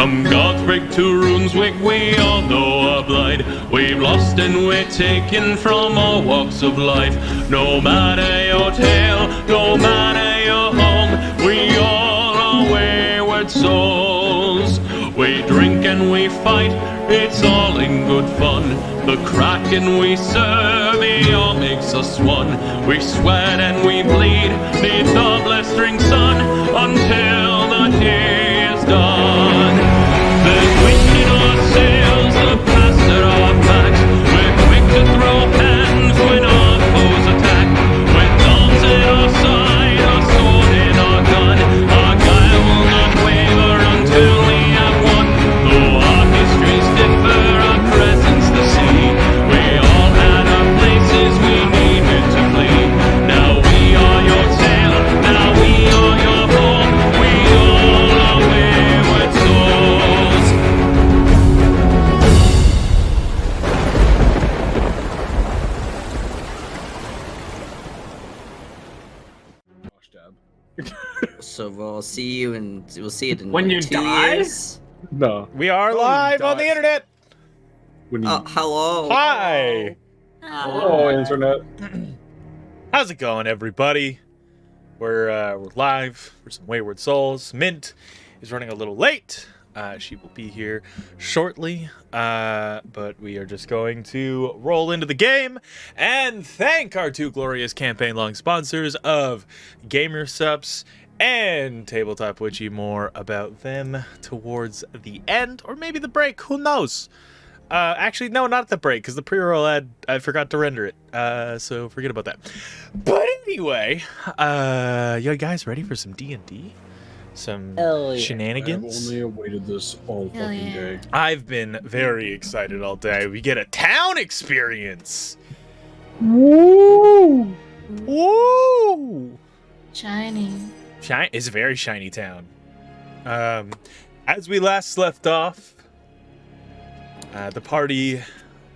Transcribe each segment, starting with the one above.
From Godric to Runeswick, we all know a blight. We've lost and we're taken from all walks of life. No matter your tale, no matter your home, we all are wayward souls. We drink and we fight, it's all in good fun. The Kraken we serve, he all makes us one. We sweat and we bleed neath the blistering sun until the day is done. There's wind in our sails, the past at our backs. We're quick to throw hands when our foes attack. With arms at our side, our sword in our gun, our guile will not waver until we have won. Though our histories differ, our presence the same. We all had our places we needed to flee. Now we are your tale, now we are your home. We all are wayward souls. So we'll see you and we'll see it in When you 2 die? years. No. We are live on the internet. When you... Hello. Hi. Hello, internet. How's it going, everybody? We're live for some Wayward Souls. Mint is running a little late. She will be here shortly, but we are just going to roll into the game and thank our two glorious campaign-long sponsors of GamerSups and Tabletop Witchy. More about them towards the end, or maybe the break, who knows? Actually, no, not the break, because the pre-roll ad, I forgot to render it, so forget about that. But anyway, you guys ready for some D&D? Some shenanigans? I've only awaited this all fucking day. I've been very excited all day. We get a town experience. Woo! Woo! Shiny. It's a very shiny town. As we last left off, the party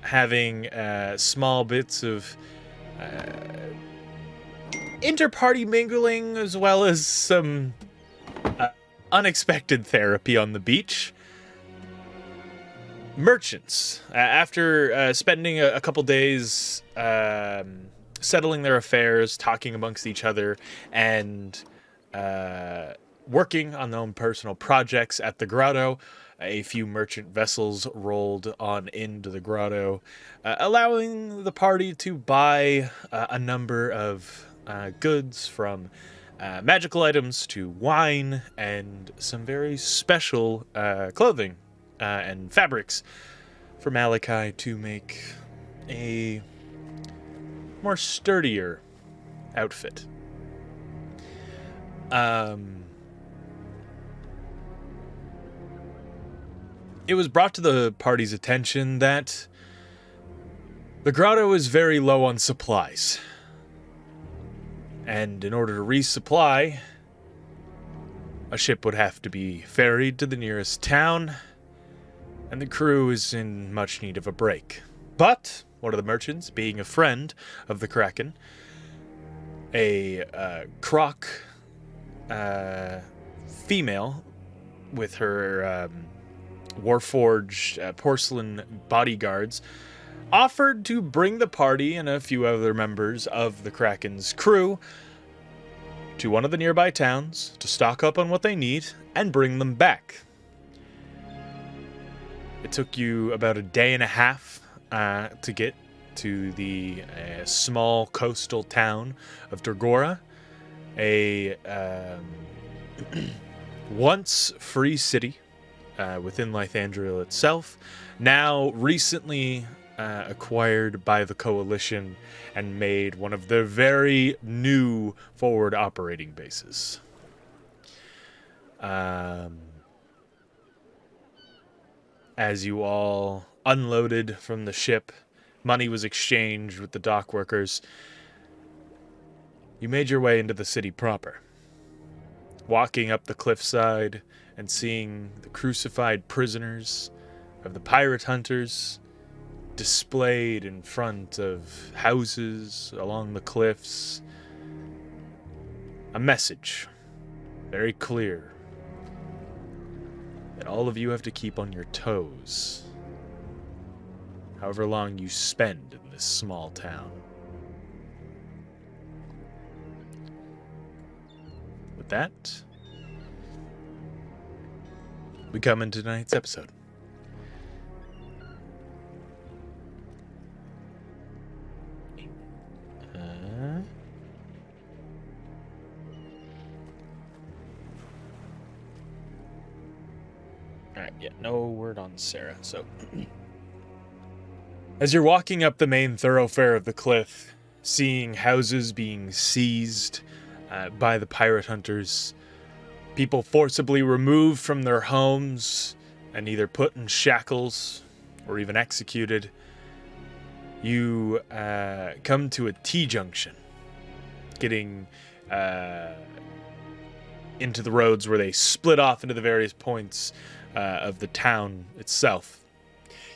having small bits of inter-party mingling, as well as some unexpected therapy on the beach. Merchants, after spending a couple days settling their affairs, talking amongst each other, and working on their own personal projects at the grotto, a few merchant vessels rolled on into the grotto, allowing the party to buy a number of goods, from magical items to wine and some very special clothing and fabrics for Malachi to make a more sturdier outfit. It was brought to the party's attention that the grotto is very low on supplies. And in order to resupply, a ship would have to be ferried to the nearest town, and the crew is in much need of a break. But one of the merchants, being a friend of the Kraken, a croc female with her warforged porcelain bodyguards, offered to bring the party and a few other members of the Kraken's crew to one of the nearby towns to stock up on what they need and bring them back. It took you about a day and a half to get to the small coastal town of Durgora, a once free city within Lythandriel itself, now recently acquired by the Coalition and made one of their very new forward operating bases. As you all unloaded from the ship, money was exchanged with the dock workers, you made your way into the city proper. Walking up the cliffside and seeing the crucified prisoners of the pirate hunters displayed in front of houses along the cliffs. A message, very clear. that all of you have to keep on your toes. However long you spend in this small town. With that, we come into tonight's episode. Alright, yeah, no word on Sarah, so... As you're walking up the main thoroughfare of the cliff, seeing houses being seized by the pirate hunters, people forcibly removed from their homes and either put in shackles or even executed, you come to a T-junction, getting into the roads where they split off into the various points of the town itself.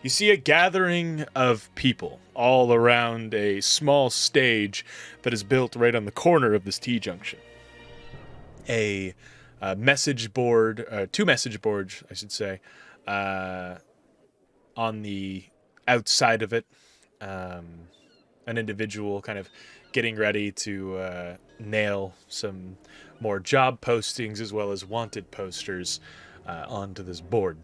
You see a gathering of people all around a small stage that is built right on the corner of this T-junction. A message board, two message boards, I should say, on the outside of it. An individual kind of getting ready to nail some more job postings as well as wanted posters onto this board.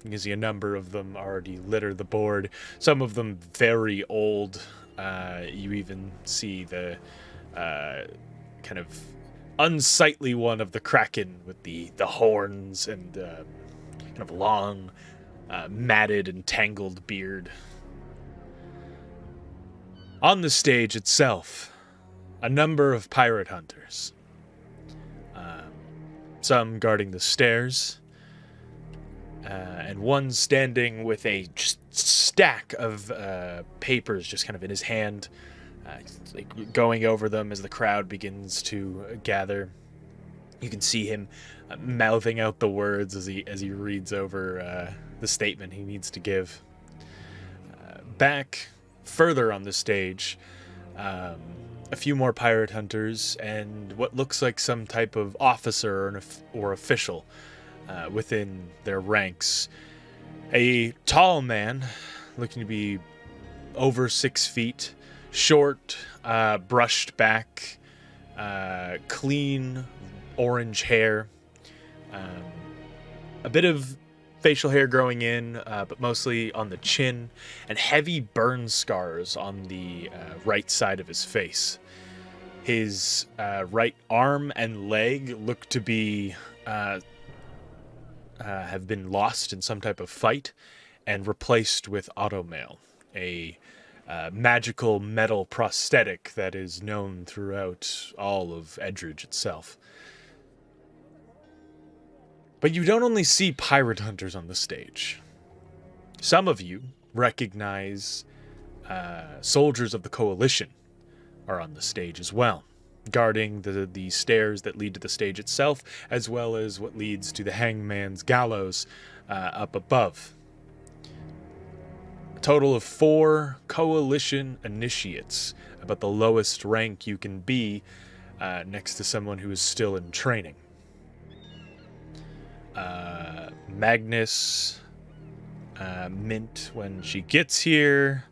You can see a number of them already litter the board, some of them very old. You even see the kind of unsightly one of the Kraken with the horns and kind of long, matted and tangled beard. On the stage itself, a number of pirate hunters. Some guarding the stairs, and one standing with a just stack of papers just kind of in his hand, like going over them as the crowd begins to gather. You can see him mouthing out the words as he reads over the statement he needs to give. Back further on the stage, a few more pirate hunters and what looks like some type of officer or official within their ranks. A tall man, looking to be over 6 feet, short, brushed back, clean orange hair, a bit of facial hair growing in, but mostly on the chin, and heavy burn scars on the right side of his face. His right arm and leg look to be have been lost in some type of fight and replaced with automail, a magical metal prosthetic that is known throughout all of Edridge itself. But you don't only see pirate hunters on the stage. Some of you recognize soldiers of the Coalition are on the stage as well, guarding the stairs that lead to the stage itself, as well as what leads to the hangman's gallows up above. A total of 4 Coalition initiates, about the lowest rank you can be next to someone who is still in training. Magnus, Mint when she gets here,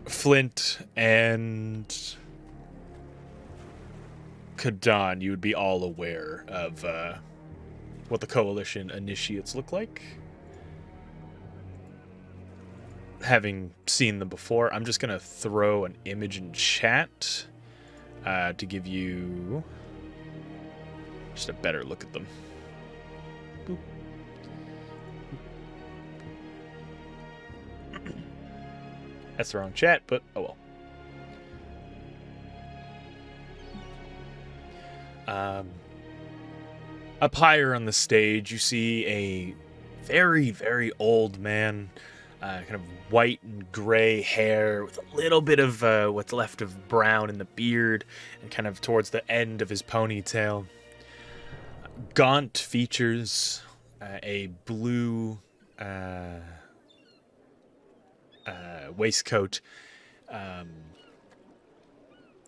Flint and Kadan, you would be all aware of what the Coalition initiates look like. Having seen them before, I'm just going to throw an image in chat to give you just a better look at them. Boop. That's the wrong chat, but oh well. Up higher on the stage, you see a very, very old man, kind of white and gray hair with a little bit of what's left of brown in the beard and kind of towards the end of his ponytail. Gaunt features, a blue waistcoat,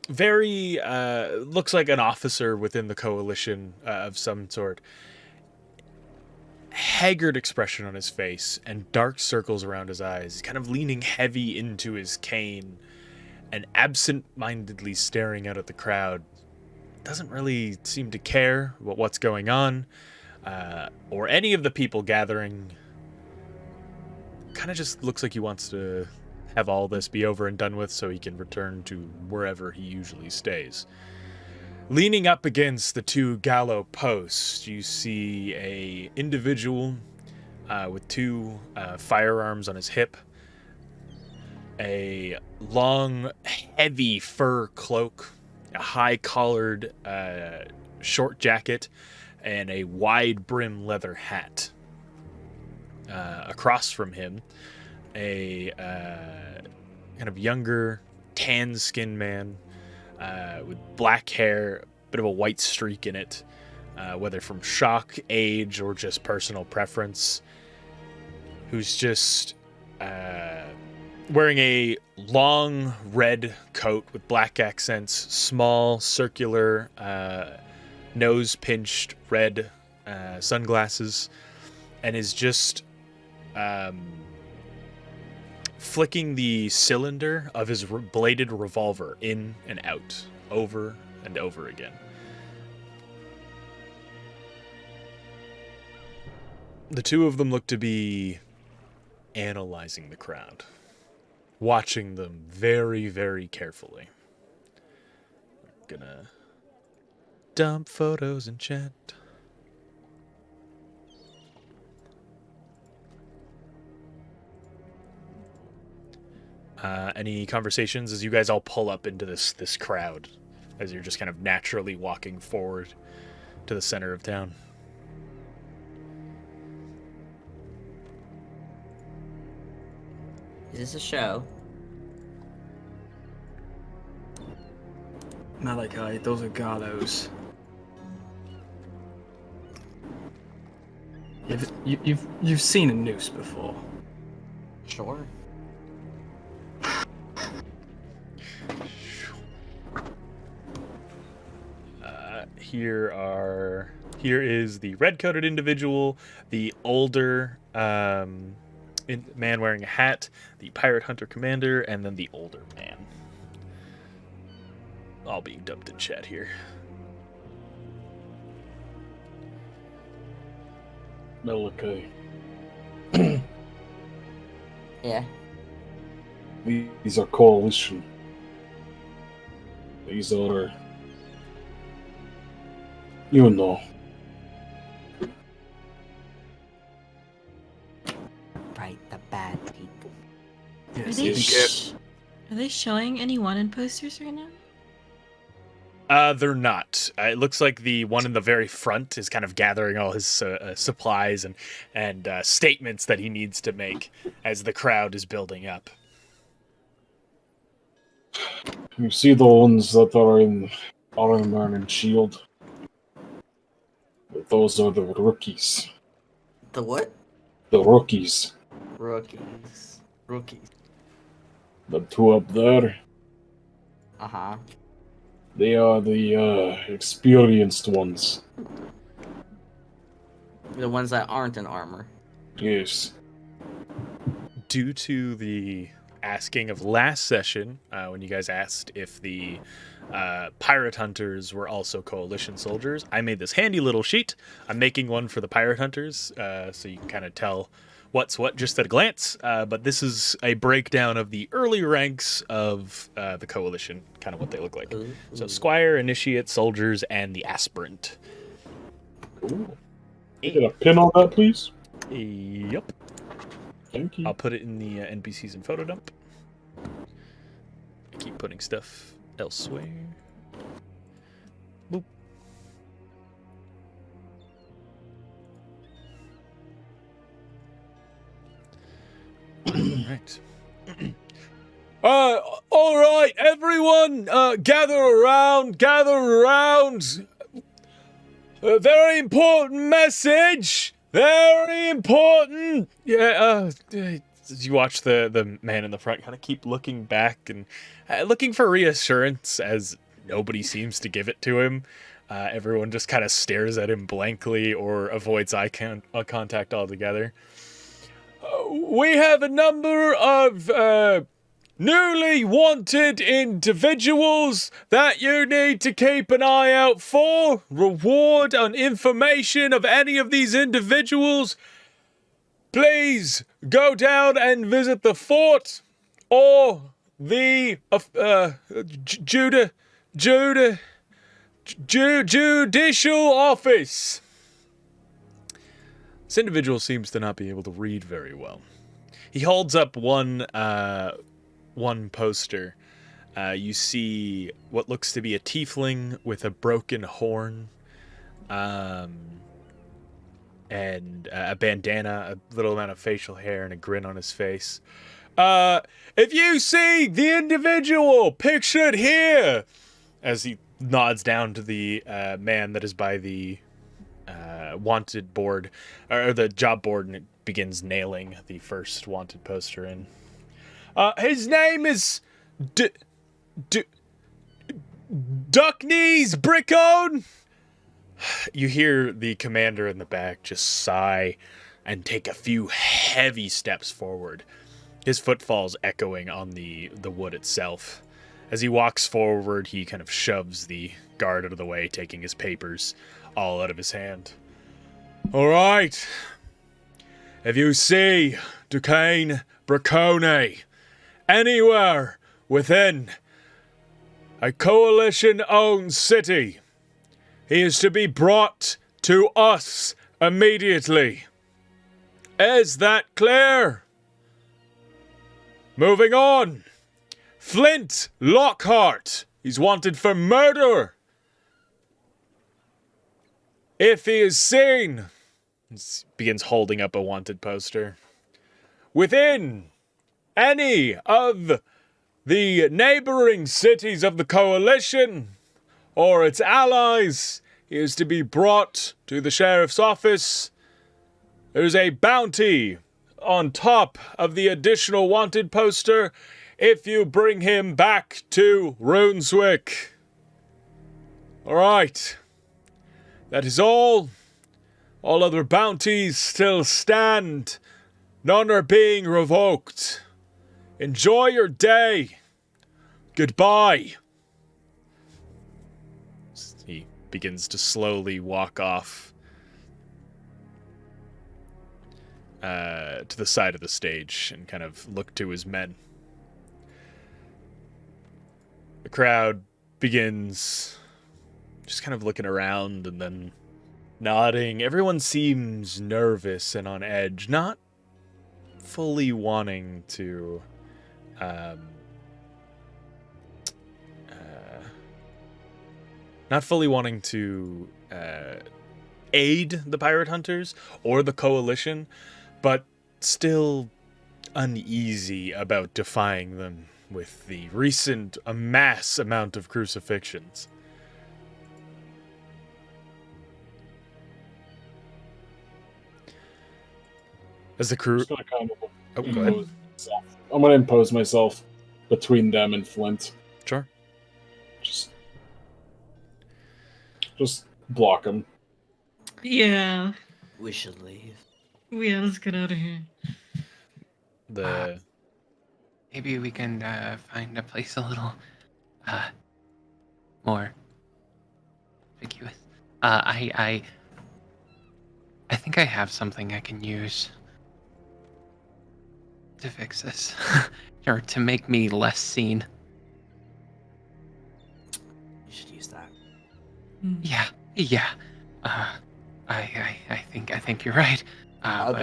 very looks like an officer within the coalition of some sort. Haggard expression on his face and dark circles around his eyes. He's kind of leaning heavy into his cane and absent-mindedly staring out at the crowd. Doesn't really seem to care about what's going on or any of the people gathering. Kind of just looks like he wants to have all this be over and done with so he can return to wherever he usually stays. Leaning up against the two gallows posts, you see a individual with two firearms on his hip, a long, heavy fur cloak, a high-collared short jacket, and a wide-brim leather hat. Across from him, a kind of younger, tan-skinned man with black hair, a bit of a white streak in it, whether from shock, age, or just personal preference, who's just wearing a long red coat with black accents, small, circular, nose-pinched red sunglasses, and is just flicking the cylinder of his bladed revolver in and out, over and over again. The two of them look to be analyzing the crowd, watching them very, very carefully. Gonna dump photos in chat. Any conversations as you guys all pull up into this crowd, as you're just kind of naturally walking forward to the center of town? Is this a show? Malachi, those are gallows. You've seen a noose before. Sure. Here is the red-coated individual, the older man wearing a hat, the pirate hunter commander, and then the older man. All being dumped in chat here. Malachi. Yeah. These are coalition. These are... You know. Right, the bad people. Yes, Are they showing any wanted posters right now? They're not. It looks like the one in the very front is kind of gathering all his supplies and statements that he needs to make as the crowd is building up. You see the ones that are in armor and shield? Those are the rookies. The what? The rookies. Rookies. Rookies. The two up there, Uh-huh. they are the experienced ones. The ones that aren't in armor. Yes. Due to the asking of last session, when you guys asked if the pirate hunters were also coalition soldiers, I made this handy little sheet. I'm making one for the pirate hunters, so you can kind of tell what's what just at a glance. But this is a breakdown of the early ranks of the coalition, kind of what they look like. Ooh. So Squire, Initiate, Soldiers, and the Aspirant. Cool. You get a pin on that, please? Yep. Thank you. I'll put it in the NPCs and photo dump. I keep putting stuff elsewhere. Boop. Right. All right, everyone, gather around. A very important message. Very important. Yeah, You watch the man in the front kind of keep looking back and looking for reassurance as nobody seems to give it to him. Everyone just kind of stares at him blankly or avoids eye contact altogether. We have a number of newly wanted individuals that you need to keep an eye out for. Reward on information of any of these individuals. Please go down and visit the fort or the judicial office. This individual seems to not be able to read very well. He holds up one poster. You see what looks to be a tiefling with a broken horn, and a bandana, a little amount of facial hair, and a grin on his face. If you see the individual pictured here, as he nods down to the man that is by the wanted board, or the job board, and it begins nailing the first wanted poster in. His name is Duckneys Brickone. You hear the commander in the back just sigh and take a few heavy steps forward, his footfalls echoing on the wood itself. As he walks forward, he kind of shoves the guard out of the way, taking his papers all out of his hand. All right. If you see Duquesne Bracone anywhere within a coalition-owned city, he is to be brought to us immediately. Is that clear? Moving on. Flint Lockhart. He's wanted for murder. If he is seen, he begins holding up a wanted poster, within any of the neighboring cities of the coalition or its allies, he is to be brought to the sheriff's office. There's a bounty on top of the additional wanted poster if you bring him back to Runeswick. All right. That is all. All other bounties still stand. None are being revoked. Enjoy your day. Goodbye. He begins to slowly walk off to the side of the stage and kind of look to his men. The crowd begins just kind of looking around and then nodding. Everyone seems nervous and on edge, not fully wanting to aid the pirate hunters or the coalition, but still uneasy about defying them with the recent mass amount of crucifixions. As the crew... Just gonna kind of go ahead. I'm going to impose myself between them and Flint. Sure. Just block him. Yeah. We should leave. Yeah, let's get out of here. Maybe we can find a place a little more ambiguous. I think I have something I can use to fix this, or to make me less seen. You should use that. Yeah. I think you're right. I'll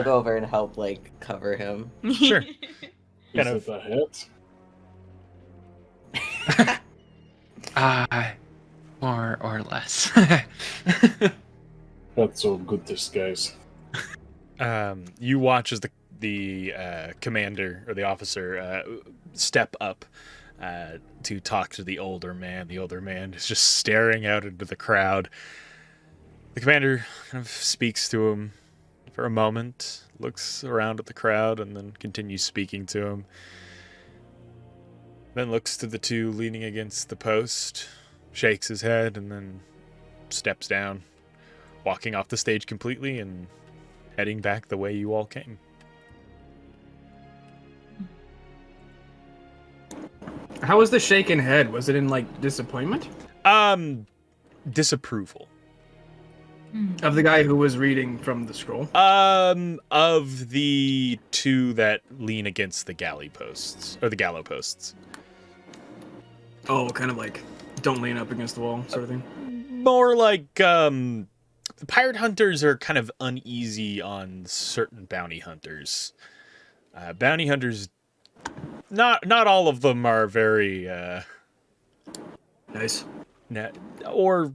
go over and help, like, cover him. Sure. Is it a hit? More or less. That's so good disguise. You watch as the commander or the officer step up to talk to the older man. The older man is just staring out into the crowd. The commander kind of speaks to him for a moment, looks around at the crowd and then continues speaking to him. Then looks to the two leaning against the post, shakes his head, and then steps down, walking off the stage completely and heading back the way you all came. How was the shaken head? Was it in, like, disappointment? Disapproval. Of the guy who was reading from the scroll? Of the two that lean against the galley posts, or the gallows posts. Oh, kind of like, don't lean up against the wall sort of thing? More like, the pirate hunters are kind of uneasy on certain bounty hunters. Bounty hunters, not all of them are very, Nice. or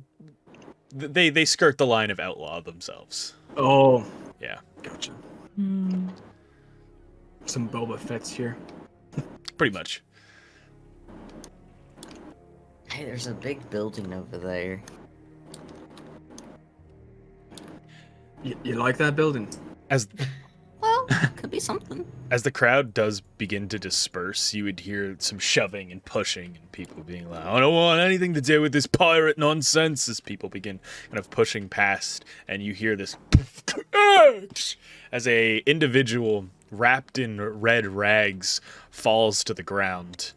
they skirt the line of outlaw themselves. Oh. Yeah. Gotcha. Hmm. Some Boba Fett's here. Pretty much. Hey, there's a big building over there. You like that building? As Well, could be something. As the crowd does begin to disperse, you would hear some shoving and pushing and people being like, I don't want anything to do with this pirate nonsense, as people begin kind of pushing past, and you hear this as a individual wrapped in red rags falls to the ground,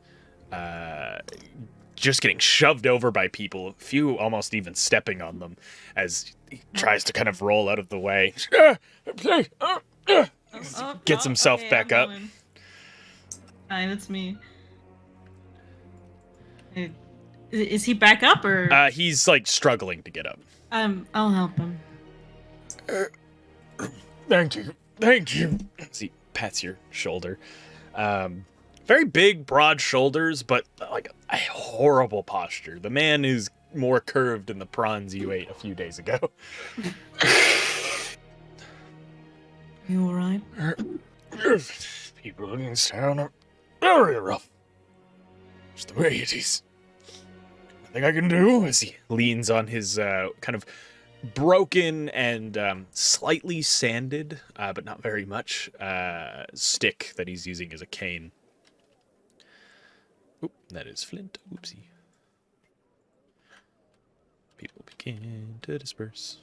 just getting shoved over by people, a few almost even stepping on them, as he tries to kind of roll out of the way. Gets himself back up. Hi, that's me. Is he back up or? He's like struggling to get up. I'll help him. Thank you. As he pats your shoulder. Very big, broad shoulders, but like a horrible posture. The man is more curved than the prawns you ate a few days ago. You alright? People in this town are very rough. Just the way it is. Nothing I can do, as he leans on his kind of broken and slightly sanded, but not very much, stick that he's using as a cane. Oop, that is flint. Oopsie. People begin to disperse.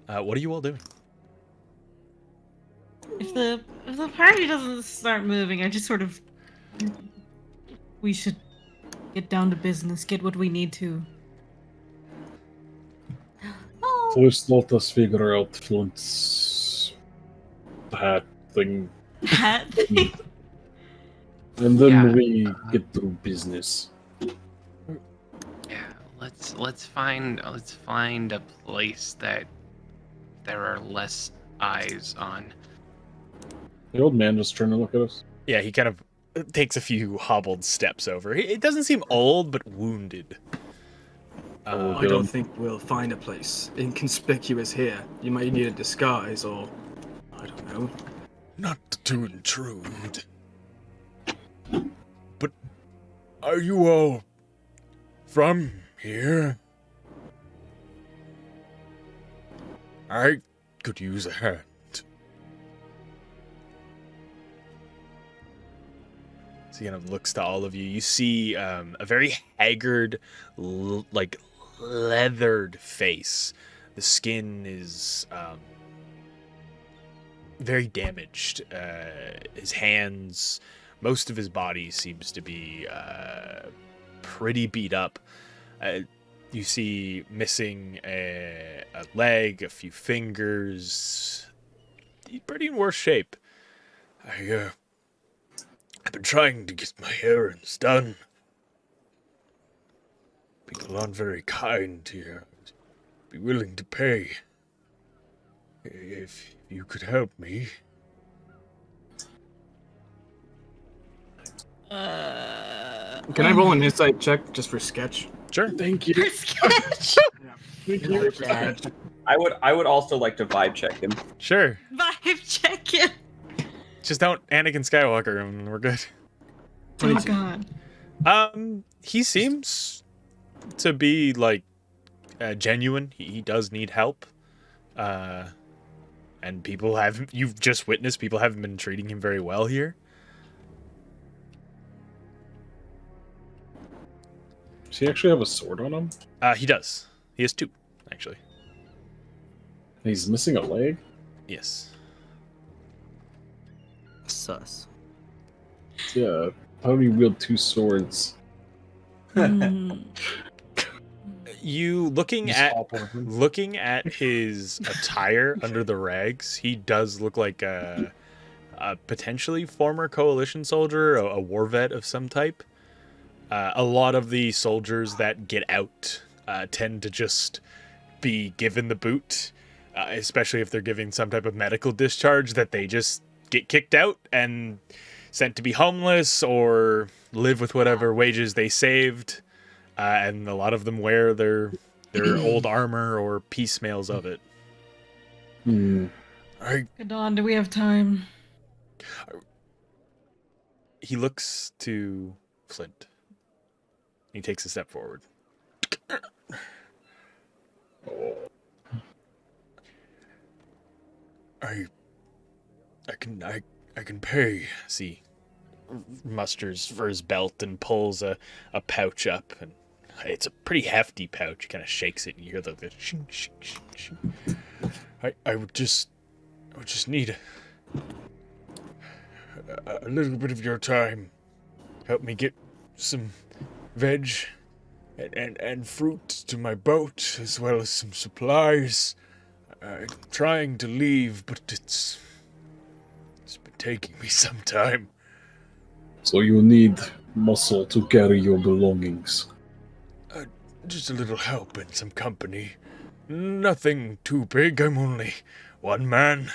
What are you all doing? If the party doesn't start moving, I just sort of. We should get down to business. Get what we need to. First, let us figure out Flint's hat thing, Hat thing. and then Yeah. we get to business. Yeah, let's find a place that there are less eyes on. The old man just trying to look at us. Yeah, he kind of takes a few hobbled steps over. It doesn't seem old, but wounded. I don't think we'll find a place inconspicuous here. You might need a disguise, or I don't know. Not to intrude. But are you all from here? I could use a hand. So he kind of looks to all of you. You see a very haggard, like leathered face. The skin is very damaged. His hands, most of his body seems to be pretty beat up. You see missing a leg, a few fingers. He's pretty in worse shape. I've been trying to get my errands done. People aren't very kind here. I'd be willing to pay. If you could help me. Can I roll an insight check just for sketch? Sure. Thank you. Sketch. Thank you. Like that. I would also like to vibe check him. Sure. Vibe check it. Just don't Anakin Skywalker him and we're good. Oh god. He seems to be like genuine. He does need help. And people have, you've just witnessed, people haven't been treating him very well here. Does he actually have a sword on him? He does. He has 2, actually. He's missing a leg? Yes. Sus. Yeah. How do you wield 2 swords? You looking Just at hop over him. looking at his attire under the rags, he does look like a potentially former coalition soldier, a war vet of some type. A lot of the soldiers that get out tend to just be given the boot, especially if they're giving some type of medical discharge, that they just get kicked out and sent to be homeless or live with whatever wages they saved. And a lot of them wear their old armor or piecemeals of it. Gadon, do we have time? He looks to Flint. He takes a step forward. I can pay. See, musters for his belt and pulls a pouch up, and it's a pretty hefty pouch. He kind of shakes it, and you hear the shing, shing, shing, shing. I would just need a little bit of your time. Help me get some veg and fruit to my boat, as well as some supplies. I'm trying to leave, but it's been taking me some time. So you need muscle to carry your belongings. Just a little help and some company. Nothing too big. I'm only one man.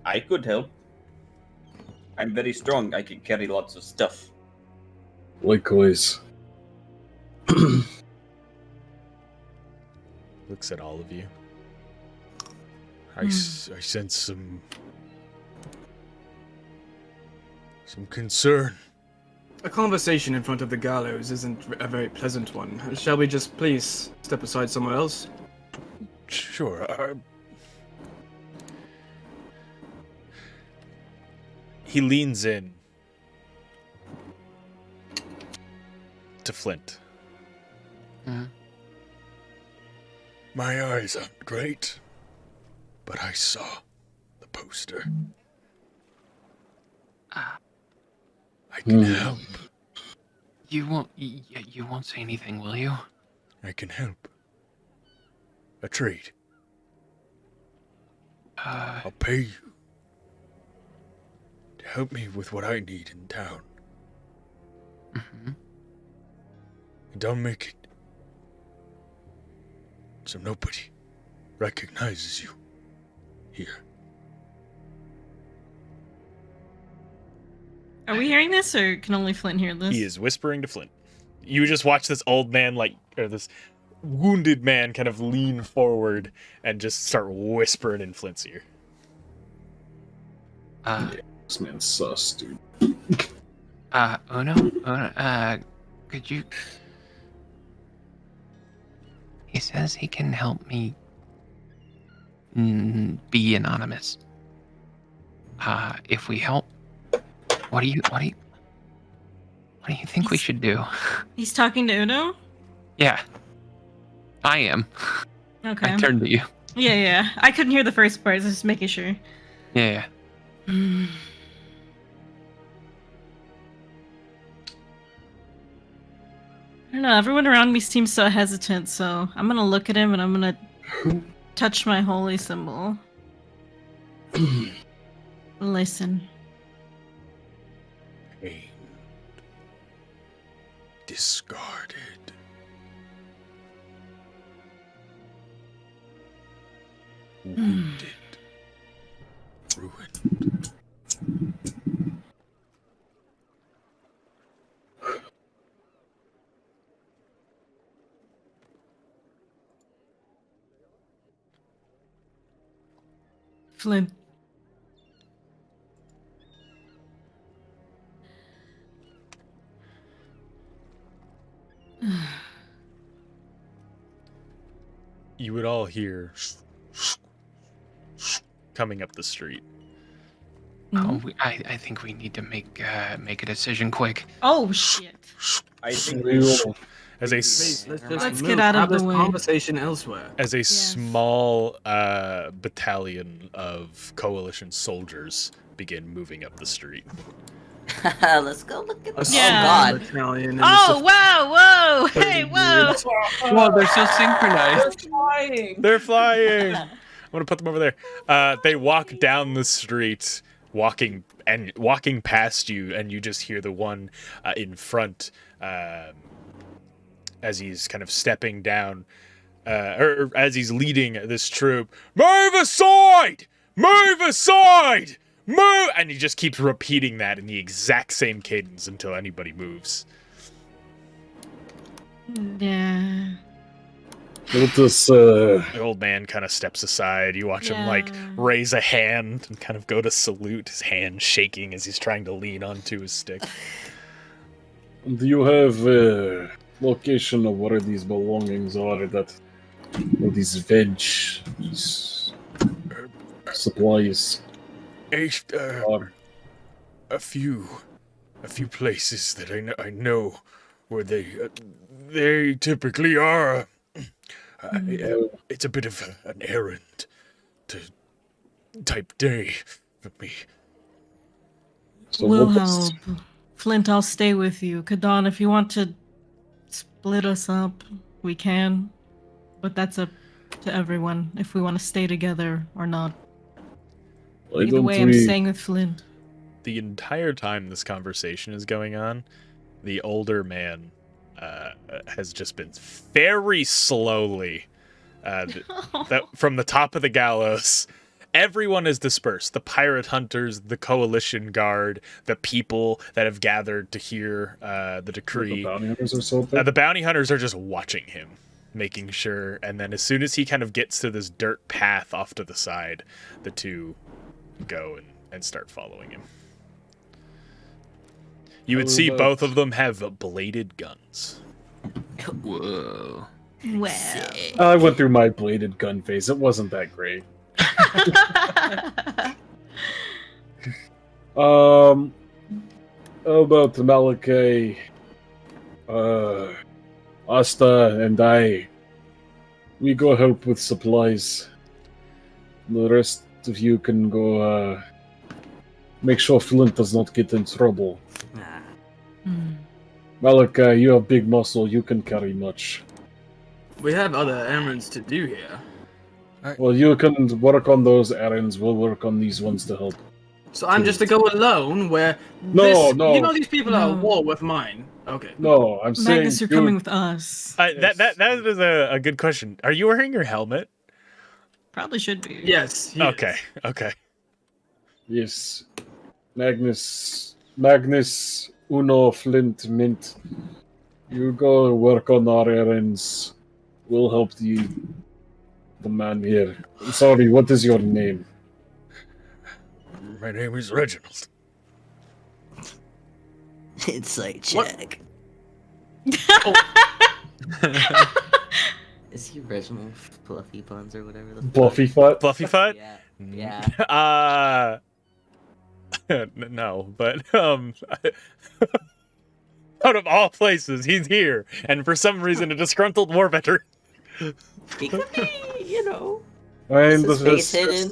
I could help. I'm very strong. I can carry lots of stuff. Likewise. Looks at all of you. I sense some concern. A conversation in front of the gallows isn't a very pleasant one. Shall we just please step aside somewhere else? Sure. He leans in to Flint. My eyes aren't great, but I saw the poster. I can help. You won't say anything, will you? I can help. A trade. I'll pay you to help me with what I need in town. And I'll make it so nobody recognizes you here. Are we hearing this, or can only Flint hear this? He is whispering to Flint. You just watch this old man, or this wounded man, kind of lean forward and just start whispering in Flint's ear. This man's sus, dude. Uno, could you... He says he can help me be anonymous. If we help, what do you think we should do? He's talking to Uno? Yeah. I am. Okay. I turned to you. Yeah. I couldn't hear the first part, so just making sure. Yeah. I don't know, everyone around me seems so hesitant, so I'm gonna look at him and I'm gonna touch my holy symbol. Listen. Pain. Discarded. Wounded. Ruined. Flint. would all hear coming up the street. Oh, I think we need to make a decision quick. Oh shit! I think We will. As a Please, let's just Let's move. get out of Have the this way. conversation elsewhere. as a small battalion of coalition soldiers begin moving up the street. Let's go look at this. Yeah. Oh god. Battalion and Oh wow! Whoa! Hey, whoa! Whoa, they're so synchronized. They're flying. I'm gonna put them over there. They walk down the street, walking past you, and you just hear the one in front as he's kind of stepping down, or as he's leading this troop. Move aside! Move aside! Move! And he just keeps repeating that in the exact same cadence until anybody moves. Yeah. Let us. The old man kind of steps aside. You watch him like Yeah. raise a hand and kind of go to salute, his hand shaking as he's trying to lean onto his stick. Do you have a location of where these belongings are? That, or these these supplies are? A few places that I know where they typically are. It's a bit of an errand type day for me. So We'll what is- help. Flint, I'll stay with you. Kadan, if you want to split us up, we can. But that's up to everyone if we want to stay together or not. Why Either don't way, I'm we- staying with Flint. The entire time this conversation is going on, the older man has just been very slowly that from the top of the gallows. Everyone is dispersed. The pirate hunters, the coalition guard, the people that have gathered to hear the decree. The bounty hunters or something? The bounty hunters are just watching him, making sure. And then as soon as he kind of gets to this dirt path off to the side, the two go and start following him. You would see both of them have bladed guns. Whoa. Well. I went through my bladed gun phase. It wasn't that great. How about Malachi, Asta, and I? We go help with supplies. The rest of you can go make sure Flint does not get in trouble. Ah, Malachi, you have big muscle. You can carry much. We have other errands to do here. Well, you can work on those errands. We'll work on these ones to help. So I'm just to go alone where No, no. You know these people are No. at war with mine. Okay. No, I'm saying Magnus, you're coming with us. That is a good question. Are you wearing your helmet? Probably should be. Yes. he Okay, is. okay. Yes. Magnus, Uno, Flint, Mint. You go work on our errands. We'll help the man here. Sorry, what is your name? My name is Reginald. it's like What? check. Is he Reginald Fluffy Buns or whatever the fuck? Buffy Foot? Fluffy Foot? Yeah. No, but out of all places, he's here, and for some reason, a disgruntled war veteran. He could be, you know. And Is his face hidden?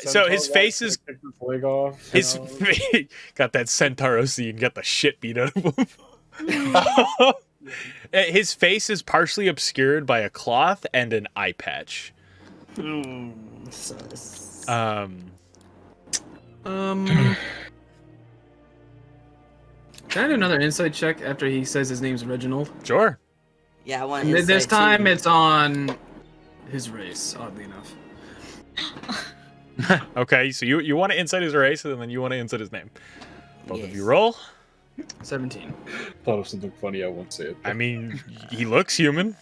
So his face is Take his leg off. his got that centaur OC and got the shit beat out of him. His face is partially obscured by a cloth and an eye patch. Sus. Can I do another insight check after he says his name's Reginald? Sure. Yeah, I want And this insight time too. it's on his race, oddly enough. Okay, so you want to insight his race, and then you want to insight his name. Both of you Yes. roll. 17. Thought of something funny, I won't say it. I mean, he looks human.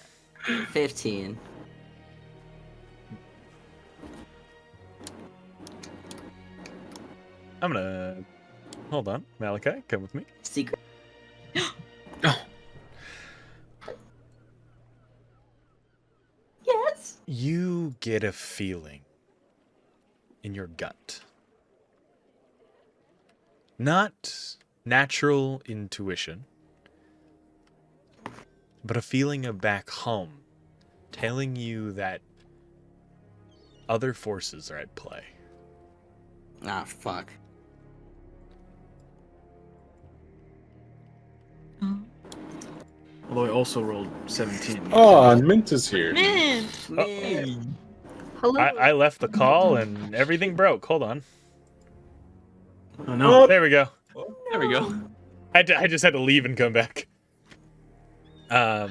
15. I'm gonna hold on, Malachi, come with me. Secret. Oh, Yes. get a feeling in your gut. Not natural intuition, but a feeling of back home telling you that other forces are at play. Ah, fuck. Oh. Although I also rolled 17. Oh, and Mint is here. Mint! Man. I left the call and everything broke. Hold on. Oh no. There we go. There we go. I just had to leave and come back. Hi,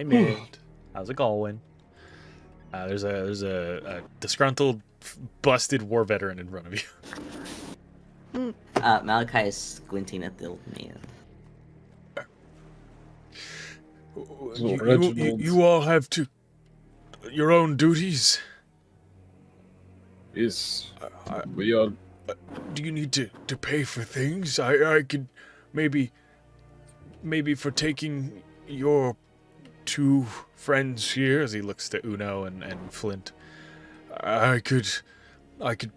Mint. How's it going? There's a disgruntled, busted war veteran in front of you. Malachi is squinting at the old man. You all have your own duties. Yes, we are. Do you need to pay for things? I could maybe for taking your 2 friends here, as he looks to Uno and Flint. I could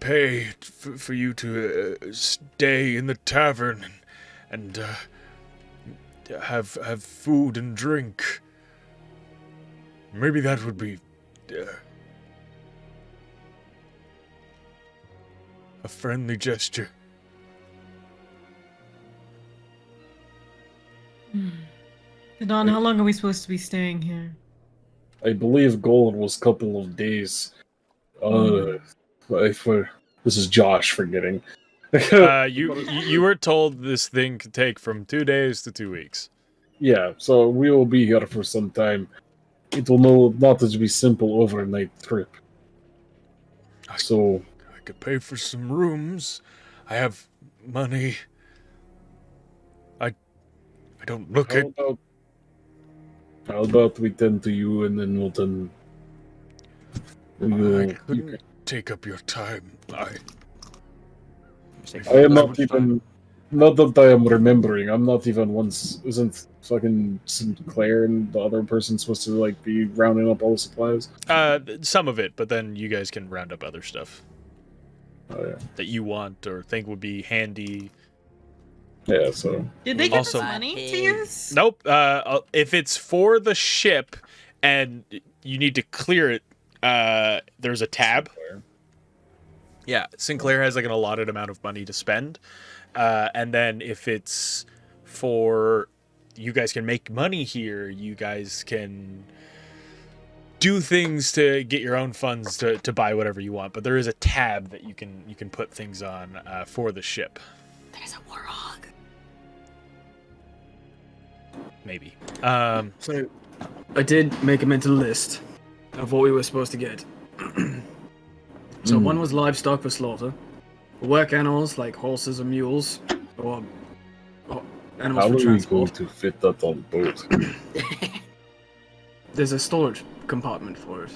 pay for you to stay in the tavern and have food and drink. Maybe that would be a friendly gesture. Don, how long are we supposed to be staying here? I believe goal was a couple of days. This is Josh forgetting. You were told this thing could take from 2 days to 2 weeks. Yeah, so we will be here for some time. It will not just be simple overnight trip. So I could pay for some rooms. I have money. I don't look at. How about we tend to you, and then we'll then. I couldn't take up your time. I am not even. Not that I am remembering. I'm not even once. Isn't fucking Sinclair and the other person supposed to like be rounding up all the supplies? Some of it, but then you guys can round up other stuff. Oh yeah. That you want or think would be handy. Yeah. So. Did they give Also- us money to use? Nope. If it's for the ship and you need to clear it, there's a tab. Yeah, Sinclair has like an allotted amount of money to spend. And then if it's for you guys can make money here, you guys can do things to get your own funds to buy whatever you want. But there is a tab that you can put things on for the ship. There's a warhog. Maybe. So, I did make a mental list of what we were supposed to get. So one was livestock for slaughter, work animals like horses or mules, or animals How for are we going transport. to fit that on boat? There's a storage compartment for it.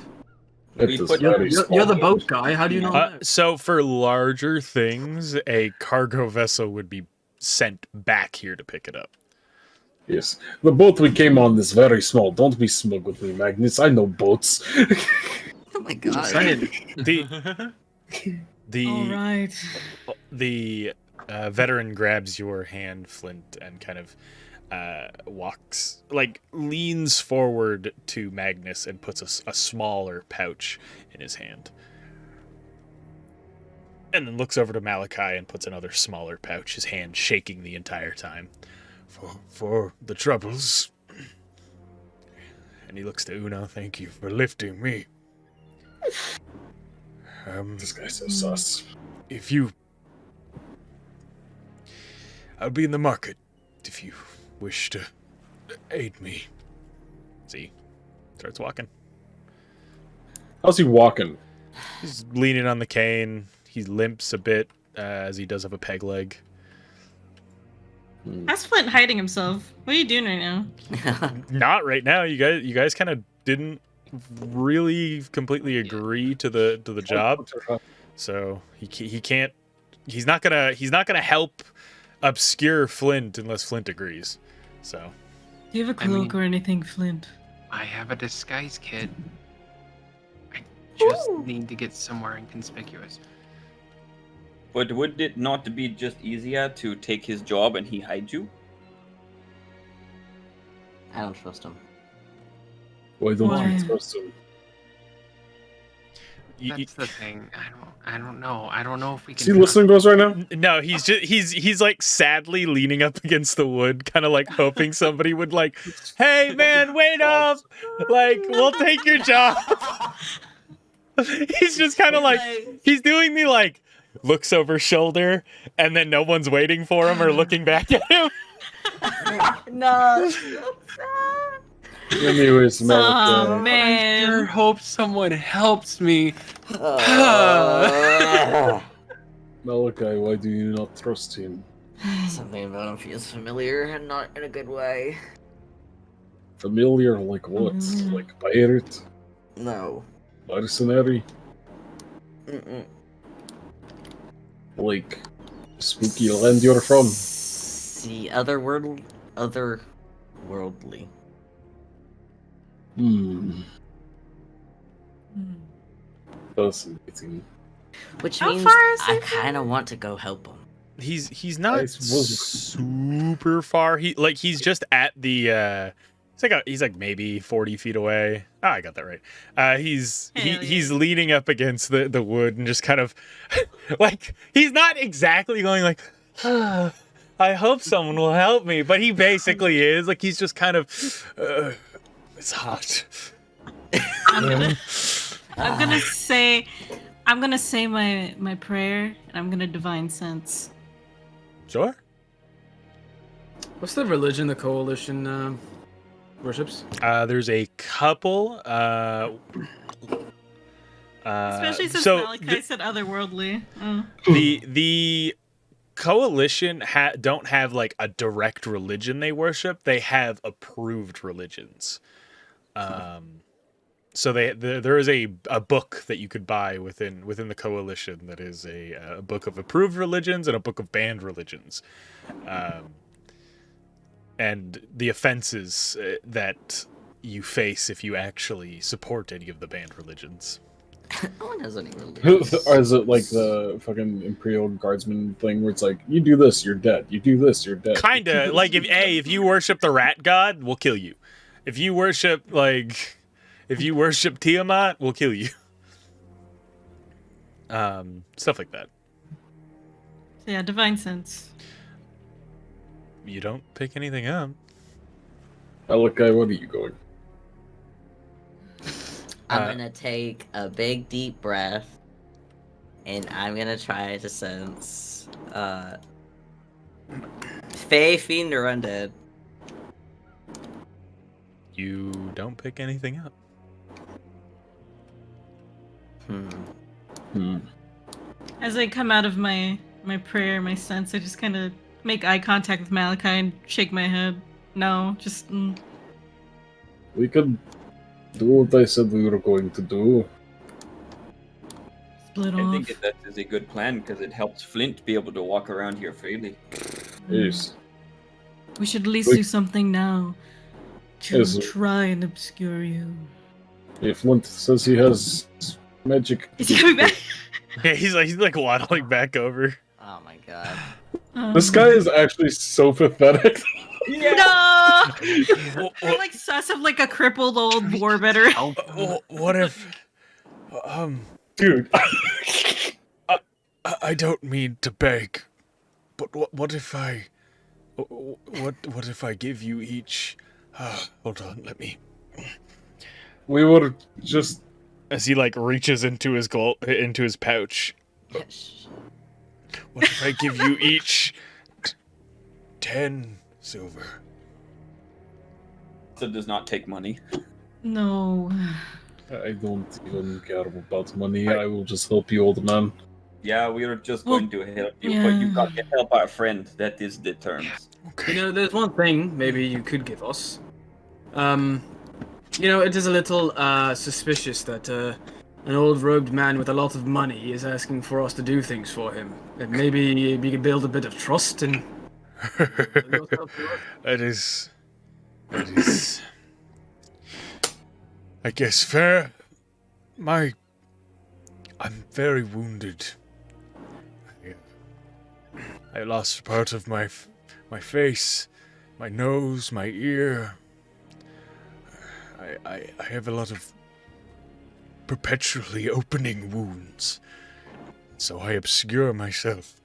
It We is put- very You're small. the boat guy. How do you not know? So for larger things, a cargo vessel would be sent back here to pick it up. Yes, the boat we came on is very small. Don't be smug with me, Magnus. I know boats. Oh my god. Saying. All right. The veteran grabs your hand, Flint, and kind of walks, like leans forward to Magnus and puts a smaller pouch in his hand. And then looks over to Malachi and puts another smaller pouch, his hand shaking the entire time. For the troubles. And he looks to Uno, thank you for lifting me. This guy's so sus. If you... I'll be in the market if you wish to aid me. See? Starts walking. How's he walking? He's leaning on the cane. He limps a bit as he does have a peg leg. How's Flint hiding himself? What are you doing right now? Not right now. You guys kind of didn't really completely agree to the job. So he can't. He's not gonna help obscure Flint unless Flint agrees. So Do you have a I mean- cloak or anything, Flint? I have a disguise kit. just need to get somewhere inconspicuous. But would it not be just easier to take his job and he hide you? I don't trust him. Why don't Why? you trust him? That's the thing. I don't know. I don't know if we can. Is he listening to us right now? No, he's like sadly leaning up against the wood, kind of like hoping somebody would like, hey man, wait up! Like, we'll take your job. He's just kind of like, he's doing the like, looks over shoulder, and then no one's waiting for him or looking back at him. No. Anyways, Oh Malachi. I man. sure hope someone helps me. Malachi, why do you not trust him? Something about him feels familiar and not in a good way. Familiar like what? Like pirate? No. Mercenary? Mm-mm. Like spooky land you're from? See, otherworldly. Hmm. Fascinating. Which How means far is I he kind of want to go help him. He's not I suppose- super far. He's just at the he's like maybe 40 feet away. Oh, I got that right. He's leaning up against the wood and just kind of like he's not exactly going like I hope someone will help me, but he basically is like he's just kind of it's hot. I'm gonna say my prayer and I'm gonna divine sense. Sure. What's the religion the coalition worships? There's a couple. Especially since so Malachi said otherworldly. the coalition don't have like a direct religion they worship. They have approved religions. So there is a book that you could buy within the coalition that is a book of approved religions and a book of banned religions, and the offenses that you face if you actually support any of the banned religions. No one has any religion. Or is it like the fucking Imperial Guardsman thing where it's like, you do this, you're dead. You do this, you're dead. Kinda like if you worship the rat god, we'll kill you. If you worship Tiamat, we'll kill you. Stuff like that. So yeah, divine sense. You don't pick anything up. Malachi, what are you going? I'm gonna take a big deep breath, and I'm gonna try to sense Fey, Fiend, or Undead. You don't pick anything up. As I come out of my prayer, my sense, I just kind of make eye contact with Malachi and shake my head. No, just We could do what I said we were going to do. split I off. think that is a good plan because it helps Flint be able to walk around here freely. Yes. We should at least Wait. do something now to Yes. try and obscure you. If Flint says he has magic. Is he coming back? Yeah, he's like waddling back over. Oh my god. This guy is actually so pathetic. No! I'm like sus of like a crippled old war veteran. What if, Dude. I don't mean to beg, but what if I give you each? Hold on, let me. We were just. As he like reaches into his pouch. Yes. What if I give you each 10 silver? So it does not take money. No. I don't even care about money. I will just help you, old man. Yeah, we are just Well, going to help you, but you yeah. got to help our friend. That is the terms. You know, there's one thing maybe you could give us. You know, it is a little suspicious that an old robed man with a lot of money is asking for us to do things for him. And maybe we could build a bit of trust and. That is, I guess, fair. My I'm very wounded. I lost part of my face, my nose, my ear. I have a lot of perpetually opening wounds, so I obscure myself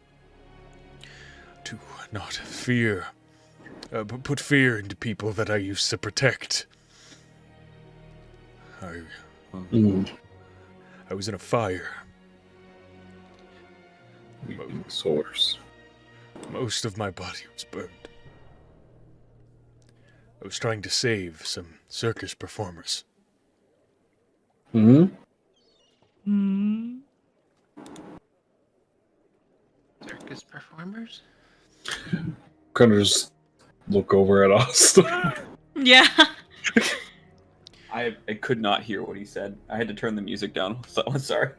to not put fear into people that I used to protect. I was in a fire. Source. Most of my body was burned. I was trying to save some circus performers. Hmm. Circus performers? Kind of just look over at us. Yeah. I could not hear what he said. I had to turn the music down, so I'm sorry.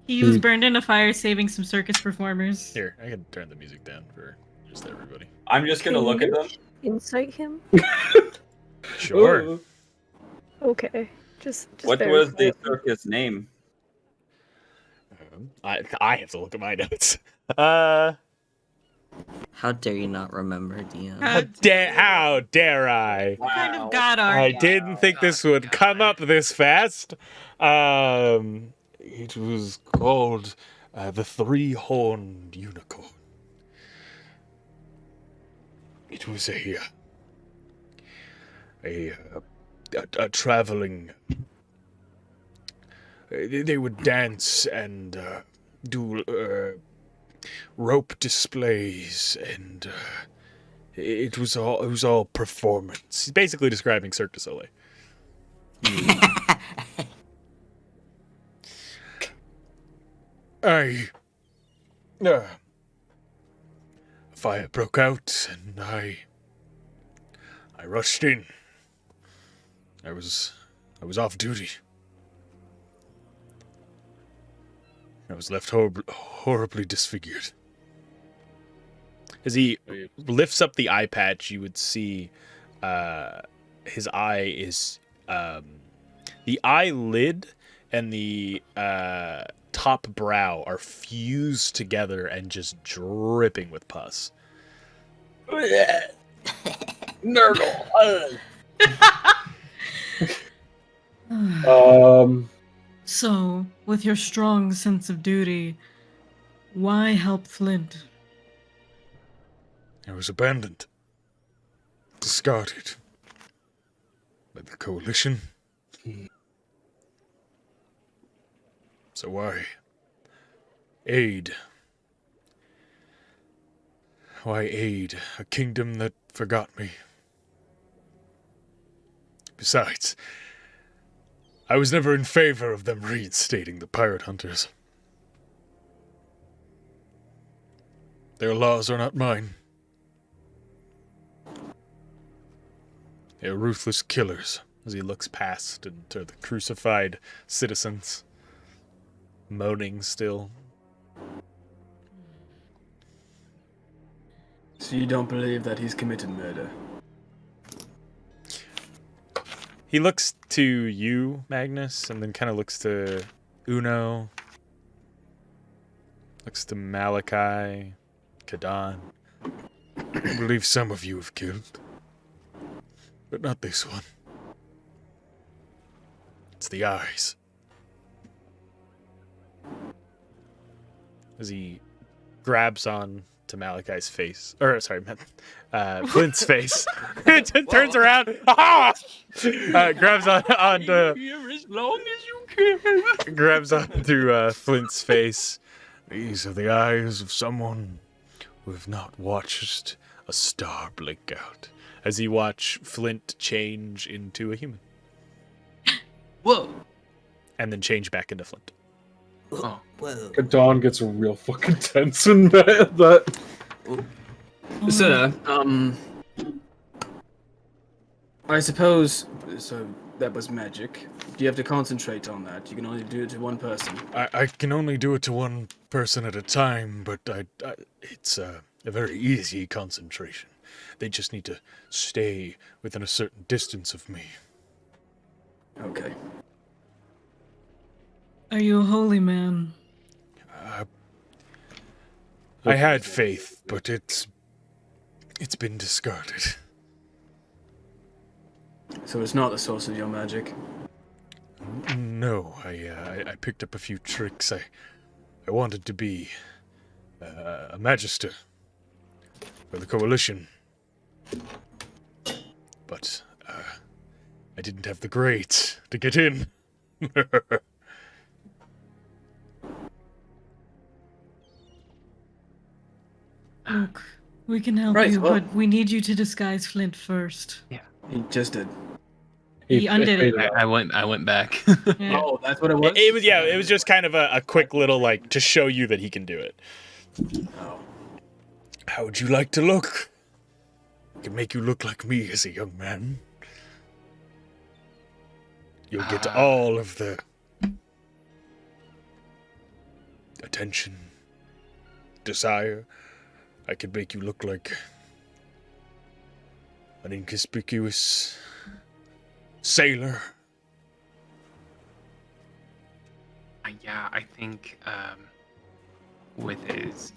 He was burned in a fire saving some circus performers. Here, I can turn the music down for just everybody. I'm just gonna look at them. Insight him? Sure. Okay. Just What was the circus name? I have to look at my notes. How dare you not remember, DM? How dare I? What kind of god are I you? didn't think this would come up this fast. It was called the Three-Horned Unicorn. It was a traveling. They would dance and do rope displays, and it was all performance. He's basically describing Cirque du Soleil. A fire broke out, and I rushed in. I was off duty. I was left horribly disfigured. As he lifts up the eye patch, you would see his eye is the eyelid and the top brow are fused together and just dripping with pus. Nurgle. So, with your strong sense of duty, why help Flint? I was abandoned, discarded by the Coalition. So why aid? Why aid a kingdom that forgot me? Besides, I was never in favor of them reinstating the pirate hunters. Their laws are not mine. They are ruthless killers, as he looks past into the crucified citizens, moaning still. So you don't believe that he's committed murder? He looks to you, Magnus, and then kind of looks to Uno, looks to Malachi, Kadan. I believe some of you have killed, but not this one. It's the eyes. As he grabs on to Malachi's face, or sorry, Flint's face, turns around, grabs onto Here as long as you can. grabs onto Flint's face. These are the eyes of someone who have not watched a star blink out. As you watch Flint change into a human. Whoa. And then change back into Flint. Oh. Whoa. Dawn gets real fucking tense in that. Sir, I suppose, so that was magic. You have to concentrate on that. You can only do it to one person. I can only do it to one person at a time, but it's a very easy concentration. They just need to stay within a certain distance of me. Okay. Are you a holy man? I had faith, but it's been discarded. So it's not the source of your magic. No, I picked up a few tricks. I wanted to be a magister for the coalition, but I didn't have the grades to get in. Look, we can help Right, you, well- but we need you to disguise Flint first. He just did. He undid it. I went back. Yeah. Oh, that's what it was? It was just kind of a quick little, like, to show you that he can do it. Oh. How would you like to look? I can make you look like me as a young man. You'll get all of the attention, desire. I could make you look like an inconspicuous sailor. Yeah, I think with as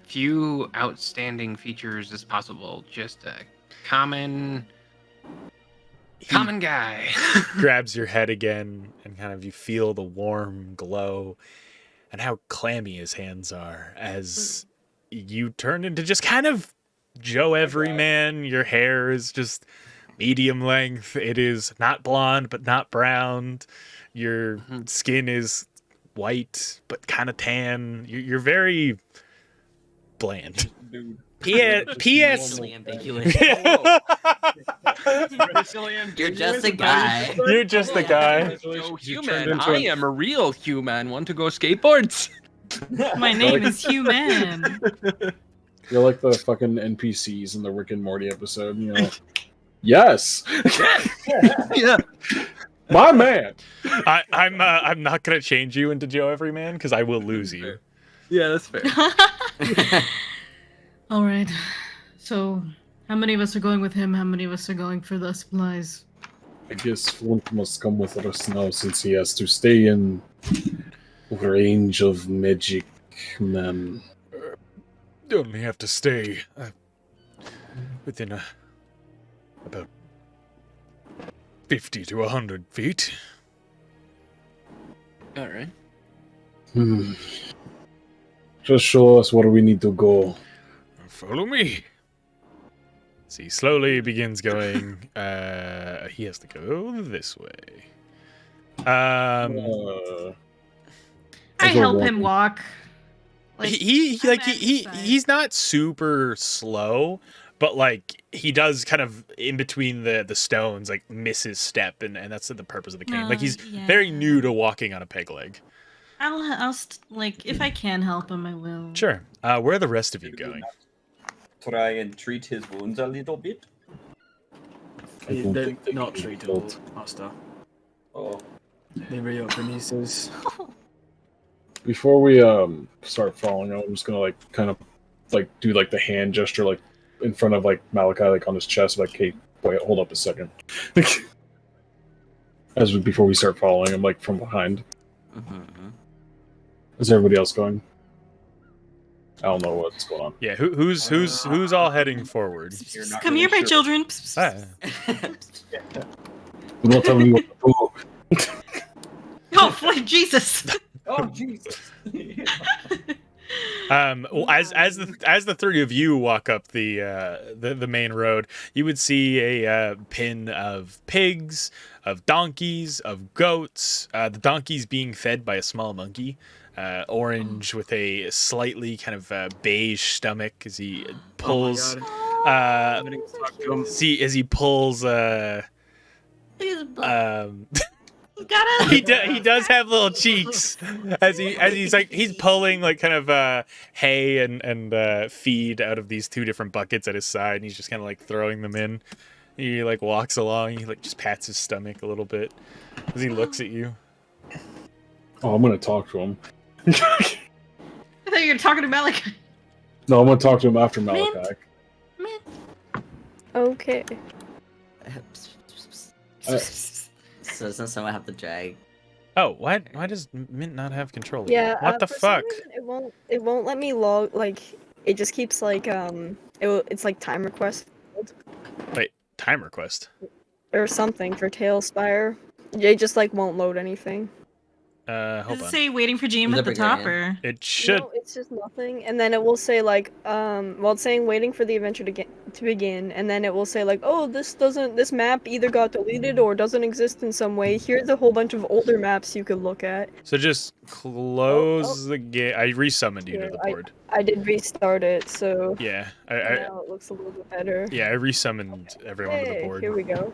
few outstanding features as possible, just a common guy. Grabs your head again, and kind of you feel the warm glow and how clammy his hands are as you turn into just kind of Joe Everyman. Your hair is just medium length. It is not blonde, but not brown. Your skin is white, but kind of tan. You're very bland. Dude. P.S. Racially ambiguous. You're just a guy. You're just a guy. So You human. turned into I a- am a real human. Want to go skateboards? My name is Human. You're like the fucking NPCs in the Rick and Morty episode, you know. Yes, Yeah. my man. I'm not gonna change you into Joe Everyman because I will lose you. Yeah, that's fair. All right. So, how many of us are going with him? How many of us are going for the supplies? I guess Flint must come with us now since he has to stay in range of magic, man. You only have to stay within about 50 to 100 feet. All right. Just show us where we need to go. Follow me. So he slowly begins going. He has to go this way. I I'll go help him walking. walk. Like, he's not super slow, but like he does kind of in between the stones, like miss his step, and that's the purpose of the cane. Like he's very new to walking on a peg leg. Like if I can help him, I will. Sure. Where are the rest of you going? Try and treat his wounds a little bit. I don't They're think they not can be treatable, built. Master. Oh, They reopen, he says. Before we start following, I'm just gonna like kind of like do like the hand gesture like in front of like Malachi like on his chest, like, hey, wait, hold up a second. Before we start following him like from behind. Is everybody else going? I don't know what's going on. Yeah, who's all heading forward? you're not Come really here, my sure. children. Ah, Do not tell me what to do. Oh, Flint, Jesus! Oh, Jesus. well, as the three of you walk up the main road, you would see a pin of pigs, of donkeys, of goats. The donkeys being fed by a small monkey, orange with a slightly kind of beige stomach as he pulls. Oh my God. I'm gonna talk to him. See as he pulls. He does have little cheeks as he's pulling like kind of hay and feed out of these two different buckets at his side, and he's just kind of like throwing them in. He like walks along, he like just pats his stomach a little bit as he looks at you. Oh, I'm gonna talk to him. I thought you were talking to Malachi. No, I'm gonna talk to him after Malachi. Okay. So doesn't someone have to drag? Oh, why does Mint not have control? Yeah. What the for some fuck? reason, it won't let me log. Like, it just keeps like it's like time request Wait, time request. or something for Tailspire. It just like won't load anything. Does Hold it on. say waiting for GM at the top, Libertarian. or? It should. No, it's just nothing, and then it will say like, well, it's saying waiting for the adventure to begin, and then it will say like, oh, this map either got deleted or doesn't exist in some way. Here's a whole bunch of older maps you could look at. So just close the game. I resummoned you to the board. I did restart it, so Yeah, now it looks a little bit better. yeah, I resummoned everyone to the Hey, board. here we go.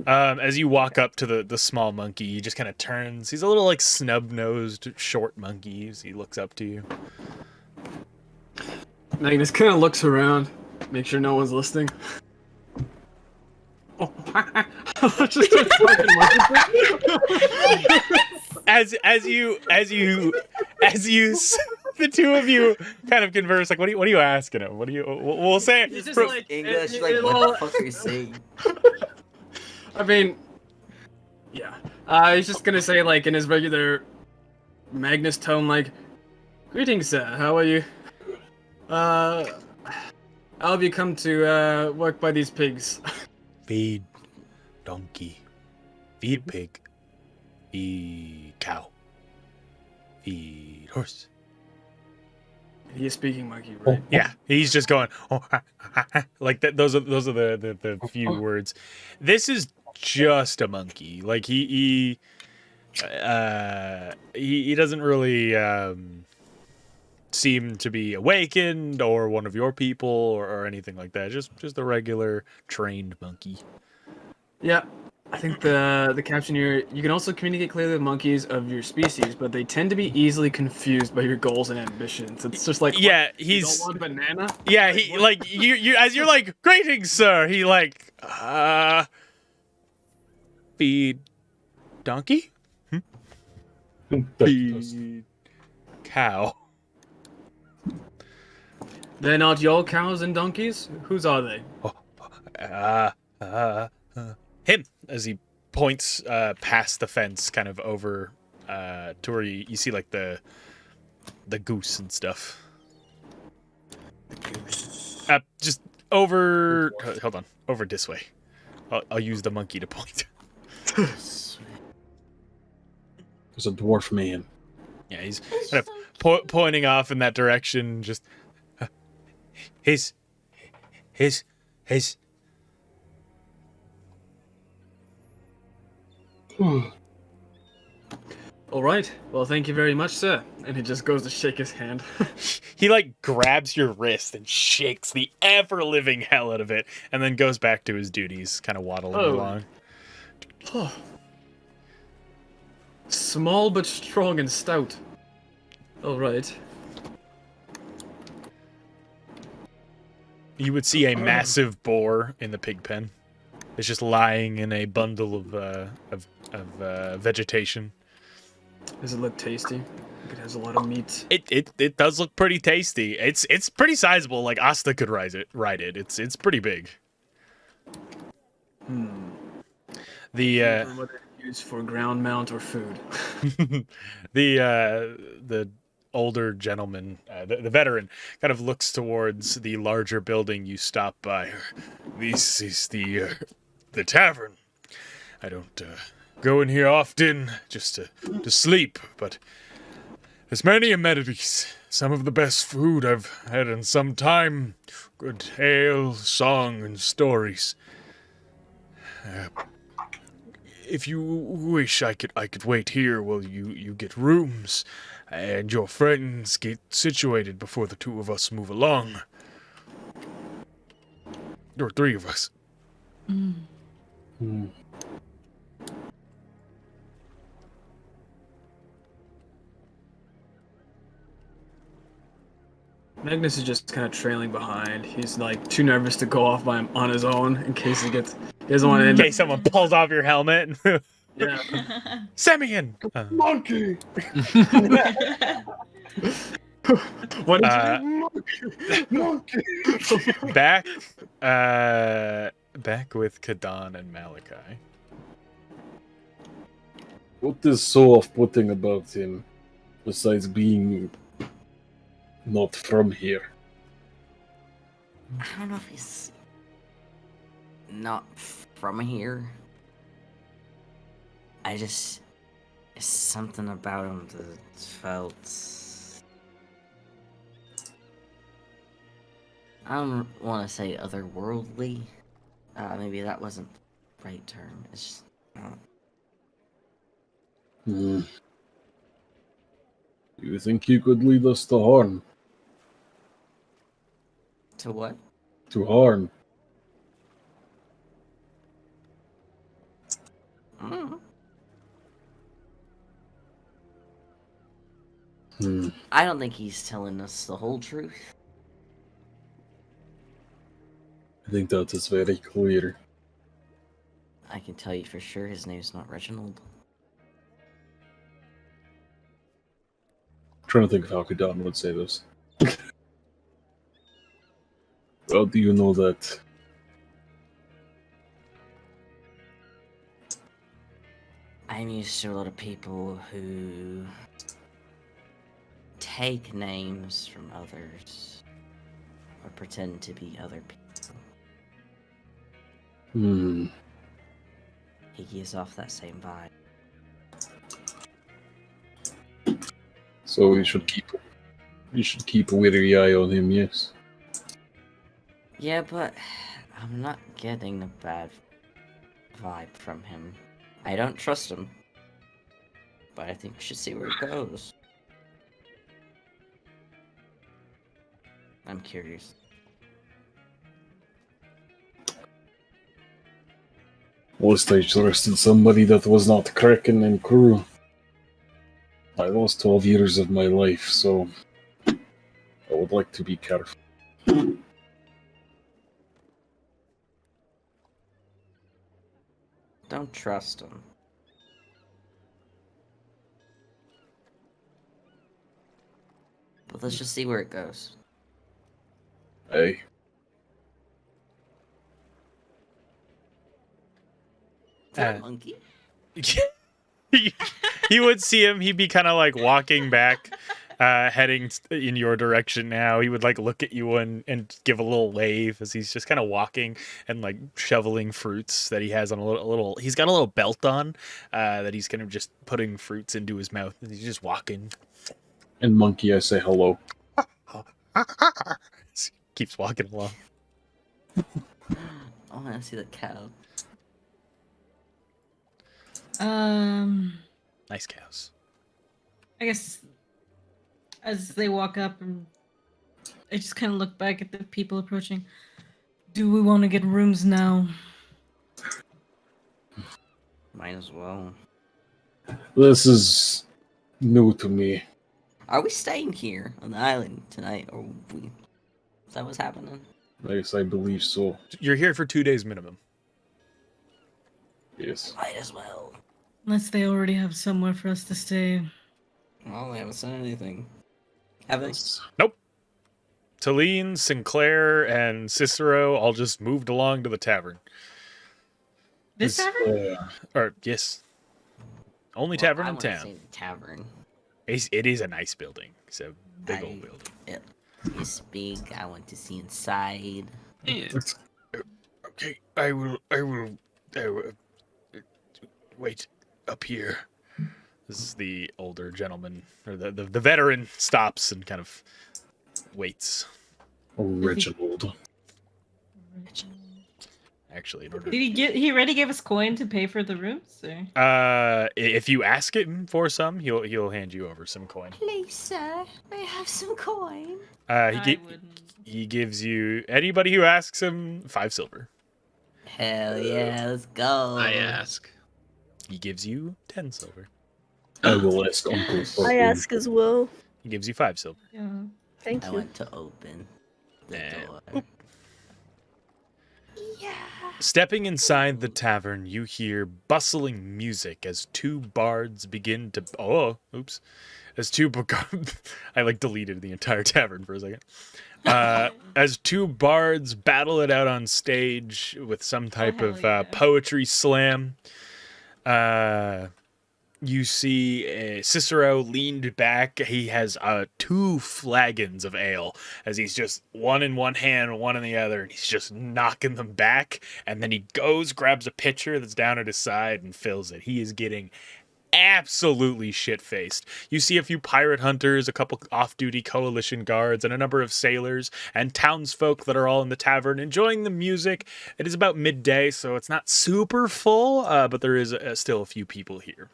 As you walk up to the small monkey, he just kind of turns. He's a little like snub-nosed, short monkey as he looks up to you. Magnus kind of looks around, make sure no one's listening. Oh, just a fucking the two of you kind of converse. Like, what are you asking him? What do you? We'll say It's just pro- like English, like, what the fuck are you saying? I mean, yeah. He's just gonna say, like, in his regular Magnus tone, like, greetings, sir. How are you? How have you come to work by these pigs? feed donkey, feed pig, feed cow, feed horse. He is speaking monkey, right? Yeah, he's just going like that. Those are the few words. This is just a monkey. Like he doesn't really seem to be awakened or one of your people or anything like that. Just a regular trained monkey. Yeah. I think the caption here, you can also communicate clearly with monkeys of your species, but they tend to be easily confused by your goals and ambitions. It's just like, Yeah, what, you he's don't want banana? yeah, he what? like you as you're like, greetings, sir. He like feed donkey? Feed cow. They're not your cows and donkeys? Whose are they? Him, as he points past the fence, kind of over to where you see like the goose and stuff. Just over. Hold on, over this way. I'll use the monkey to point. There's a dwarf man. Yeah, he's kind of pointing off in that direction. Just his. All right. Well, thank you very much, sir. And he just goes to shake his hand. He like grabs your wrist and shakes the ever living hell out of it, and then goes back to his duties, kind of waddling along. Oh. Small but strong and stout. All right. You would see a massive boar in the pig pen. It's just lying in a bundle of vegetation. Does it look tasty? It has a lot of meat. It does look pretty tasty. It's pretty sizable. Like Asta could ride it. It's pretty big. The Whether it's used for ground mount or food. the older gentleman, the veteran, kind of looks towards the larger building you stop by. This is the tavern. I don't go in here often just to sleep, but there's many amenities. Some of the best food I've had in some time. Good ale, song, and stories. If you wish, I could wait here while you get rooms and your friends get situated before the two of us move along. Or three of us. Magnus is just kind of trailing behind. He's like too nervous to go off on his own in case he doesn't want to In end up. case someone pulls off your helmet. Yeah. Semyon! Monkey! What did Monkey! Back with Kadan and Malachi. What is so off-putting about him, besides being not from here? I don't know if he's not from here. It's something about him that felt. I don't want to say otherworldly. Maybe that wasn't the right term. It's just. You think you could lead us to Horn? To what? To Horn. I don't think he's telling us the whole truth. I think that is very clear. I can tell you for sure his name's not Reginald. I'm trying to think of how Kadan would say this. How do you know that? I'm used to a lot of people who take names from others or pretend to be other people. He gives off that same vibe. So we should keep a wary eye on him, yes. Yeah, but I'm not getting a bad vibe from him. I don't trust him, but I think we should see where it goes. I'm curious. Last I trusted somebody that was not Kraken and crew. I lost 12 years of my life, so I would like to be careful. Don't trust him. But let's just see where it goes. Hey. Is that a monkey? You would see him. He'd be kind of like walking back, heading in your direction now. He would like look at you and give a little wave as he's just kind of walking and like shoveling fruits that he has on a little. He's got a little belt on that he's kind of just putting fruits into his mouth. And he's just walking. And monkey, I say hello. Keeps walking along. I want to see the cow. Nice cows. I guess as they walk up, and I just kind of look back at the people approaching. Do we want to get rooms now? Might as well. This is new to me. Are we staying here on the island tonight, or is that what's happening? Yes, I believe so. You're here for 2 days minimum. Yes. Might as well. Unless they already have somewhere for us to stay. Well, they haven't said anything. Have they? Nope. Talene, Sinclair, and Cicero all just moved along to the tavern. This tavern? Or yes, only Well, tavern I in wanna town. see the tavern. It is a nice building. It's a big old building. It's big. I want to see inside. Okay, I will wait up here. This is the older gentleman, or the veteran stops and kind of waits. Reginald. Actually, in order Did he already gave us coin to pay for the rooms? Or? if you ask him for some, he'll hand you over some coin. Please, sir, may I have some coin? He gives you, anybody who asks him, 5 silver. Hell yeah, let's go. I ask. He gives you 10 silver. I will ask Uncle for I him. ask as well. He gives you 5 silver. Yeah. Thank I you. want to open the door. Yeah. Stepping inside the tavern, you hear bustling music as 2 bards begin to... Oh, oops. As 2... I, like, deleted the entire tavern for a second. As 2 bards battle it out on stage with some type of yeah. poetry slam. you see Cicero leaned back. He has 2 flagons of ale as he's just one in one hand, one in the other, and he's just knocking them back. And then he goes, grabs a pitcher that's down at his side, and fills it. He is getting absolutely shit-faced. You see a few pirate hunters, a couple off-duty coalition guards, and a number of sailors and townsfolk that are all in the tavern enjoying the music. It is about midday, so it's not super full, but there is still a few people here.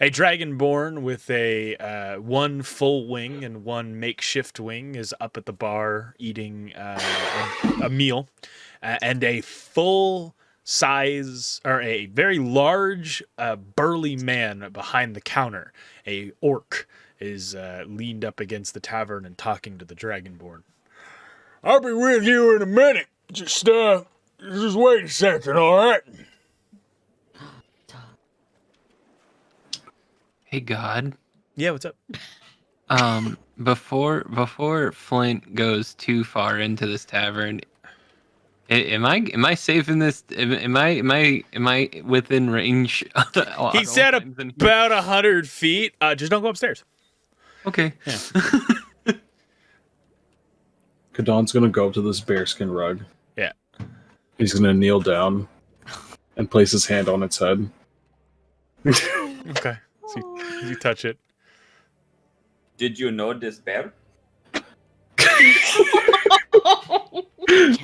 A dragonborn with a 1 full wing and 1 makeshift wing is up at the bar eating a meal, and a full size, or a very large burly man behind the counter, a orc, is leaned up against the tavern and talking to the dragonborn. I'll be with you in a minute. Just wait a second, all right? Hey, God. Yeah, what's up? Before Flint goes too far into this tavern, am I safe in this? Am I within range? He said about 100 feet. Just don't go upstairs. Okay. Yeah. Kadon's gonna go up to this bearskin rug. Yeah. He's gonna kneel down and place his hand on its head. Okay. So you touch it. Did you know this bear?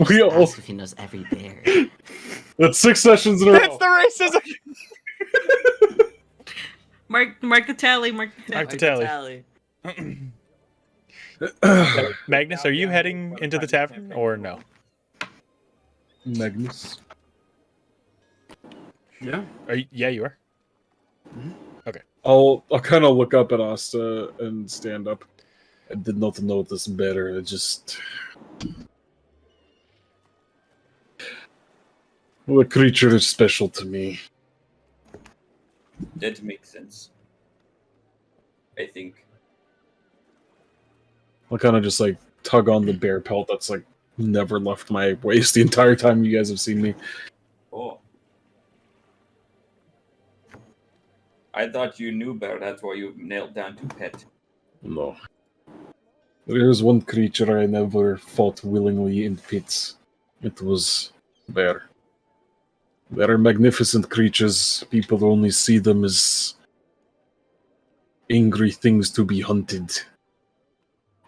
We all. Ask if he knows every bear. That's 6 sessions in a row. That's the racism. Mark the tally. Mark the Mark tally. the tally. Magnus, are you heading into the tavern or no? Magnus. Yeah. Yeah, you are. I'll kind of look up at Asta and stand up. I did not know this better. It just. Well, the creature is special to me. That makes sense. I think. I'll kind of just like tug on the bear pelt that's like never left my waist the entire time you guys have seen me. Oh. I thought you knew better. That's why you nailed down to pet. No. There's one creature I never fought willingly in pits. It was bear. They're magnificent creatures. People only see them as angry things to be hunted.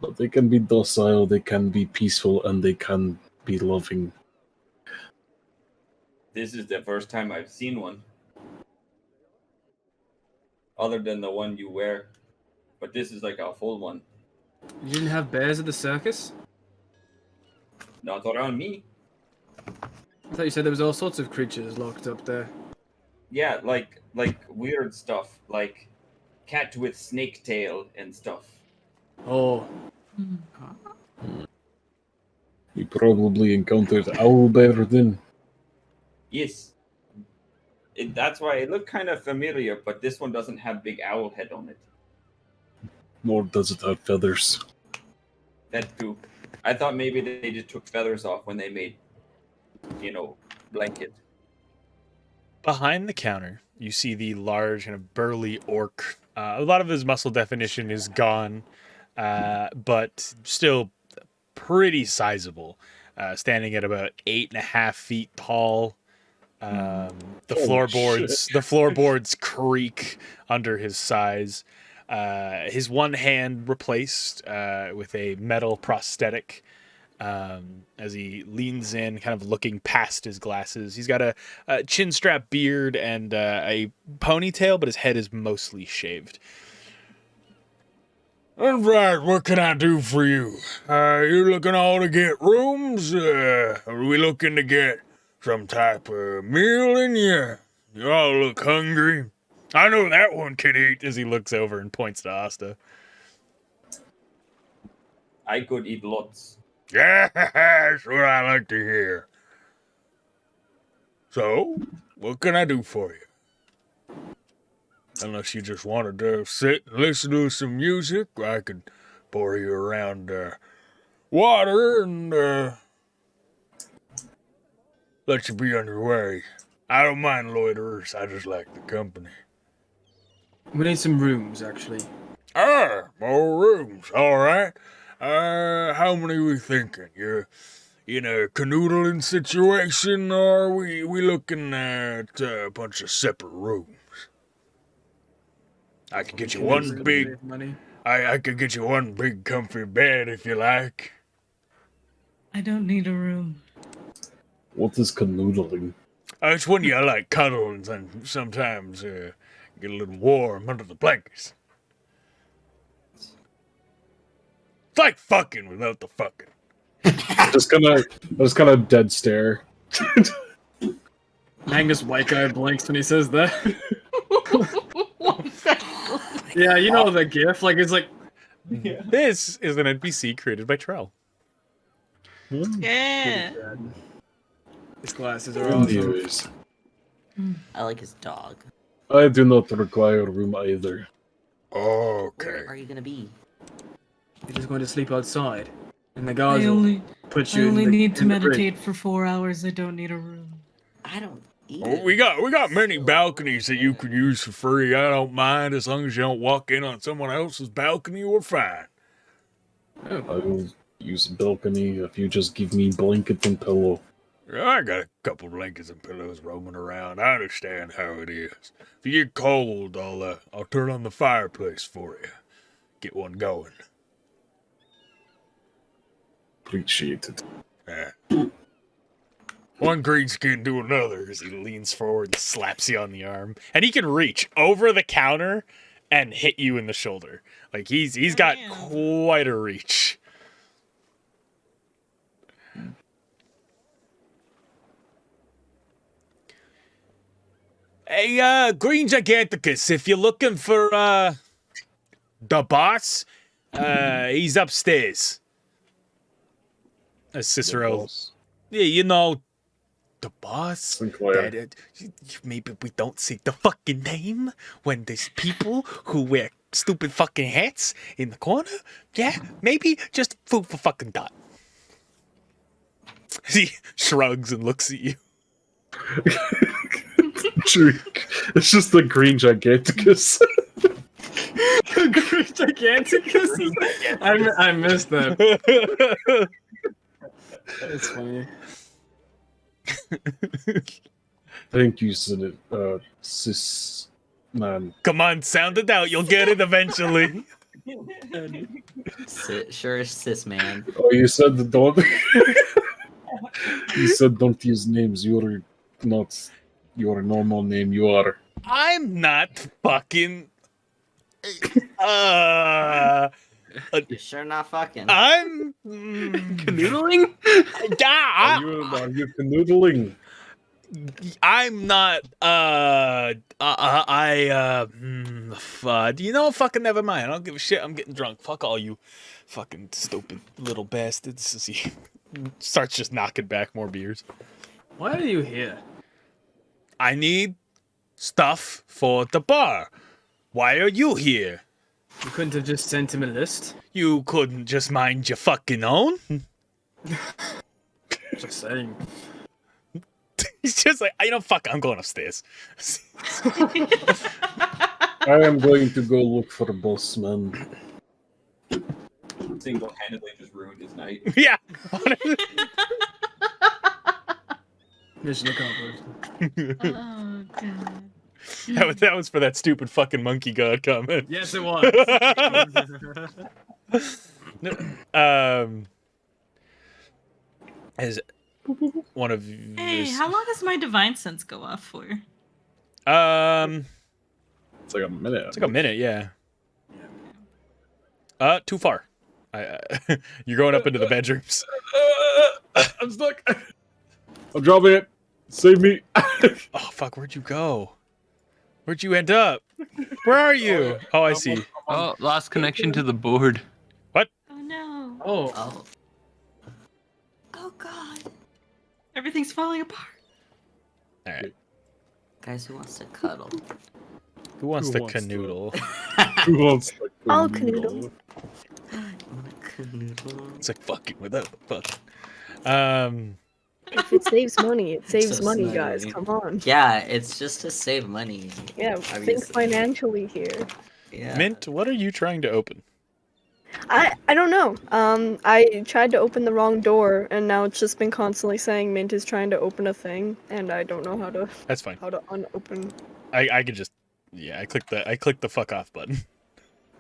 But they can be docile, they can be peaceful, and they can be loving. This is the first time I've seen one. Other than the one you wear. But this is like a full one. You didn't have bears at the circus? Not around me. I thought you said there was all sorts of creatures locked up there. Yeah, like weird stuff. Like cat with snake tail and stuff. Oh. You probably encountered owlbear then. Yes. That's why it looked kind of familiar, but this one doesn't have big owl head on it. Nor does it have feathers. That too. I thought maybe they just took feathers off when they made, blanket. Behind the counter, you see the large kind of burly orc. A lot of his muscle definition is gone, but still pretty sizable. Standing at about 8.5 feet tall. The floorboards creak under his size. His one hand replaced with a metal prosthetic as he leans in, kind of looking past his glasses. He's got a chin strap beard and a ponytail, but his head is mostly shaved. All right, what can I do for you? You looking all to get rooms? Are we looking to get some type of meal in you? You all look hungry. I know that one can eat. As he looks over and points to Asta. I could eat lots. Yeah, that's what I like to hear. So, what can I do for you? Unless you just wanted to sit and listen to some music, I could pour you around water and let you be on your way. I don't mind loiterers, I just like the company. We need some rooms, actually. More rooms. All right. How many we thinking? You're in a canoodling situation, or are we looking at a bunch of separate rooms? I could get you one big. Money. I could get you one big comfy bed if you like. I don't need a room. What is canoodling? It's when you like cuddles and sometimes get a little warm under the blankets. It's like fucking without the fucking. just kind of dead stare. Angus white guy blinks when he says that. Yeah, you know the gif. Like it's like. This is an NPC created by Trell. Yeah. His glasses are awesome. Anyways, I like his dog. I do not require a room either. Okay. Where are you gonna be? You're just going to sleep outside, and the I guys will only put you. only in the, need to in the fridge. meditate for 4 hours. I don't need a room. I don't eat. Oh, we got many balconies that you can use for free. I don't mind as long as you don't walk in on someone else's balcony. We're fine. I will use a balcony if you just give me blanket and pillow. I got a couple blankets and pillows roaming around. I understand how it is. If you get cold, I'll turn on the fireplace for you. Get one going. Appreciate it. Yeah. One green skin to another as he leans forward and slaps you on the arm. And he can reach over the counter and hit you in the shoulder. Like he's got quite a reach. Hey, Green Giganticus, if you're looking for the boss, he's upstairs. Cicero. Yeah, you know, the boss. Sinclair. Maybe we don't say the fucking name when there's people who wear stupid fucking hats in the corner. Yeah, maybe just food for fucking thought. He shrugs and looks at you. It's just the Green Giganticus. Green Giganticus? I missed that. That's funny. Thank you, cis man. Come on, sound it out. You'll get it eventually. Sure is cis man. Oh, you said don't. You said don't use names. You're not your normal name. You are. I'm not fucking. You're sure not fucking. I'm Canoodling? Are you canoodling? I'm not. You know, fucking never mind. I don't give a shit. I'm getting drunk. Fuck all you, fucking stupid little bastards. As he starts just knocking back more beers. Why are you here? I need stuff for the bar. Why are you here? You couldn't have just sent him a list? You couldn't just mind your fucking own? Just saying. He's just like, fuck, I'm going upstairs. I am going to go look for boss man. Single-handedly just ruined his night. Yeah. Mission accomplished. Oh god. That was for that stupid fucking monkey god comment. Yes, it was. As one of Hey, how long does my divine sense go off for? It's like a minute. It's like a minute, yeah. Too far. You're going up into the bedrooms. I'm stuck. I'm dropping it. Save me. Oh fuck, where'd you go? Where'd you end up? Where are you? Oh, I see. Oh, lost connection to the board. Oh no. Oh. Oh, Oh god. Everything's falling apart. All right. guys, who wants to cuddle? Who wants to wants to? canoodle? Who wants to I'll canoodle? Canoodle. It's like fucking without fuck. If it saves money, it saves So money, guys. snugly. Come on. Yeah, it's just to save money. Yeah, think obviously. financially here. Yeah. Mint, what are you trying to open? I don't know. I tried to open the wrong door, and now it's just been constantly saying Mint is trying to open a thing, and I don't know how to That's fine. unopen. I could just, yeah, I clicked the fuck off button.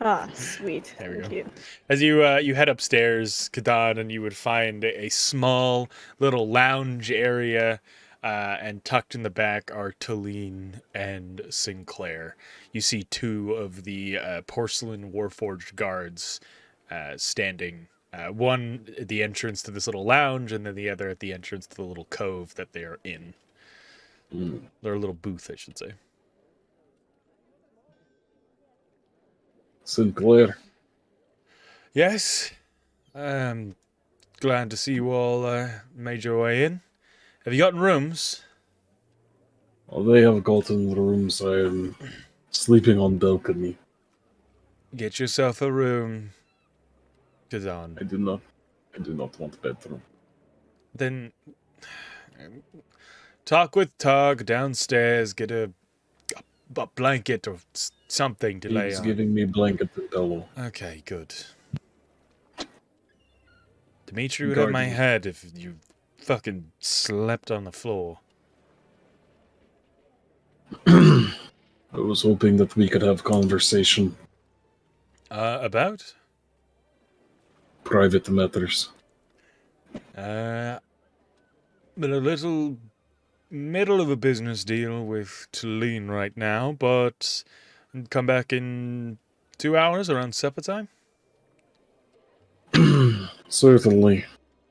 Ah, sweet. There we Thank go. you. As you head upstairs, Kadan, and you would find a small little lounge area, and tucked in the back are Talene and Sinclair. You see two of the porcelain Warforged guards standing. One at the entrance to this little lounge, and then the other at the entrance to the little cove that they are in. Their little booth, I should say. Sinclair. Yes. Glad to see you all made your way in. Have you gotten rooms? Oh, they have gotten rooms. I am sleeping on balcony. Get yourself a room. Kazan. I do not want bedroom. Then talk with Tog downstairs. Get a blanket or something to lay He's on. giving me blanket and pillow. Okay, good. Dimitri would have my head if you fucking slept on the floor. I was hoping that we could have conversation. About? Private matters. Been a little middle of a business deal with Talene right now, but come back in 2 hours around supper time. Certainly.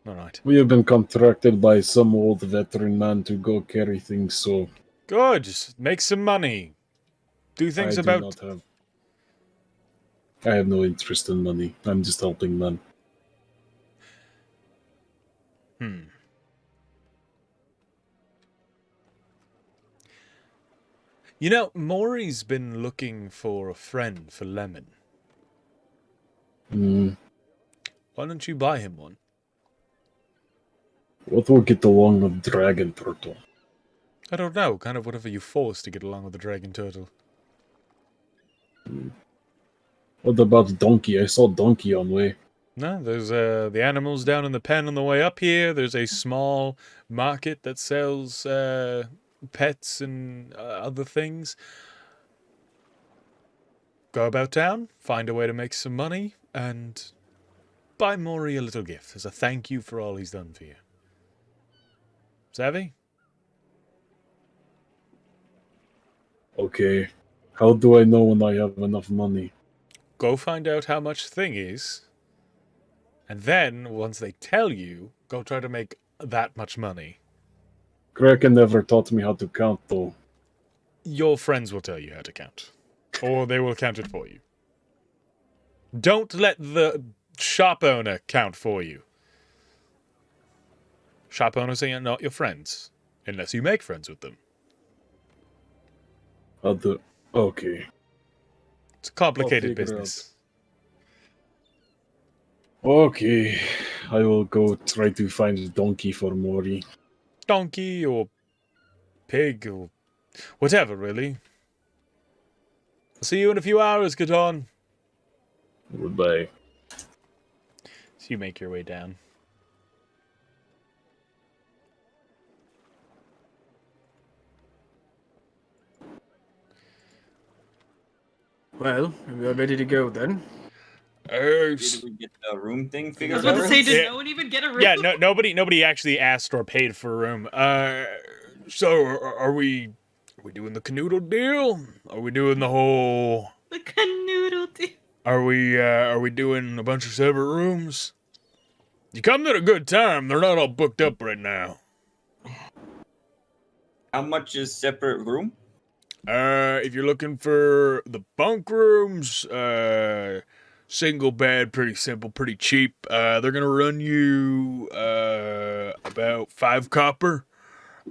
All right. We have been contracted by some old veteran man to go carry things, so... Good. Make some money. Do things about... I have no interest in money. I'm just helping men. You know, Maury's been looking for a friend for Lemon. Why don't you buy him one? What will get along with Dragon Turtle? I don't know. Kind of whatever you force to get along with the Dragon Turtle. What about Donkey? I saw Donkey on way. No, there's the animals down in the pen on the way up here. There's a small market that sells pets and other things. Go about town, find a way to make some money, and buy Maury a little gift as a thank you for all he's done for you. Savvy? Okay. How do I know when I have enough money? Go find out how much Thing is. And then, once they tell you, go try to make that much money. Kraken never taught me how to count, though. Your friends will tell you how to count. Or they will count it for you. Don't let the shop owner count for you. Shop owners are not your friends. Unless you make friends with them. Okay. It's a complicated figure it business. Okay. I will go try to find a donkey for Mori. Donkey or pig or whatever, really. I'll see you in a few hours, Katon. Goodbye. So you make your way down. Well, we are ready to go then. Did we get the room thing I was figured about to out? say, did Yeah. no one even get a room? Yeah, nobody actually asked or paid for a room. So are we doing the canoodle deal? Are we doing the whole? The canoodle deal. Are we doing a bunch of separate rooms? You come at a good time. They're not all booked up right now. How much is separate room? If you're looking for the bunk rooms, single bed, pretty simple, pretty cheap. They're gonna run you about 5 copper.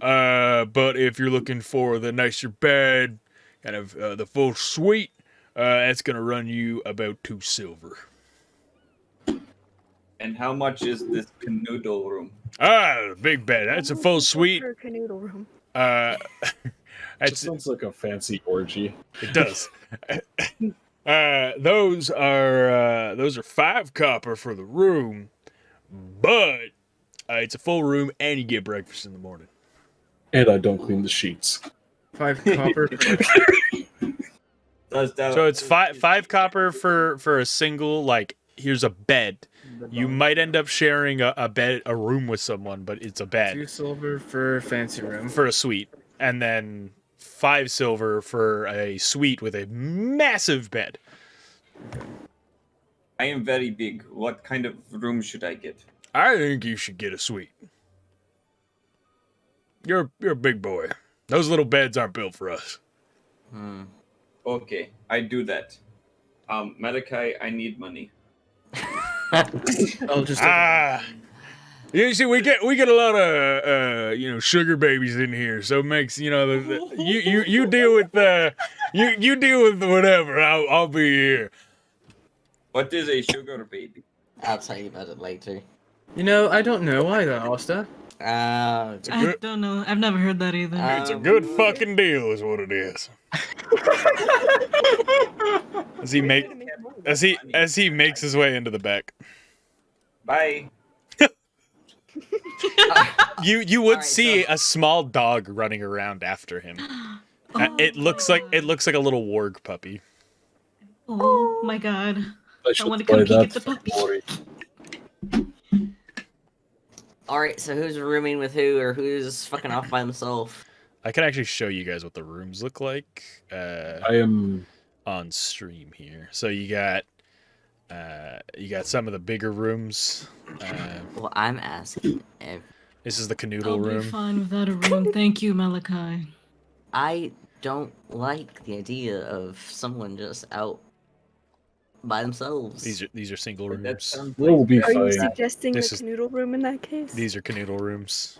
But if you're looking for the nicer bed, kind of the full suite, that's gonna run you about 2 silver. And how much is this canoodle room? Ah, big bed. That's a full suite. For a canoodle room. It That's, sounds like a fancy orgy. it does. Those are 5 copper for the room, but it's a full room and you get breakfast in the morning. And I don't clean the sheets. 5 copper. So it's five copper for a single, like, here's a bed. You might end up sharing a room with someone, but it's a 2 bed silver for fancy room. for a suite, and then 5 silver for a suite with a massive bed. I am very big. What kind of room should I get? I think you should get a suite. You're a big boy. Those little beds aren't built for us. Okay, I do that. Malachi, I need money. I'll just. You see, we get a lot of sugar babies in here, so it makes you deal with you deal with whatever. I'll be here. What is a sugar baby? I'll tell you about it later. I don't know either, Asta. I don't know. I've never heard that either. It's a good fucking deal, is what it is. As he makes his way into the back. Bye. You would Alright, see a small dog running around after him. It looks like a little warg puppy. Oh my god. I I should want to buy come peek that at the for puppy. glory. Alright, so who's rooming with who, or who's fucking off by himself? I can actually show you guys what the rooms look like. I am. On stream here. So you got some of the bigger rooms. Well, I'm asking if This is the I'll canoodle be room. fine without a room. Thank you, Malachi. I don't like the idea of someone just out by themselves. These are single That rooms. sounds We'll like be Are you fine. suggesting a This is- canoodle room in that case? These are canoodle rooms.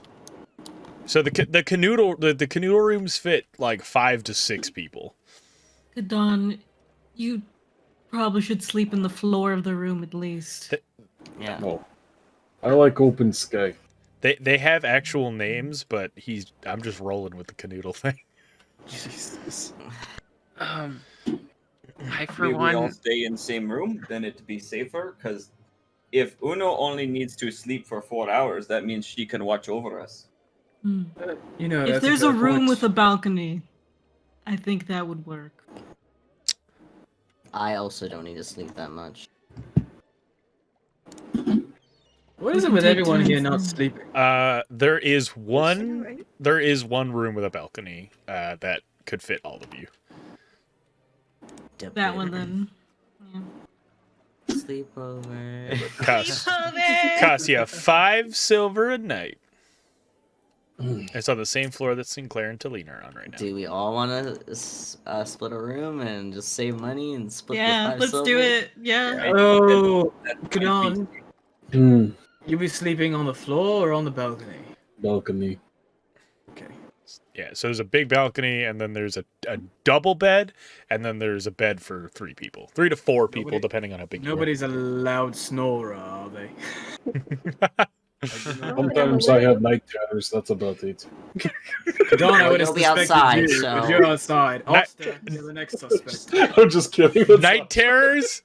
So the canoodle rooms fit like 5 to 6 people. Don, you probably should sleep in the floor of the room at least. Yeah. No. I like open sky. They have actual names, but I'm just rolling with the canoodle thing. Jesus. I for Maybe we all one. stay in the same room, then it'd be safer. Because if Uno only needs to sleep for 4 hours, that means she can watch over us. Hmm. If If there's a room with a balcony, I think that would work. I also don't need to sleep that much. What is We it with can take everyone here turns not then. sleeping? There is I know, one right? room with a balcony that could fit all of you. That one then. Yeah. Sleepover. Cost you 5 silver a night. It's on the same floor that Sinclair and Talina are on right now. Do we all want to split a room and just save money and split the Yeah, 5 let's silver? do it. Yeah. Oh, That might good on. be- You be sleeping on the floor or on the balcony? Balcony. Okay. Yeah, so there's a big balcony, and then there's a double bed, and then there's a bed for 3 people. 3 to 4 people, Nobody- depending on how big Nobody's a loud snorer, are they? you are. Sometimes I have night terrors, that's about it. Don, I Well, would have you'll be suspected outside, you, so- but you're outside. Night- Asta, you're the next suspect. I'm just kidding. That's Night not- terrors?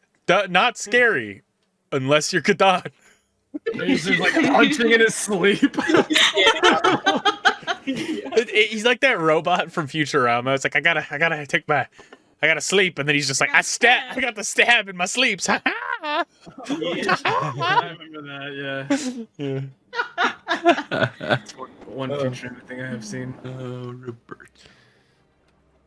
Not scary. Unless you're Kadan. He's just like punching in his sleep. He's like that robot from Futurama. It's like, I gotta sleep, and then he's just like, I got the stab in my sleep. I remember that, yeah. One picture thing I have seen. Robert.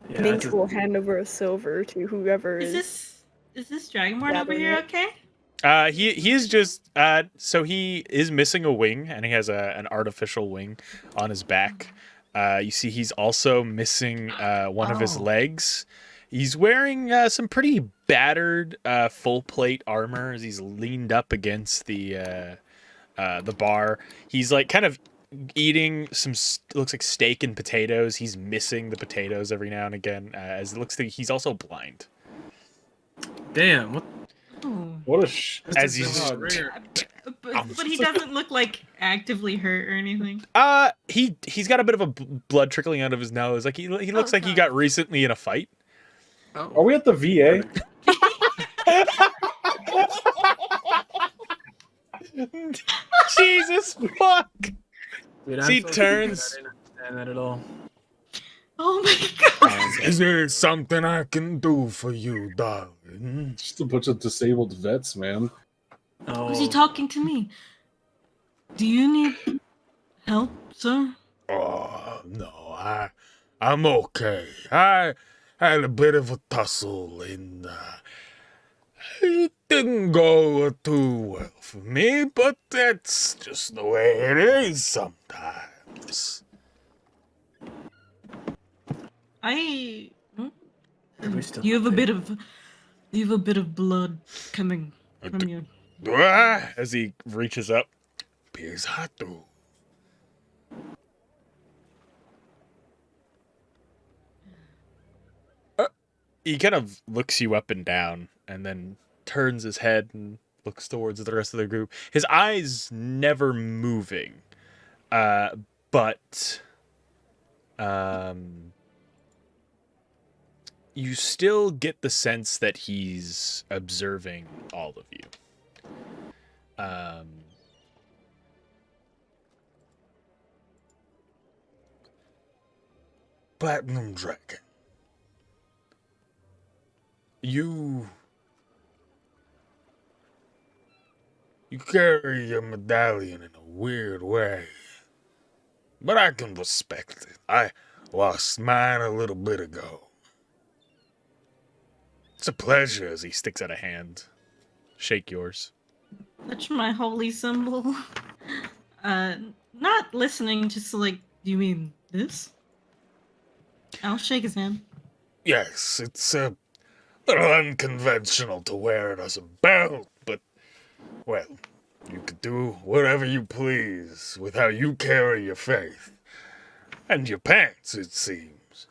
Yeah, Mink that's a- will hand over a silver to whoever is. Is this Dragonborn over Dabbing here it. okay? He is just so he is missing a wing, and he has an artificial wing on his back. You see, he's also missing one of his Oh. legs. He's wearing some pretty battered full plate armor as he's leaned up against the bar. He's like kind of eating looks like steak and potatoes. He's missing the potatoes every now and again, as it looks like he's also blind. Damn, what? Oh. What a sh... As he's Oh, rare. but he doesn't look like actively hurt or anything. He's got a bit of a blood trickling out of his nose. Like he looks like he got recently in a fight. Oh. Are we at the VA? Jesus fuck! Dude, See, I'm so turns. stupid, I didn't understand that at all. Oh my god. Is there something I can do for you, darling? Just a bunch of disabled vets, man. Oh. Was he talking to me? Do you need help, sir? Oh, no, I'm okay. I had a bit of a tussle and it didn't go too well for me, but that's just the way it is sometimes. You have a bit of blood coming from you. As he reaches up. Pesado. He kind of looks you up and down and then turns his head and looks towards the rest of the group. His eyes never moving. But you still get the sense that he's observing all of you. Platinum Dragon. You carry your medallion in a weird way. But I can respect it. I lost mine a little bit ago. It's a pleasure as he sticks out a hand. Shake yours. Touch my holy symbol. Not listening, just like, do you mean this? I'll shake his hand. Yes, it's a little unconventional to wear it as a belt, but, well, you could do whatever you please with how you carry your faith. And your pants, it seems.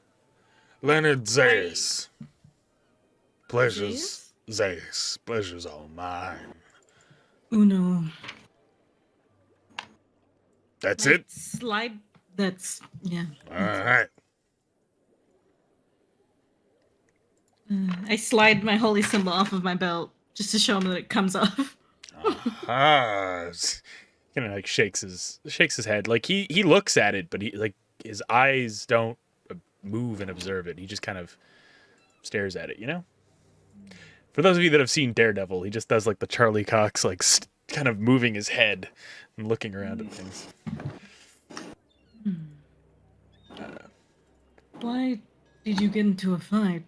Leonard Zayas. Pleasures, Zayas. Pleasure's all mine. Uno. That's Like, it? Slide. That's, yeah. Alright. I slide my holy symbol off of my belt just to show him that it comes off. Ah, Kind of like shakes his head. Like he looks at it, but he like his eyes don't move and observe it. He just kind of stares at it, you know? For those of you that have seen Daredevil, he just does like the Charlie Cox, like kind of moving his head and looking around at things. Why did you get into a fight?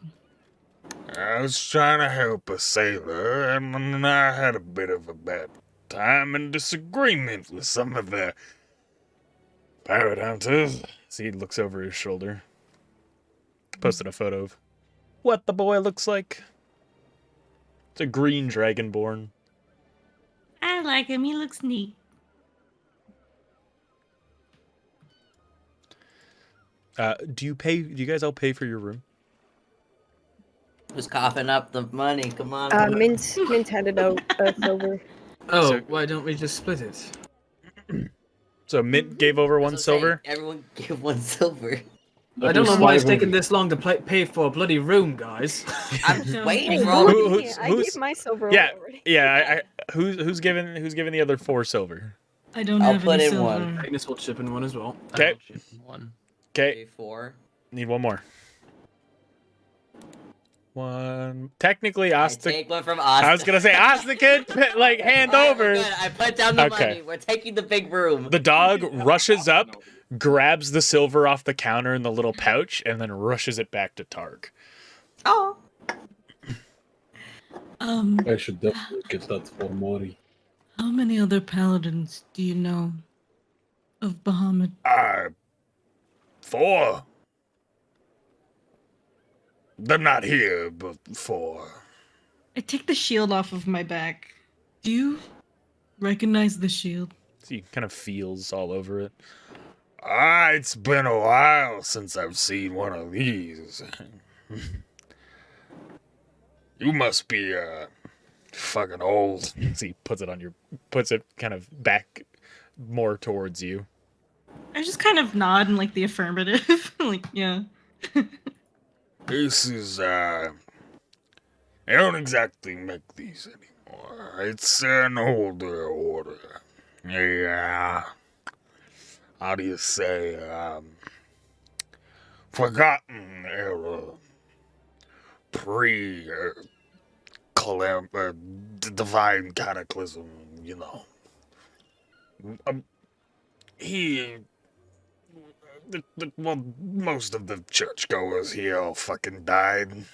I was trying to help a sailor, and I had a bit of a bad time and disagreement with some of the pirate hunters. See, he looks over his shoulder. Posted a photo of what the boy looks like. It's a green dragonborn. I like him. He looks neat. Do you guys all pay for your room? Who's coughing up the money? Come on. Mint handed out silver. Oh, So- why don't we just split it? So Mint gave over one That's what I'm saying, silver. Everyone give 1 silver. I don't know why it's taking this long to pay for a bloody room, guys. I'm just No. waiting Hey, for all of Who- you. I who's- gave my silver Yeah, already. yeah. Who's giving the other 4 silver? I don't I'll have put any in silver. one. Agnes will chip in one as well. Okay. One. Okay. 4. Need one more. One. Technically, I Asta. take one from Asta. I was gonna say Asta could like hand Alright, we're over. good. I put down the Okay. money. We're taking the big room. The dog rushes up, grabs the silver off the counter in the little pouch, and then rushes it back to Targ. Oh. I should definitely get that for Mori. How many other paladins do you know of Bahamut? 4. They're not here, but 4. I take the shield off of my back. Do you recognize the shield? So he kind of feels all over it. It's been a while since I've seen one of these. You must be, Fucking old. So he puts it kind of back more towards you. I just kind of nod in like the affirmative. Like, yeah. This is, I don't exactly make these anymore. It's an older order. Yeah. How do you say, forgotten era. Divine cataclysm, you know. Well, most of the churchgoers here all fucking died.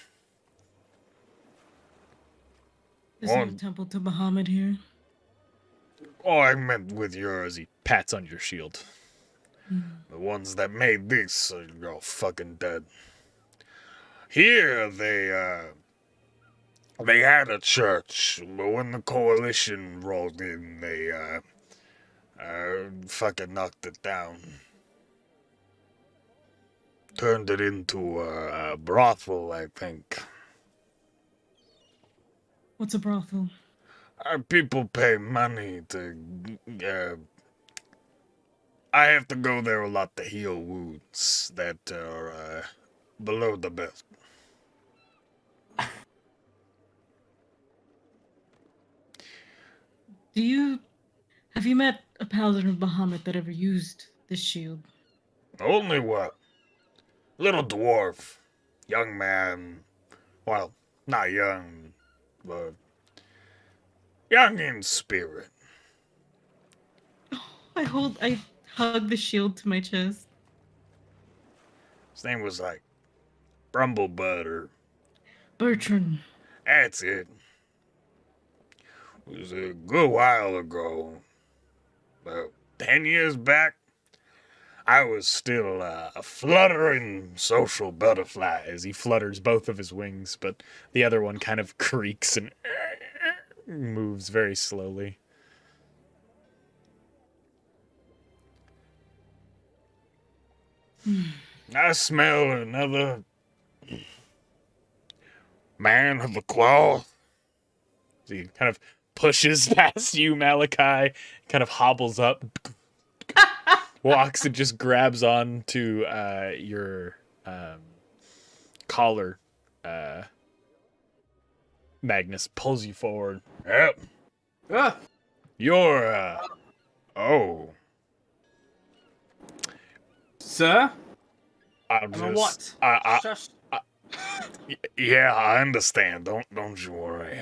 There's no temple to Bahamut here. Oh, I meant with yours. He pats on your shield. The ones that made this are all fucking dead. Here, they had a church, but when the coalition rolled in, they, fucking knocked it down. Turned it into a brothel, I think. What's a brothel? People pay money to, I have to go there a lot to heal wounds that are, below the belt. Have you met a paladin of Bahamut that ever used this shield? Only what? Little dwarf. Young man. Well, not young, but young in spirit. I hug the shield to my chest. His name was like Brumblebud or Bertrand. That's it. It was a good while ago. About 10 years back, I was still a fluttering social butterfly. As he flutters both of his wings, but the other one kind of creaks and moves very slowly. I smell another man of the cloth. So he kind of pushes past you, Malachi, kind of hobbles up, walks and just grabs on to your collar. Magnus pulls you forward. Yep. Ah! You're, oh. Sir? I'm I'm a just, what? Shush. Yeah, I understand. Don't you worry.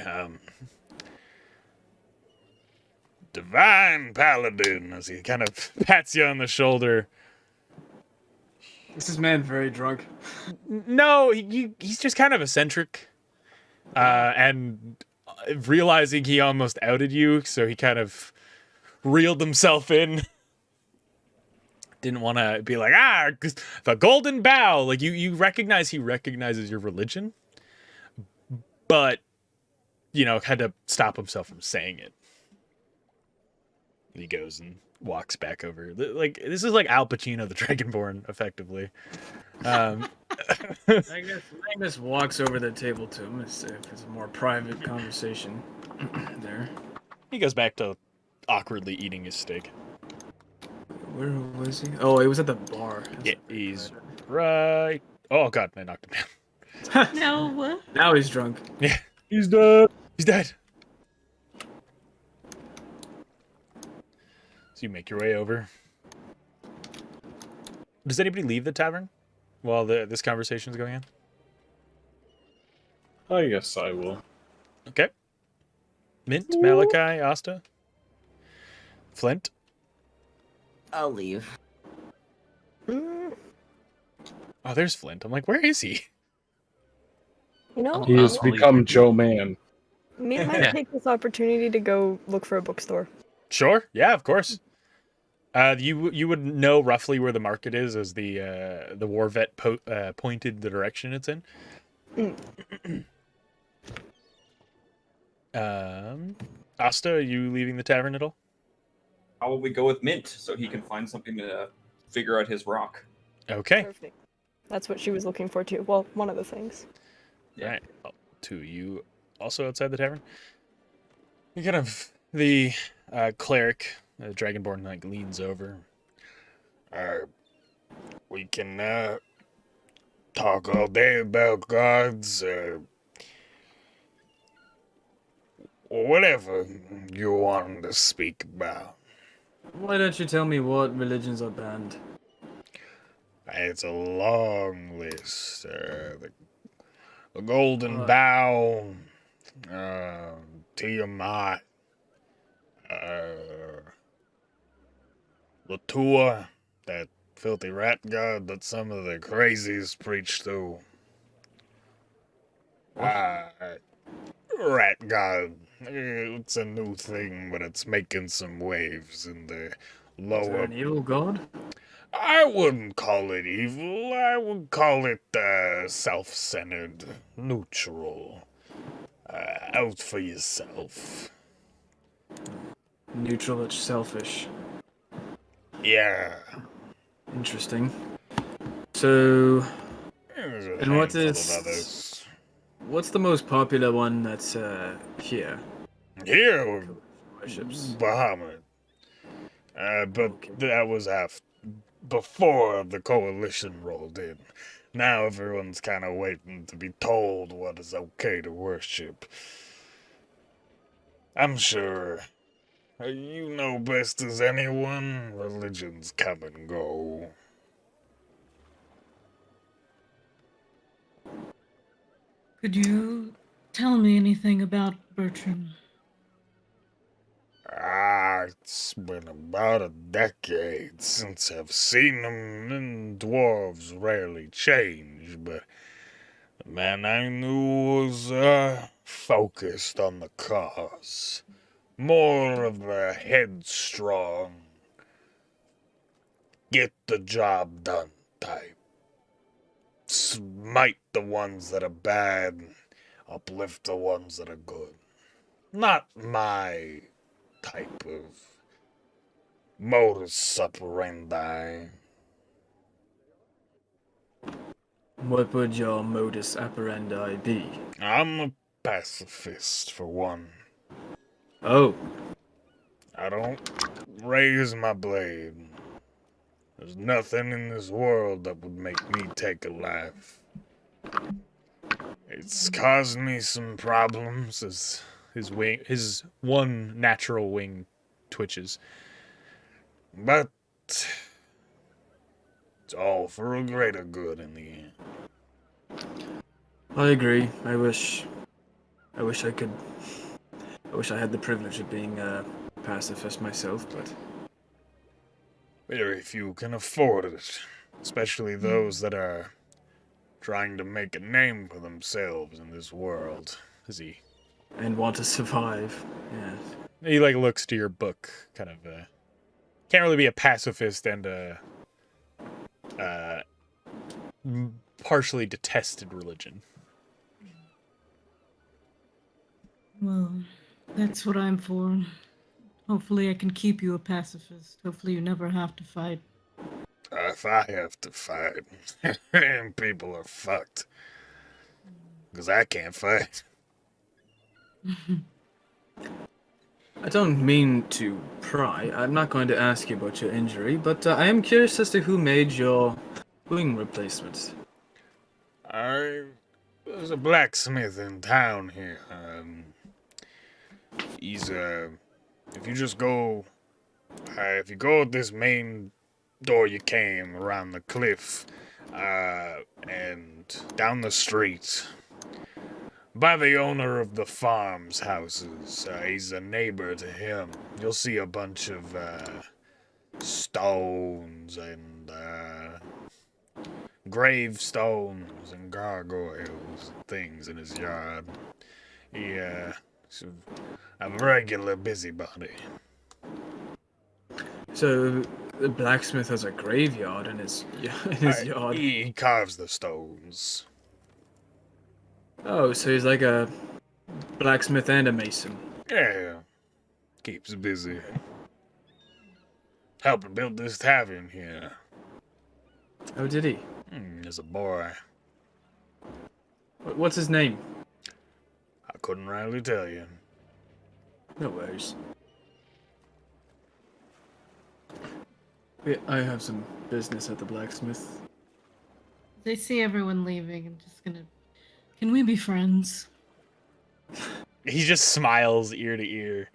Divine Paladin, As he kind of pats you on the shoulder. Is this man very drunk? No, he's just kind of eccentric. And realizing he almost outed you, so he kind of reeled himself in. Didn't want to be like, the golden bow. Like, you recognize he recognizes your religion. But, had to stop himself from saying it. He goes and walks back over. Like, this is like Al Pacino, the Dragonborn, effectively. I guess Magnus walks over the table to him as if it's a more private conversation there. He goes back to awkwardly eating his steak. Where was he? Oh, he was at the bar. Yeah, he's right. Oh, God, I knocked him down. No. Now he's drunk. Yeah, he's dead. He's dead. So you make your way over. Does anybody leave the tavern while this conversation is going on? I guess I will. Okay. Mint, Malachi, Asta, Flint. I'll leave. Mm, Oh, there's Flint. I'm like, where is he? you know, He has become Joe Man. me might take this opportunity to go look for a bookstore. Sure. Yeah, of course. You would know roughly where the market is as the war vet pointed the direction it's in. Asta, are you leaving the tavern at all? How will we go with Mint so he can find something to figure out his rock? Okay. Perfect. That's what she was looking for too. Well, one of the things. Right. Oh, two. You also outside the tavern? The cleric, Dragonborn, like leans over. We can talk all day about gods, or whatever you want to speak about. Why don't you tell me what religions are banned? It's a long list. The Golden Bow, Tiamat, Latua, that filthy rat god that some of the crazies preach to. Rat god. It's a new thing, but it's making some waves in the Is there lower. an evil god? I wouldn't call it evil. I would call it self-centered, neutral. Out for yourself. Neutral but selfish. Yeah. Interesting. So, There's a and what handful is... of others. What's the most popular one that's here? Here, Worships. Bahamut. But that was before the coalition rolled in. Now everyone's kind of waiting to be told what is okay to worship. I'm sure you know best as anyone, religions come and go. Could you tell me anything about Bertram? It's been about a decade since I've seen him, and dwarves rarely change, but the man I knew was focused on the cause. More of a headstrong, get the job done type. Smite the ones that are bad, uplift the ones that are good. Not my type of modus operandi. What would your modus operandi be? I'm a pacifist, for one. Oh, I don't raise my blade. There's nothing in this world that would make me take a life. It's caused me some problems as his one natural wing twitches. but it's all for a greater good in the end. I agree. I wish I had the privilege of being a pacifist myself, but Very few can afford it, especially those that are trying to make a name for themselves in this world. and want to survive. Yes. He like looks to your book, kind of. Can't really be a pacifist and partially detested religion. Well, that's what I'm for. Hopefully I can keep you a pacifist. Hopefully you never have to fight. If I have to fight, and people are fucked. Because I can't fight. I don't mean to pry. I'm not going to ask you about your injury, but I am curious as to who made your wing replacements. There's a blacksmith in town here. He's, if you just go, if you go at this main door you came around the cliff, and down the street, by the owner of the farm's houses, he's a neighbor to him. You'll see a bunch of, stones and, gravestones and gargoyles and things in his yard. He's a regular busybody. So the blacksmith has a graveyard in his yard. He carves the stones. Oh, so he's like a blacksmith and a mason. Yeah, keeps busy. Helping build this tavern here. Oh, did he? As a boy. What's his name? I couldn't rightly tell you. No worries. I have some business at the blacksmith. They see everyone leaving. I'm just gonna. Can we be friends? He just smiles ear to ear.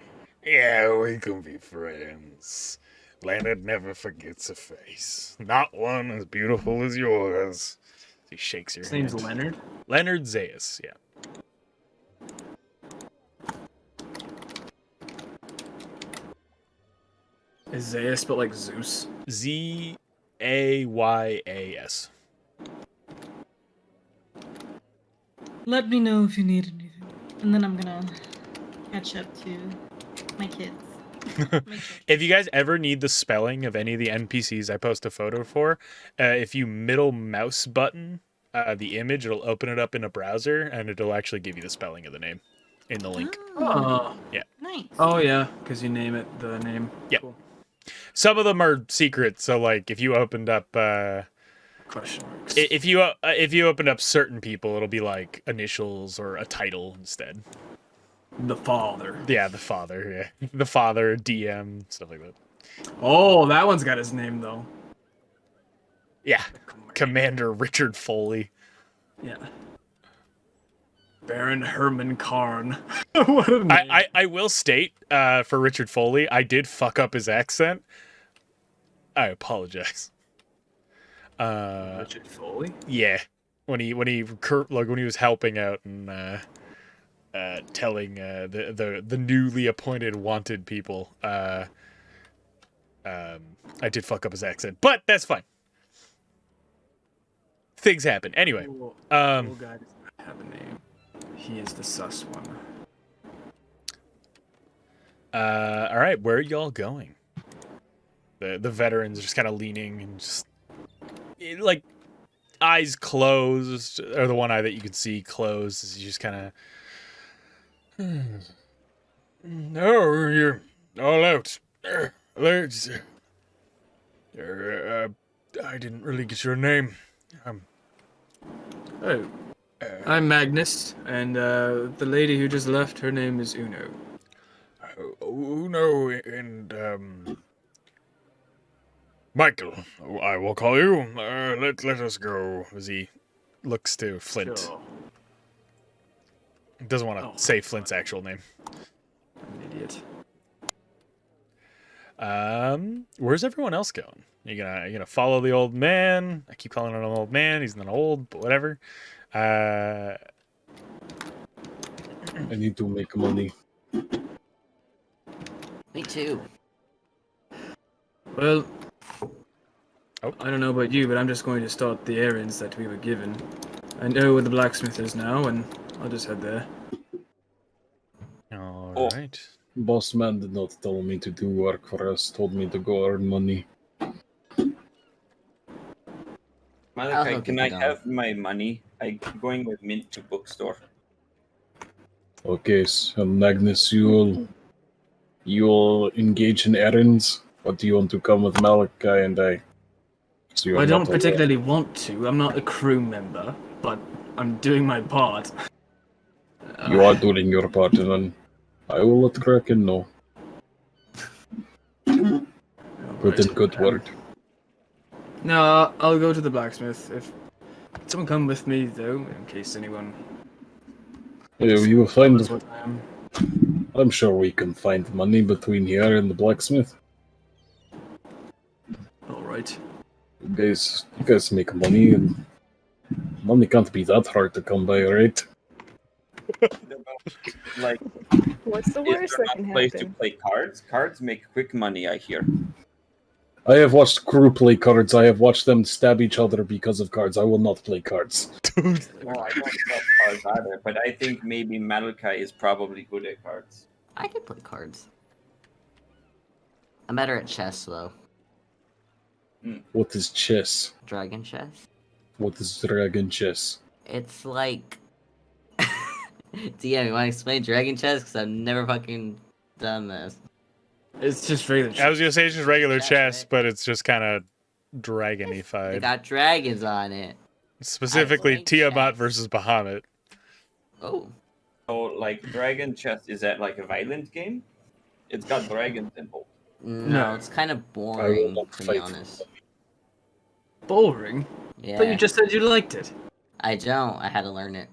Yeah, we can be friends. Leonard never forgets a face. Not one as beautiful as yours. He shakes your His hand. name's Leonard. Leonard Zayas, yeah. Is Zayas spelled like Zeus? Zayas. Let me know if you need anything, and then I'm gonna catch up to my kids. If you guys ever need the spelling of any of the NPCs I post a photo for, if you middle mouse button the image, it'll open it up in a browser, and it'll actually give you the spelling of the name in the link. Oh. Yeah. Nice. Oh yeah, because you name it the name. Yep. Cool. Some of them are secret, so like if you opened up Question marks. if you opened up certain people, it'll be like initials or a title instead. The father. Yeah, the father, yeah. The father, DM, stuff like that. Oh, that one's got his name though. Yeah. Commander Richard Foley. Yeah. Baron Herman Karn. What a name. I will state, for Richard Foley, I did fuck up his accent. I apologize. Richard Foley? Yeah. When he was helping out and telling the newly appointed wanted people, I did fuck up his accent, but that's fine. Things happen. Anyway, Cool guy does not have a name. He is the sus one. all right, where are y'all going? The veterans are just kind of leaning and just like eyes closed, or the one eye that you can see closed is just kind of. No, you're all out. Alerts. I didn't really get your name. Oh. I'm Magnus, and the lady who just left, her name is Uno. Uno and Michael, I will call you. Let us go. As he looks to Flint. Sure. Doesn't want to say Flint's actual name. I'm an idiot. Where's everyone else going? You gonna follow the old man? I keep calling him an old man. He's not old, but whatever. I need to make money. Me too. Well, Oh. I don't know about you, but I'm just going to start the errands that we were given. I know where the blacksmith is now, and I'll just head there. All right. Boss man did not tell me to do work for us. Told me to go earn money. I'll Malachi, help can you I down. have my money? I'm going with Mint to bookstore. Okay, so Magnus, you'll engage in errands. What do you want to come with Malachi and I? So you're I don't not alone. particularly want to. I'm not a crew member, but I'm doing my part. You are doing your part, and then I will let Kraken know. Put in good work. No, I'll go to the blacksmith. If someone come with me, though, in case anyone. Yeah, you will find. knows what I am. I'm sure we can find money between here and the blacksmith. All right. You guys make money, and money can't be that hard to come by, right? Like, What's the is worst there that not can a place to happen? play cards? Cards make quick money, I hear. I have watched crew play cards. I have watched them stab each other because of cards. I will not play cards. Well, I don't love cards either, but I think maybe Malachi is probably good at cards. I can play cards. I'm better at chess though. What is chess? Dragon chess. What is dragon chess? It's like. DM, you want to explain dragon chess? Because I've never fucking done this. It's just regular. I was gonna say it's just regular Chess, chess, right? but it's just kind of They dragonified. got dragons on it. Specifically, like Tiamat chess. versus Bahamut. Oh. So, like, Dragon Chess, is that like a violent game? It's got dragons involved. No, it's kind of boring, to be honest. Boring? Yeah. But you just said you liked it. I don't. I had to learn it.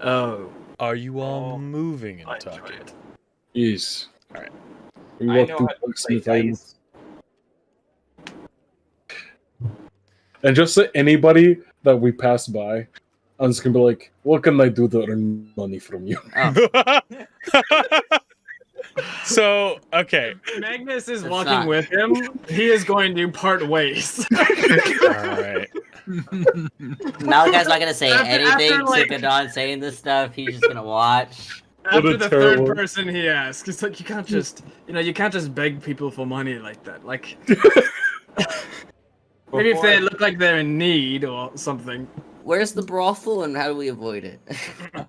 Oh. Are you all moving and I enjoy talking? it. Yes. All right. We I walk know to how to play Blacksmith Island. dice. And just so anybody that we pass by, I'm just gonna be like, what can I do to earn money from you? Oh, So, okay. Magnus is It's walking not- with him. He is going to part ways. All right. Malachi's not gonna say After, anything like, to Kadon saying this stuff. He's just gonna watch. after a the terrible- third person he asks, it's like you can't just, you can't just beg people for money like that. Like, maybe if they look like they're in need or something. Where's the brothel and how do we avoid it?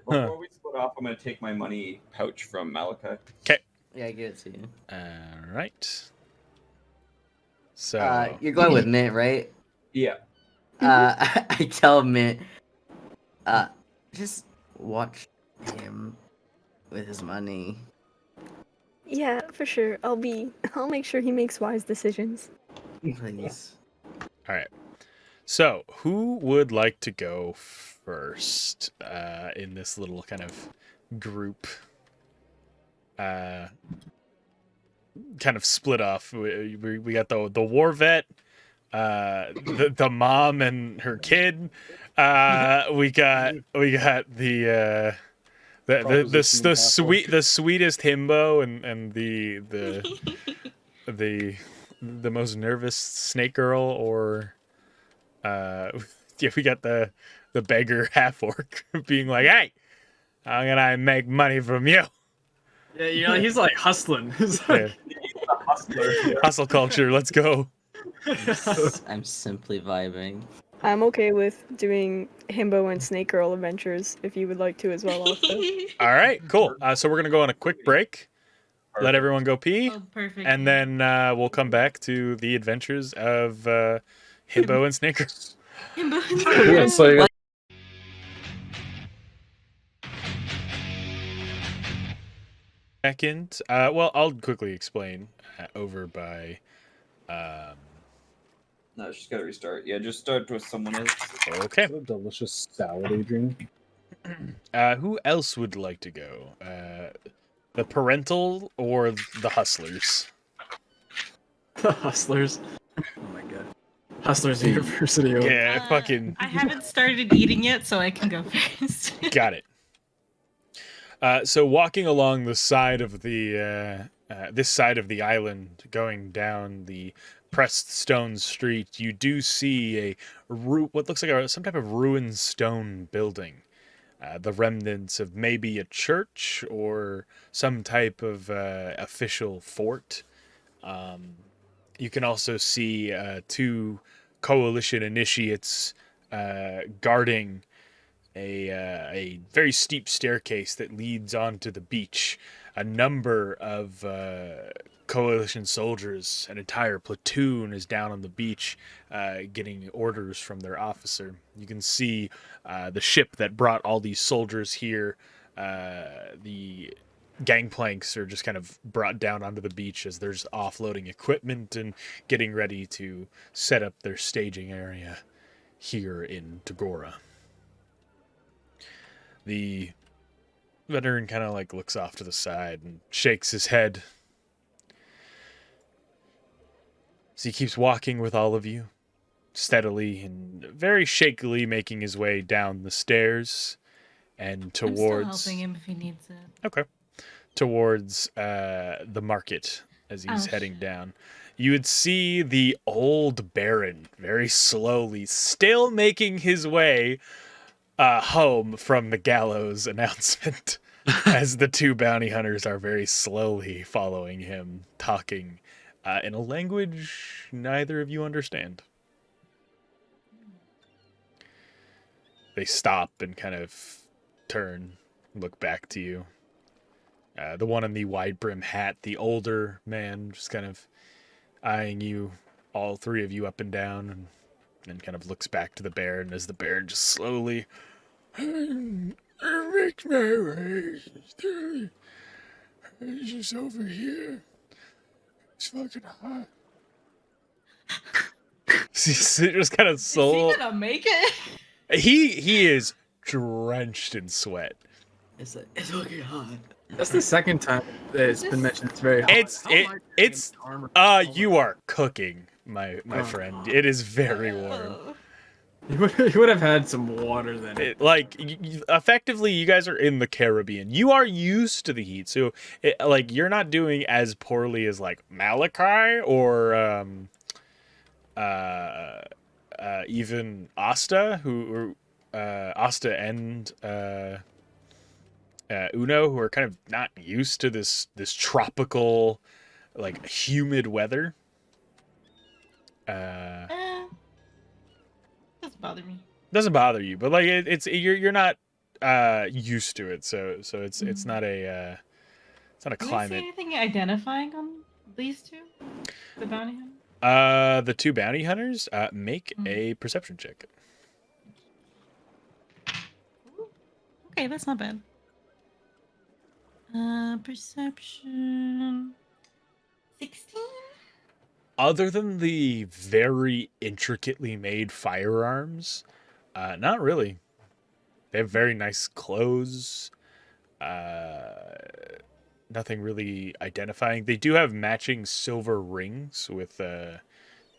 Before we split off, I'm gonna take my money pouch from Malachi. Yeah, give it to you. All right. So, You're going with Mint, right? Yeah. I tell Mint, just watch him with his money. Yeah, for sure. I'll make sure he makes wise decisions. Please. all right. So, who would like to go first in this little kind of group? Kind of split off. We got the war vet, the mom and her kid. We got the sweetest himbo and the most nervous snake girl, or yeah, we got the beggar half orc being like, hey, how can I make money from you? Yeah, he's like hustling. He's like, Hustle culture, let's go. I'm simply vibing. I'm okay with doing Himbo and Snake Girl adventures if you would like to as well. Also. All right, cool. So we're gonna go on a quick break, let everyone go pee, Oh, perfect. and then we'll come back to the adventures of Himbo and Snaker. Yeah, so Second, well, I'll quickly explain. Over by, No, she's gotta restart. Yeah, just start with someone else. okay. a delicious salad, Adrian. Who else would like to go? The parental or the hustlers? the Hustlers. Oh my god. Hustlers University. Over. Yeah, fucking I haven't started eating yet, so I can go first. got it. So walking along the side of the this side of the island, going down the pressed stone street, you do see what looks like some type of ruined stone building. The remnants of maybe a church or some type of official fort. You can also see two coalition initiates guarding a very steep staircase that leads onto the beach. A number of coalition soldiers, an entire platoon, is down on the beach getting orders from their officer. You can see the ship that brought all these soldiers here. The gangplanks are just kind of brought down onto the beach as there's offloading equipment and getting ready to set up their staging area here in Tagora. The veteran kind of like looks off to the side and shakes his head. So he keeps walking with all of you, steadily and very shakily making his way down the stairs and towards... I'm still helping him if he needs it. Okay. Towards the market as he's heading down. You would see the old Baron very slowly, still making his way home from the gallows announcement as the two bounty hunters are very slowly following him, talking in a language neither of you understand. They stop and kind of turn, look back to you. The one in the wide brim hat, the older man, just kind of eyeing you, all three of you up and down, and then kind of looks back to the Baron as the Baron just slowly makes my way. Just over here. It's fucking hot. Just kind of Is he soul. gonna make it? He is drenched in sweat. It's looking hot. That's the second time that it's been mentioned. It's very hot. It's you are cooking, my Oh. friend. It is very warm. You would have had some water then. Effectively, you guys are in the Caribbean. You are used to the heat, so you're not doing as poorly as like Malachi or even Asta, Asta and Uno, who are kind of not used to this tropical, like humid weather. Doesn't bother me. Doesn't bother you, but like you're not used to it, so it's not a Do we see climate. anything identifying on these two? The bounty hunter? The two bounty hunters, make a perception check. Okay, that's not bad. Perception 16? Other than the very intricately made firearms, not really. They have very nice clothes. Nothing really identifying. They do have matching silver rings with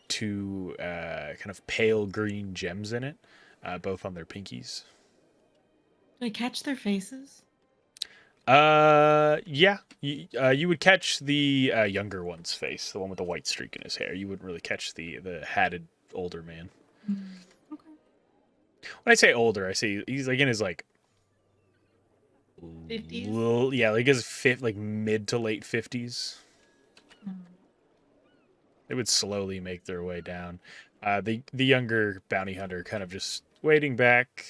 two kind of pale green gems in it, both on their pinkies. Do I catch their faces? Yeah. You would catch the younger one's face, the one with the white streak in his hair. You wouldn't really catch the hatted older man. Okay. When I say older, I say he's like in his like 50s? yeah, like his mid to late 50s. They would slowly make their way down. The younger bounty hunter kind of just waiting back,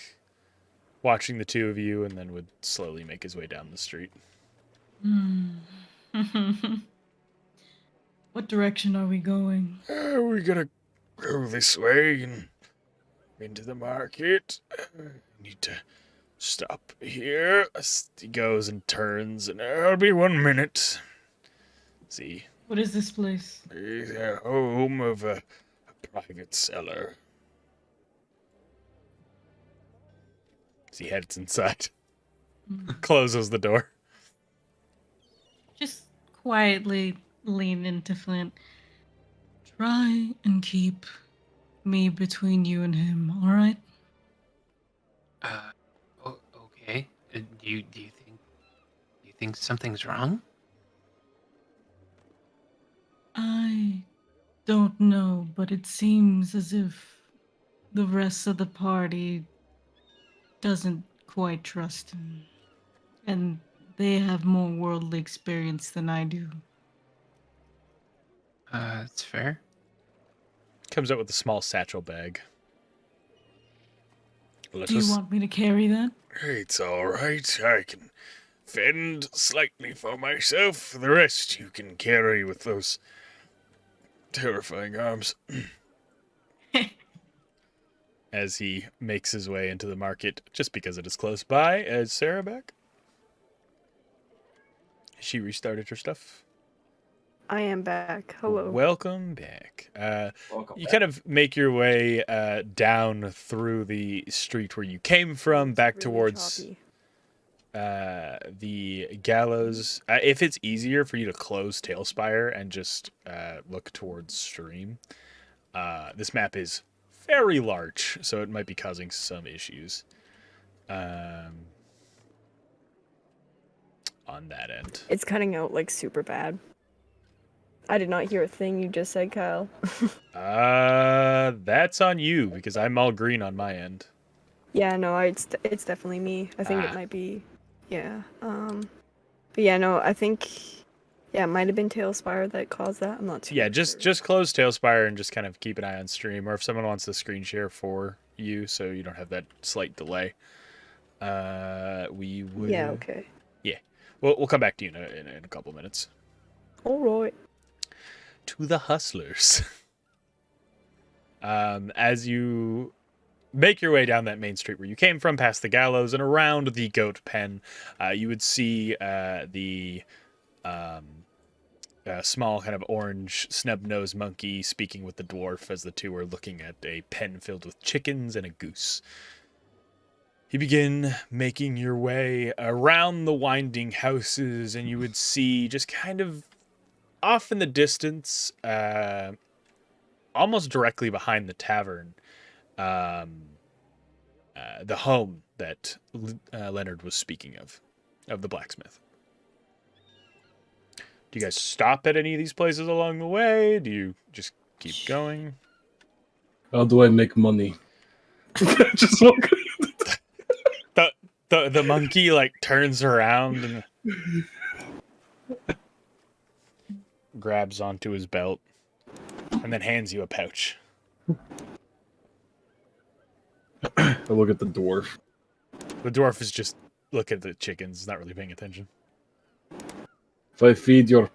watching the two of you, and then would slowly make his way down the street. What direction are we going? We gotta go this way and into the market. Need to stop here. He goes and turns, and I'll be 1 minute. see. What is this place? The home of a private seller. He heads inside, closes the door. Just quietly lean into Flint. Try and keep me between you and him, alright? Okay. Do you think something's wrong? I don't know, but it seems as if the rest of the party doesn't quite trust him. And they have more worldly experience than I do. That's fair. Comes out with a small satchel bag. Do you want me to carry that? It's alright. I can fend slightly for myself. The rest you can carry with those terrifying arms. As he makes his way into the market, just because it is close by. Is Sarah back? Has she restarted her stuff? I am back. Hello. Welcome back. Welcome You back. kind of make your way down through the street where you came from, It's back really towards choppy. the gallows. If it's easier for you to close Tailspire and just look towards stream, this map is very large, so it might be causing some issues on that end. It's cutting out like super bad. I did not hear a thing you just said, Kyle. That's on you because I'm all green on my end. Yeah, no, it's definitely me. I think it might be, yeah. But yeah, no, I think, yeah, it might have been Tailspire that caused that. I'm not too. Yeah, sure. just close Tailspire and just kind of keep an eye on stream, or if someone wants to screen share for you, so you don't have that slight delay. We would. Yeah. Okay. Yeah, we'll come back to you in a couple minutes. All right. To the hustlers. As you make your way down that main street where you came from, past the gallows and around the goat pen, you would see the small kind of orange snub-nosed monkey speaking with the dwarf as the two are looking at a pen filled with chickens and a goose. You begin making your way around the winding houses, and you would see just kind of off in the distance, almost directly behind the tavern, the home that Leonard was speaking of the blacksmith. Do you guys stop at any of these places along the way? Do you just keep going? How do I make money? Just walk. The monkey like turns around and grabs onto his belt and then hands you a pouch. I look at the dwarf. The dwarf is just looking at the chickens, not really paying attention. If I feed your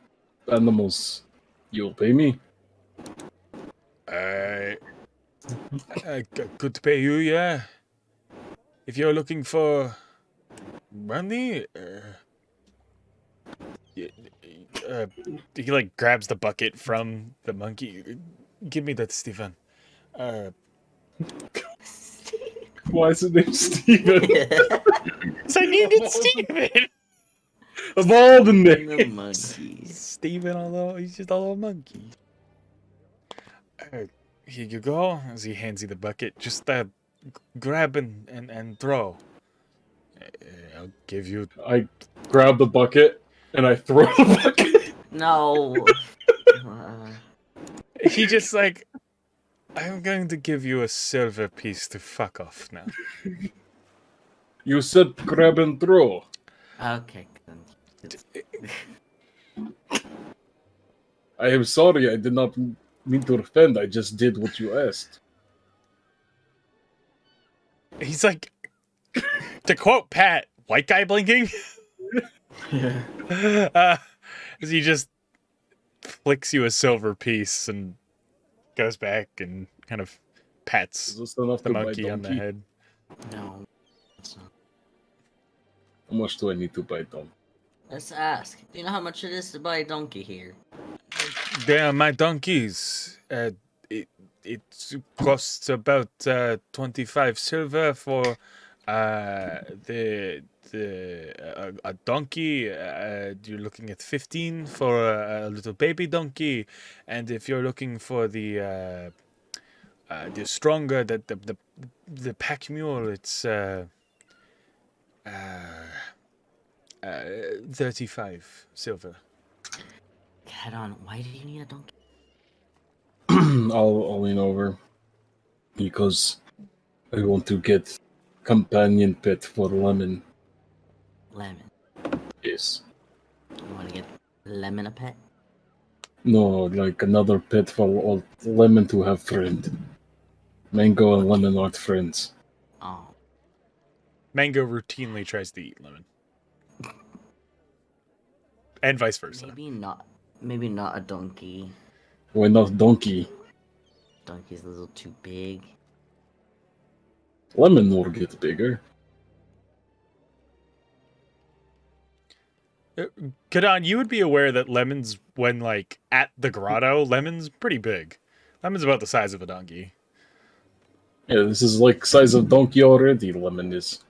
animals, you'll pay me? I could pay you, yeah. If you're looking for money, he like grabs the bucket from the monkey. Give me that, Stephen. Why is it named Steven? So I needed Stephen. Of all the The names. monkeys. Stephen, he's just a little monkey. Here you go. As he hands you the bucket, just grab and throw. I'll give you. I grab the bucket and I throw the bucket. No. He just like, I'm going to give you a silver piece to fuck off now. You said grab and throw. Okay. I am sorry, I did not mean to offend. I just did what you asked. He's like, to quote Pat, white guy blinking. Yeah. As he just flicks you a silver piece and goes back and kind of pats Is this enough the to buy monkey on the donkey? head. No. It's not. How much do I need to buy donkey? Let's ask. Do you know how much it is to buy a donkey here? They are my donkeys. It costs about 25 silver for a donkey. You're looking at 15 for a little baby donkey, and if you're looking for the stronger, the pack mule, it's 35 silver. Head on. Why do you need a donkey? I'll lean over because I want to get companion pet for Lemon. Lemon. Yes. You want to get Lemon a pet? No, like another pet for all Lemon to have friend. Mango and Lemon aren't friends. Oh. Mango routinely tries to eat lemon. And vice versa. Maybe not a donkey. Why not donkey? Donkey's a little too big. Lemon will get bigger. Kadon, you would be aware that Lemon's, when like at the grotto, Lemon's pretty big. Lemon's about the size of a donkey. Yeah, this is like size of donkey already, Lemon is.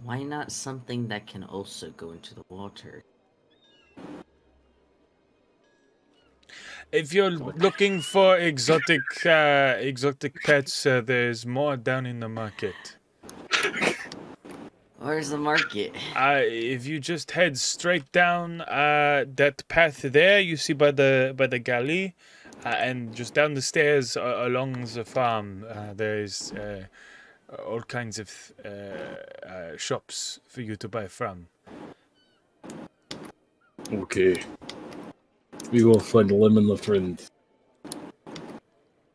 Why not something that can also go into the water? If you're looking for exotic pets, there's more down in the market. Where's the market? If you just head straight down that path there, you see by the galley, and just down the stairs along the farm, there's all kinds of shops for you to buy from. Okay. We will find Lemon a friend.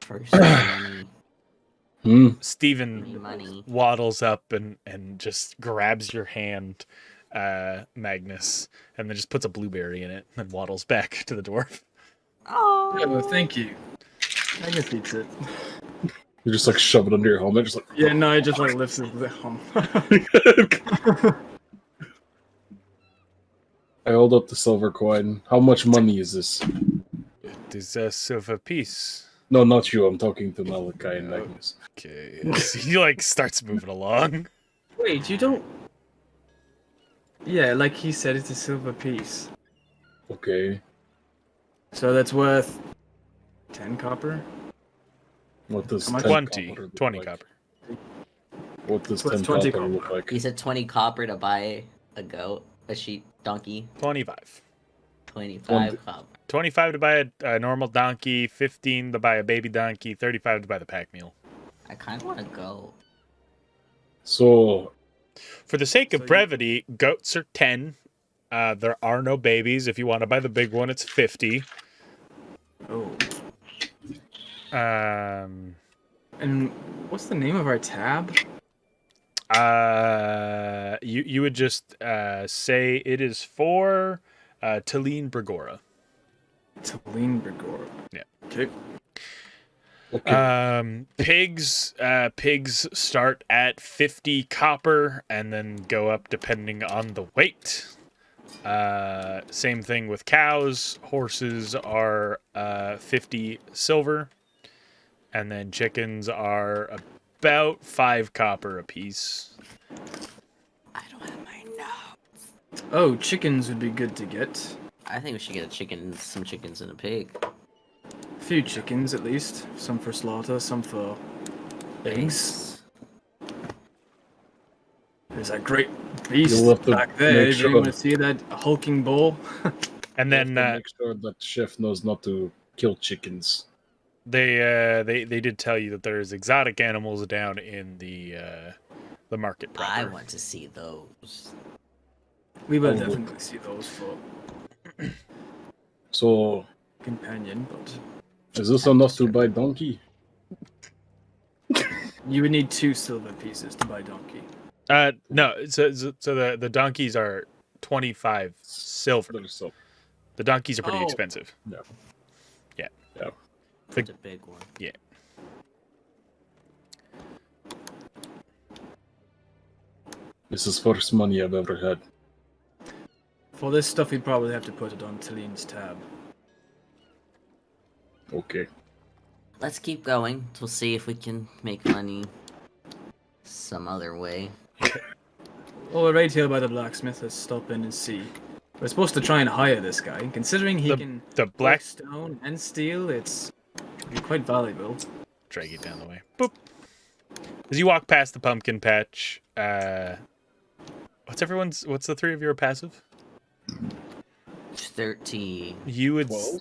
First, money. Steven Money. waddles up and just grabs your hand, Magnus, and then just puts a blueberry in it and waddles back to the dwarf. Oh. Yeah, well, thank you. I guess eats it. You just like shove it under your helmet, just like. Yeah, no, it just like lifts it with a hum. I hold up the silver coin. How much money is this? It is a silver piece. No, not you. I'm talking to Malachi and Magnus. Okay. So he like starts moving along. Wait, you don't. Yeah, like he said, it's a silver piece. Okay. So that's worth 10 copper. What does How much? 10 20. copper look 20 like? copper. What does What's 10 20 copper look copper? like? He said 20 copper to buy a goat, a sheep, donkey. 25. 25 copper. 25 to buy a normal donkey, 15 to buy a baby donkey, 35 to buy the pack mule. I kind of want to go. So, For the sake of brevity, goats are 10. There are no babies. If you want to buy the big one, it's 50. Oh. And what's the name of our tab? you would just say it is for Talene Brigora. Talene Brigora. Yeah. Okay. Pigs start at 50 copper and then go up depending on the weight. Same thing with cows. Horses are 50 silver, and then chickens are about 5 copper apiece. I don't have my notes. Oh, chickens would be good to get. I think we should get a chicken, some chickens and a pig. A few chickens at least. Some for slaughter, some for eggs. There's a great beast You'll have to back there. make If you sure- want to see that hulking bull. And you have then to make sure that chef knows not to kill chickens. they did tell you that there's exotic animals down in the market proper. I want to see those. We will Oh. definitely see those for So, companion, but is this enough to buy donkey? you would need 2 silver pieces to buy donkey. No. So the donkeys are 25 silver. So, The donkeys are pretty Oh. expensive. For the big one. this is first money I've ever had. For this stuff, we'd probably have to put it on Talene's tab. Okay. Let's keep going. We'll see if we can make money some other way. Well, we're right here by the blacksmith. Let's stop in and see. We're supposed to try and hire this guy. Considering he can The work black stone and steel, it's quite valuable. drag it down the way. Boop. As you walk past the pumpkin patch, what's the 3 of your passive? 13. You would 12?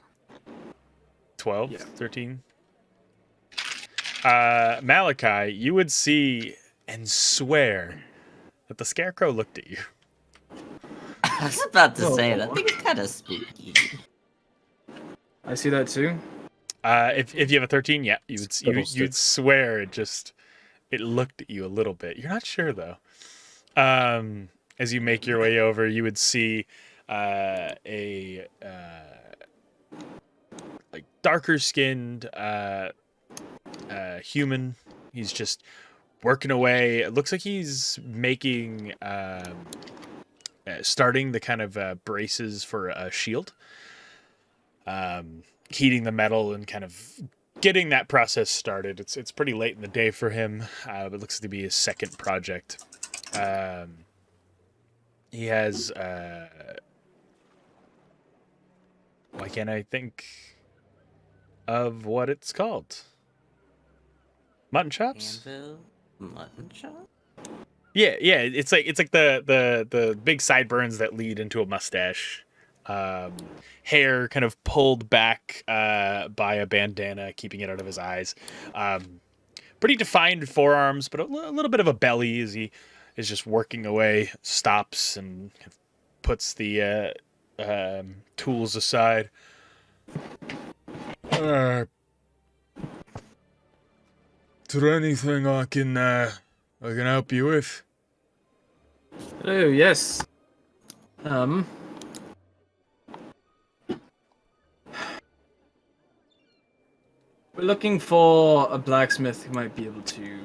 12, Yeah. 13. Malachi, you would see and swear that the scarecrow looked at you. I was about to say, Oh. that thing's kind of spooky. I see that too. If you have a 13, yeah, Fiddlesticks. you'd swear it looked at you a little bit. You're not sure though. As you make your way over, you would see a like darker skinned human. He's just working away. It looks like he's making starting the kind of braces for a shield. Heating the metal and kind of getting that process started. It's pretty late in the day for him. But it looks to be his second project. He has why can't I think of what it's called? Mutton chops? Anvil? Mutton chop? Yeah, it's like the big sideburns that lead into a mustache. Hair kind of pulled back by a bandana, keeping it out of his eyes. Pretty defined forearms, but a little bit of a belly as he is just working away. Stops and puts the tools aside. Is there anything I can help you with? Hello, yes. We're looking for a blacksmith who might be able to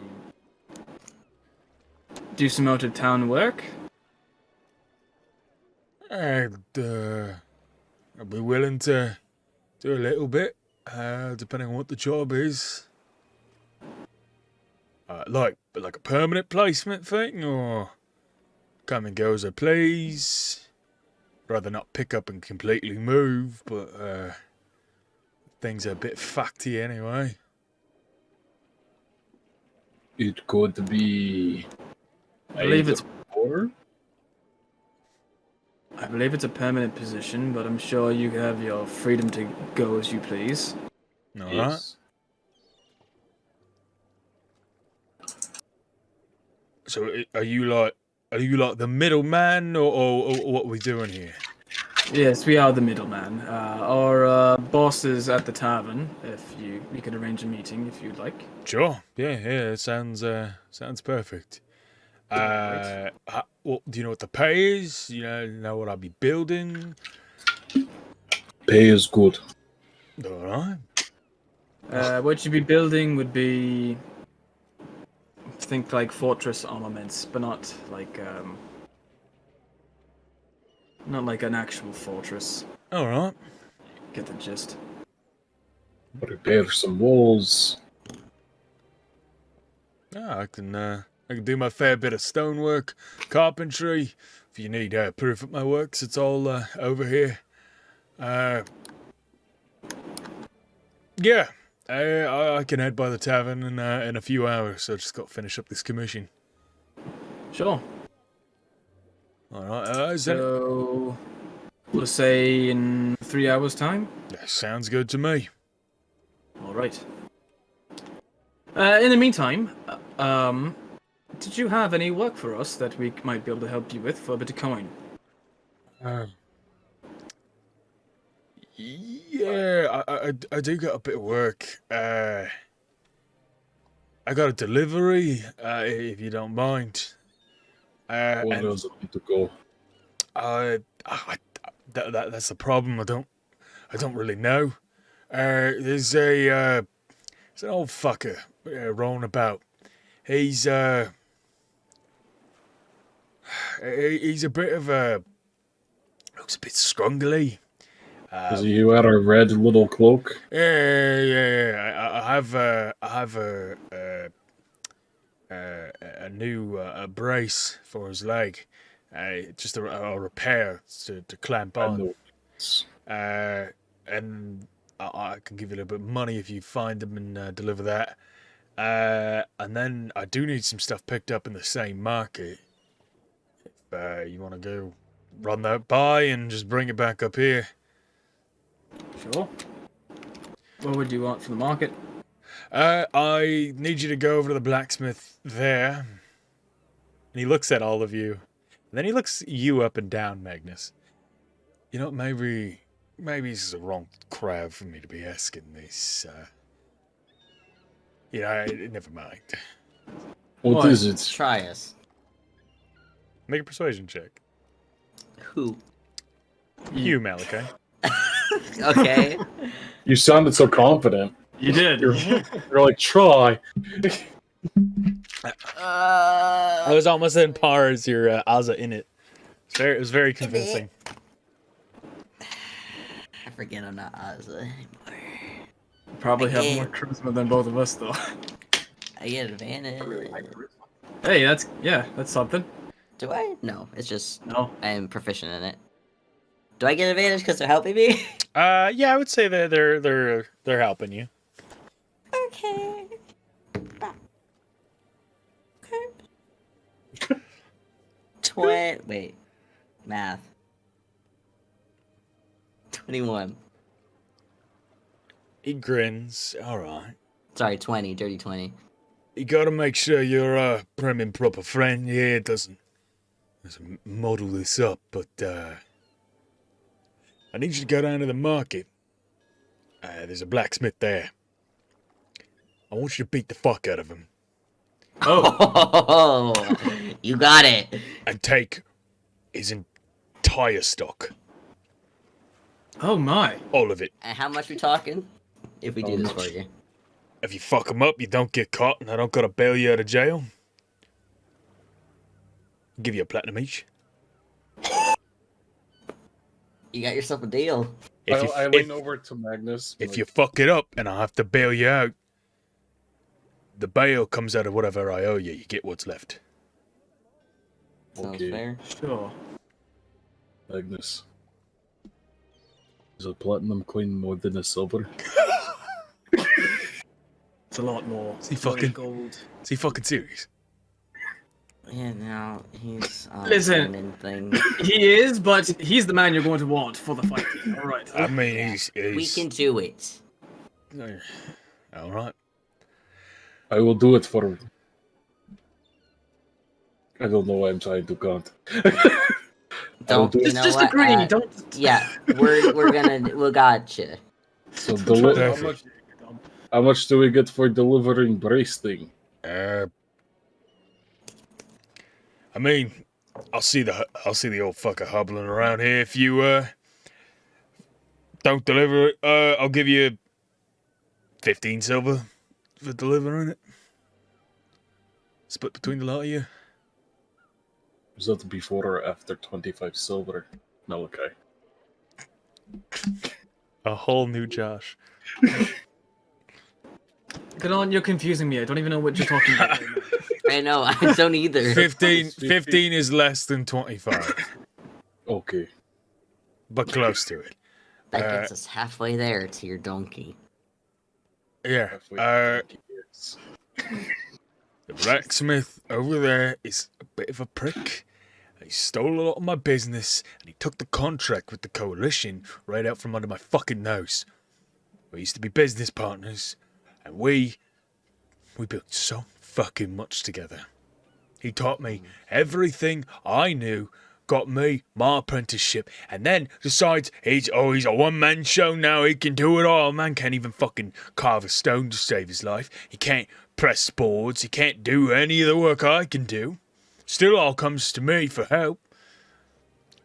do some out of town work. And I'll be willing to do a little bit, depending on what the job is. Like a permanent placement thing, or come and go as I please. Rather not pick up and completely move, but things are a bit fucked here anyway. It could be. I believe it's. Or I believe it's a permanent position, but I'm sure you have your freedom to go as you please. All right. yes. So are you like the middleman, or what are we doing here? Yes, we are the middleman. Our boss is at the tavern. If we could arrange a meeting if you'd like. Sure. Yeah. It sounds perfect. Right. Well, do you know what the pay is? You know what I'll be building? Pay is good. All right. What you'd be building would be, think like fortress armaments, but not like an actual fortress. All right. Get the gist. Repair some walls. Yeah, I can do my fair bit of stonework, carpentry. If you need proof of my works, it's all over here. Yeah, I can head by the tavern in a few hours. So I just got to finish up this commission. Sure. All right. So we'll say in 3 hours' time. That sounds good to me. All right. In the meantime, did you have any work for us that we might be able to help you with for a bit of coin? Yeah, I do got a bit of work. I got a delivery, if you don't mind. Where does it need to go? That's the problem. I don't really know. There's an old fucker rolling about. He's a bit of a looks a bit scrungly. Does he wear a red little cloak? Yeah. I have a new brace for his leg. Just a repair to clamp on. And I can give you a little bit of money if you find them and deliver that. And then I do need some stuff picked up in the same market. If you want to go run that by and just bring it back up here. Sure. What would you want from the market? I need you to go over to the blacksmith there. And he looks at all of you. And then he looks you up and down, Magnus. You know, maybe this is the wrong crowd for me to be asking this. Never mind. What is it? Try us. Make a persuasion check. Who? You, Malachi. Okay. You sounded so confident. You did. You're like, try. I was almost in par as your Aza in it. It was very convincing. I forget I'm not Ozzy anymore. Probably have more charisma than both of us, though. I get advantage. Hey, that's something. Do I? No, it's just No. I am proficient in it. Do I get advantage because they're helping me? Yeah, I would say that they're helping you. Okay. Wait. Math. 21. He grins. All right. Sorry, 20. Dirty 20. You gotta make sure you're a prim and proper friend. Yeah, it doesn't muddle this up, but I need you to go down to the market. There's a blacksmith there. I want you to beat the fuck out of him. Oh, you got it. And take his entire stock. Oh my. All of it. And how much we talking? If we do this for you. If you fuck him up, you don't get caught, and I don't gotta bail you out of jail. I'll give you a platinum each. You got yourself a deal. If I you lean over to Magnus. if like, you fuck it up and I have to bail you out, the bail comes out of whatever I owe you. You get what's left. Sounds Okay. fair. Sure. Magnus. Is a platinum coin more than a silver? It's a lot more. Is he It's only fucking- gold. Is he fucking serious? Yeah, no, he's on Listen. the thing. He is, but he's the man you're going to want for the fight. All right. I mean, he's We can do it. all right. I will do it for. I don't know why I'm trying to count. Don't do it. you know Just what? agree. Don't. Yeah, we gotcha. So Perfect. how much do we get for delivering brace thing? I mean, I'll see the old fucker hobbling around here. If you don't deliver it, I'll give you 15 silver for delivering it. Split between the lot of you. Was that before or after 25 silver? No, okay. A whole new Josh. Get on, you're confusing me. I don't even know what you're talking about. I know, I don't either. 15 is less than 25, Okay. but close to it. That gets us halfway there to your donkey. Yeah. Halfway to 20 years. The blacksmith over there is a bit of a prick. He stole a lot of my business, and he took the contract with the coalition right out from under my fucking nose. We used to be business partners, and we built so fucking much together. He taught me everything I knew, got me my apprenticeship, and then decides he's a one-man show now, he can do it all. Man can't even fucking carve a stone to save his life. He can't press boards, he can't do any of the work I can do. Still all comes to me for help.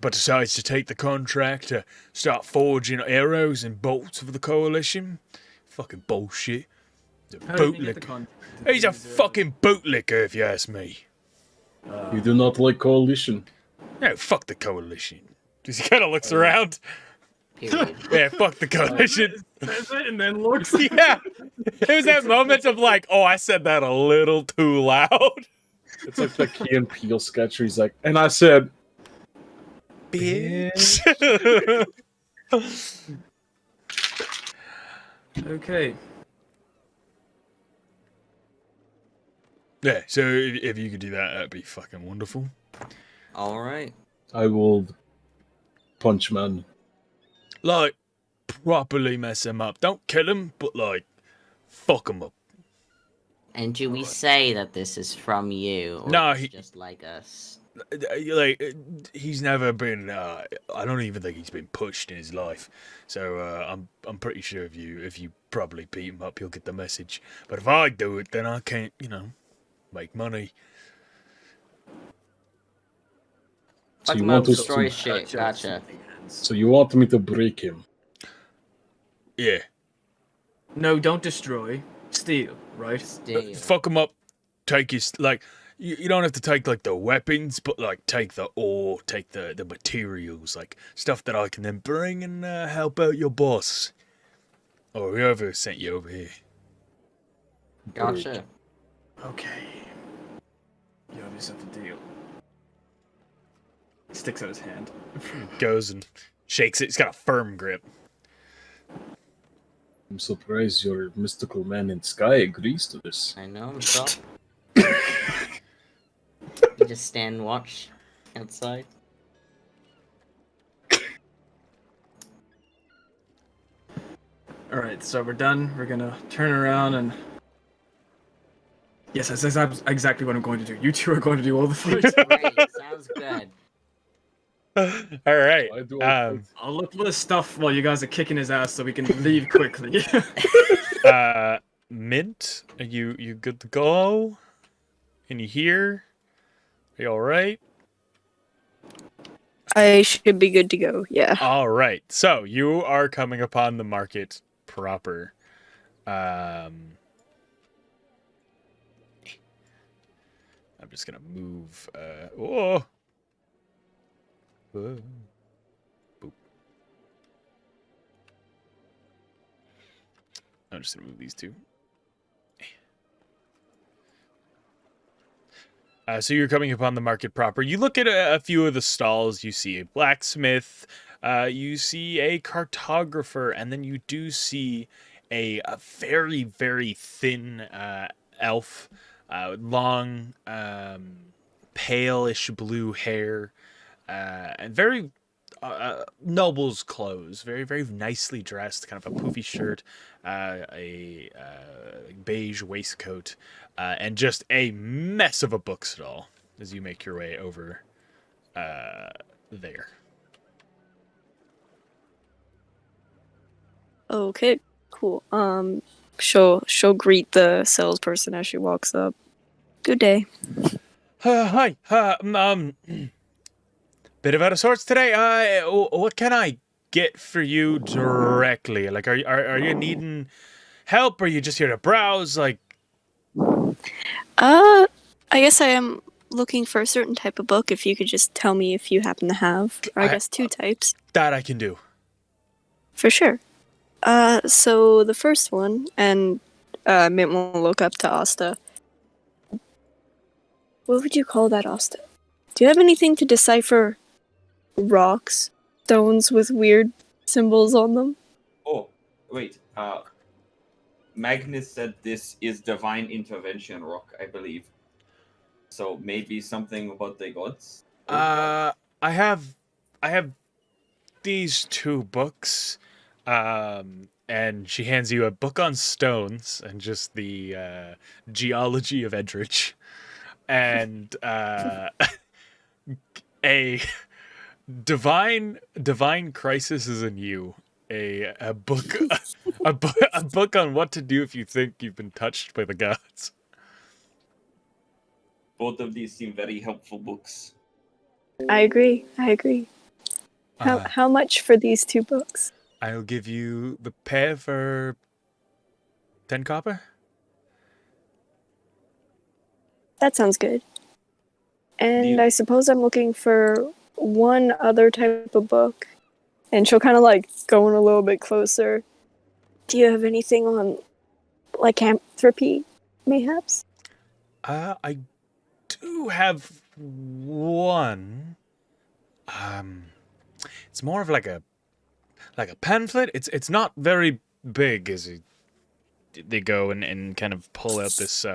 But decides to take the contract to start forging arrows and bolts for the coalition. Fucking bullshit. He's a bootlicker. He's a fucking bootlicker, if you ask me. You do not like coalition. No, fuck the coalition. Because he kind of looks around. Period. Yeah, fuck the coalition. Says it and then looks. Yeah. It was that moment of like, oh, I said that a little too loud. It's like the Key and Peele sketch where he's like, and I said, Bitch. Okay. Yeah, so if you could do that, that'd be fucking wonderful. Alright. I will punch man. Like, properly mess him up. Don't kill him, but like, fuck him up. And do we say that this is from you? Or No, it's he- just like us. Like, he's never been. I don't even think he's been pushed in his life. So I'm pretty sure if you properly beat him up, you'll get the message. But if I do it, then I can't, make money. So Fuck you him want up, to destroy shit. Gotcha. So you want me to break him? Yeah, No, don't destroy. Steal, right? Steal. fuck him up. Take his You don't have to take like the weapons, but like take the ore, take the materials, like stuff that I can then bring and help out your boss or whoever sent you over here. Gotcha. Okay. You have yourself a deal. He sticks out his hand. Goes and shakes it. It's got a firm grip. I'm surprised your mystical man in sky agrees to this. I know himself. You just stand and watch outside. Alright, so we're done. We're gonna turn around and... Yes, that's exactly what I'm going to do. You two are going to do all the fighting. Great, sounds good. All right. I do all I'll look for the stuff while you guys are kicking his ass so we can leave quickly. Mint, are you good to go? Can you hear? Are you all right? I should be good to go. Yeah. All right. So you are coming upon the market proper. I'm just gonna move. Whoa. Whoa. Boop. I'm just gonna move these two. So you're coming upon the market proper. You look at a few of the stalls. You see a blacksmith. You see a cartographer, and then you do see a very, very thin elf, long, palish blue hair, and very noble's clothes, very, very nicely dressed, kind of a poofy shirt, a beige waistcoat, and just a mess of a book stall as you make your way over there. Okay, cool. She'll greet the salesperson as she walks up. Good day. Hi. Bit of out of sorts today. What can I get for you directly? Like, are you needing help? Or are you just here to browse? Like, I guess I am looking for a certain type of book. If you could just tell me if you happen to have, or I guess 2 types. that I can do. For sure. So the first one, and Mint will look up to Asta. What would you call that, Asta? Do you have anything to decipher rocks, stones with weird symbols on them? Oh, wait. Magnus said this is divine intervention rock, I believe. So maybe something about the gods? I have these 2 books. And she hands you a book on stones and just the geology of Edrich, and a divine crisis is in you. A book a book on what to do if you think you've been touched by the gods. Both of these seem very helpful books. I agree. How much for these 2 books? I'll give you the pair for 10 copper. That sounds good. And I suppose I'm looking for one other type of book. And she'll kind of like go in a little bit closer. Do you have anything on lycanthropy, mayhaps? I do have one. It's more of like a pamphlet. It's not very big. As they go and kind of pull out this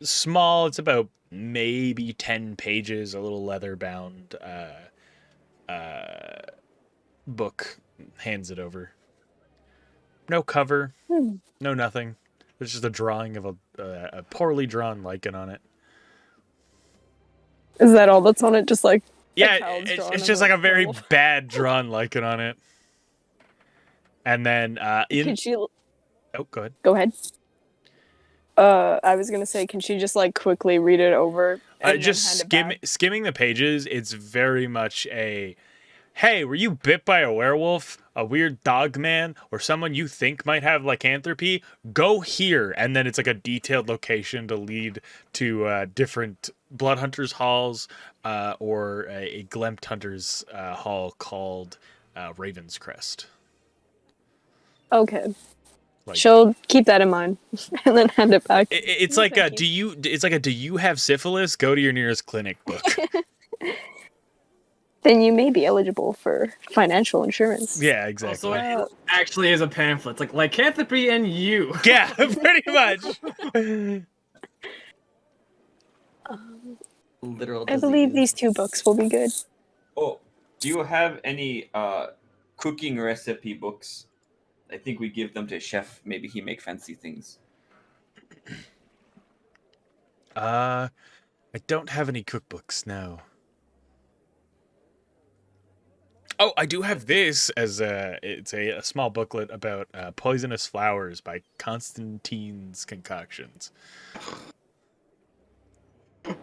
small. It's about maybe 10 pages. A little leather bound book. Hands it over. No cover. No nothing. There's just a drawing of a poorly drawn lichen on it. Is that all that's on it? Just like yeah, it's just like a very bad drawn lichen on it. And then Can she? Oh, go ahead. Go ahead. I was gonna say, can she just like quickly read it over? And Just then hand it back? skimming the pages. It's very much a, hey, were you bit by a werewolf, a weird dog man, or someone you think might have lycanthropy? Go here, and then it's like a detailed location to lead to different blood hunters halls, or a Glempt hunters hall called Raven's Crest. Okay. Like, She'll keep that in mind and then hand it back. it's like a do you have syphilis? Go to your nearest clinic book. Then you may be eligible for financial insurance. Yeah, exactly. Also, it actually is a pamphlet. It's like lycanthropy and you. Yeah, pretty much. Literal I believe disease. these 2 books will be good. Oh, do you have any cooking recipe books? I think we give them to chef. Maybe he make fancy things. I don't have any cookbooks, no. Oh, I do have this as it's a small booklet about poisonous flowers by Constantine's concoctions. Do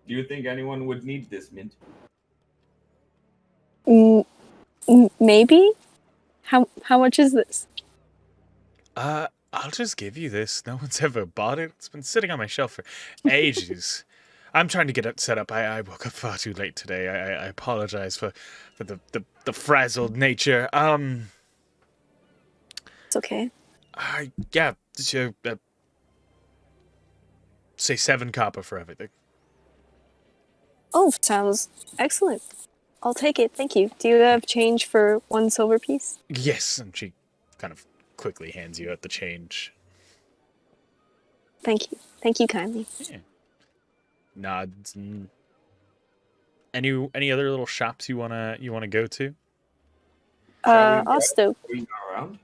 you think anyone would need this, Mint? Maybe? How much is this? I'll just give you this. No one's ever bought it. It's been sitting on my shelf for ages. I'm trying to get it set up. I woke up far too late today. I apologize for the frazzled nature. okay. Yeah. So, say 7 copper for everything. Oh, sounds excellent. I'll take it, thank you. Do you have change for 1 silver piece? Yes, and she kind of quickly hands you out the change. Thank you. Thank you kindly. Yeah. Nods. And any other little shops you wanna go to? Osto, We go around.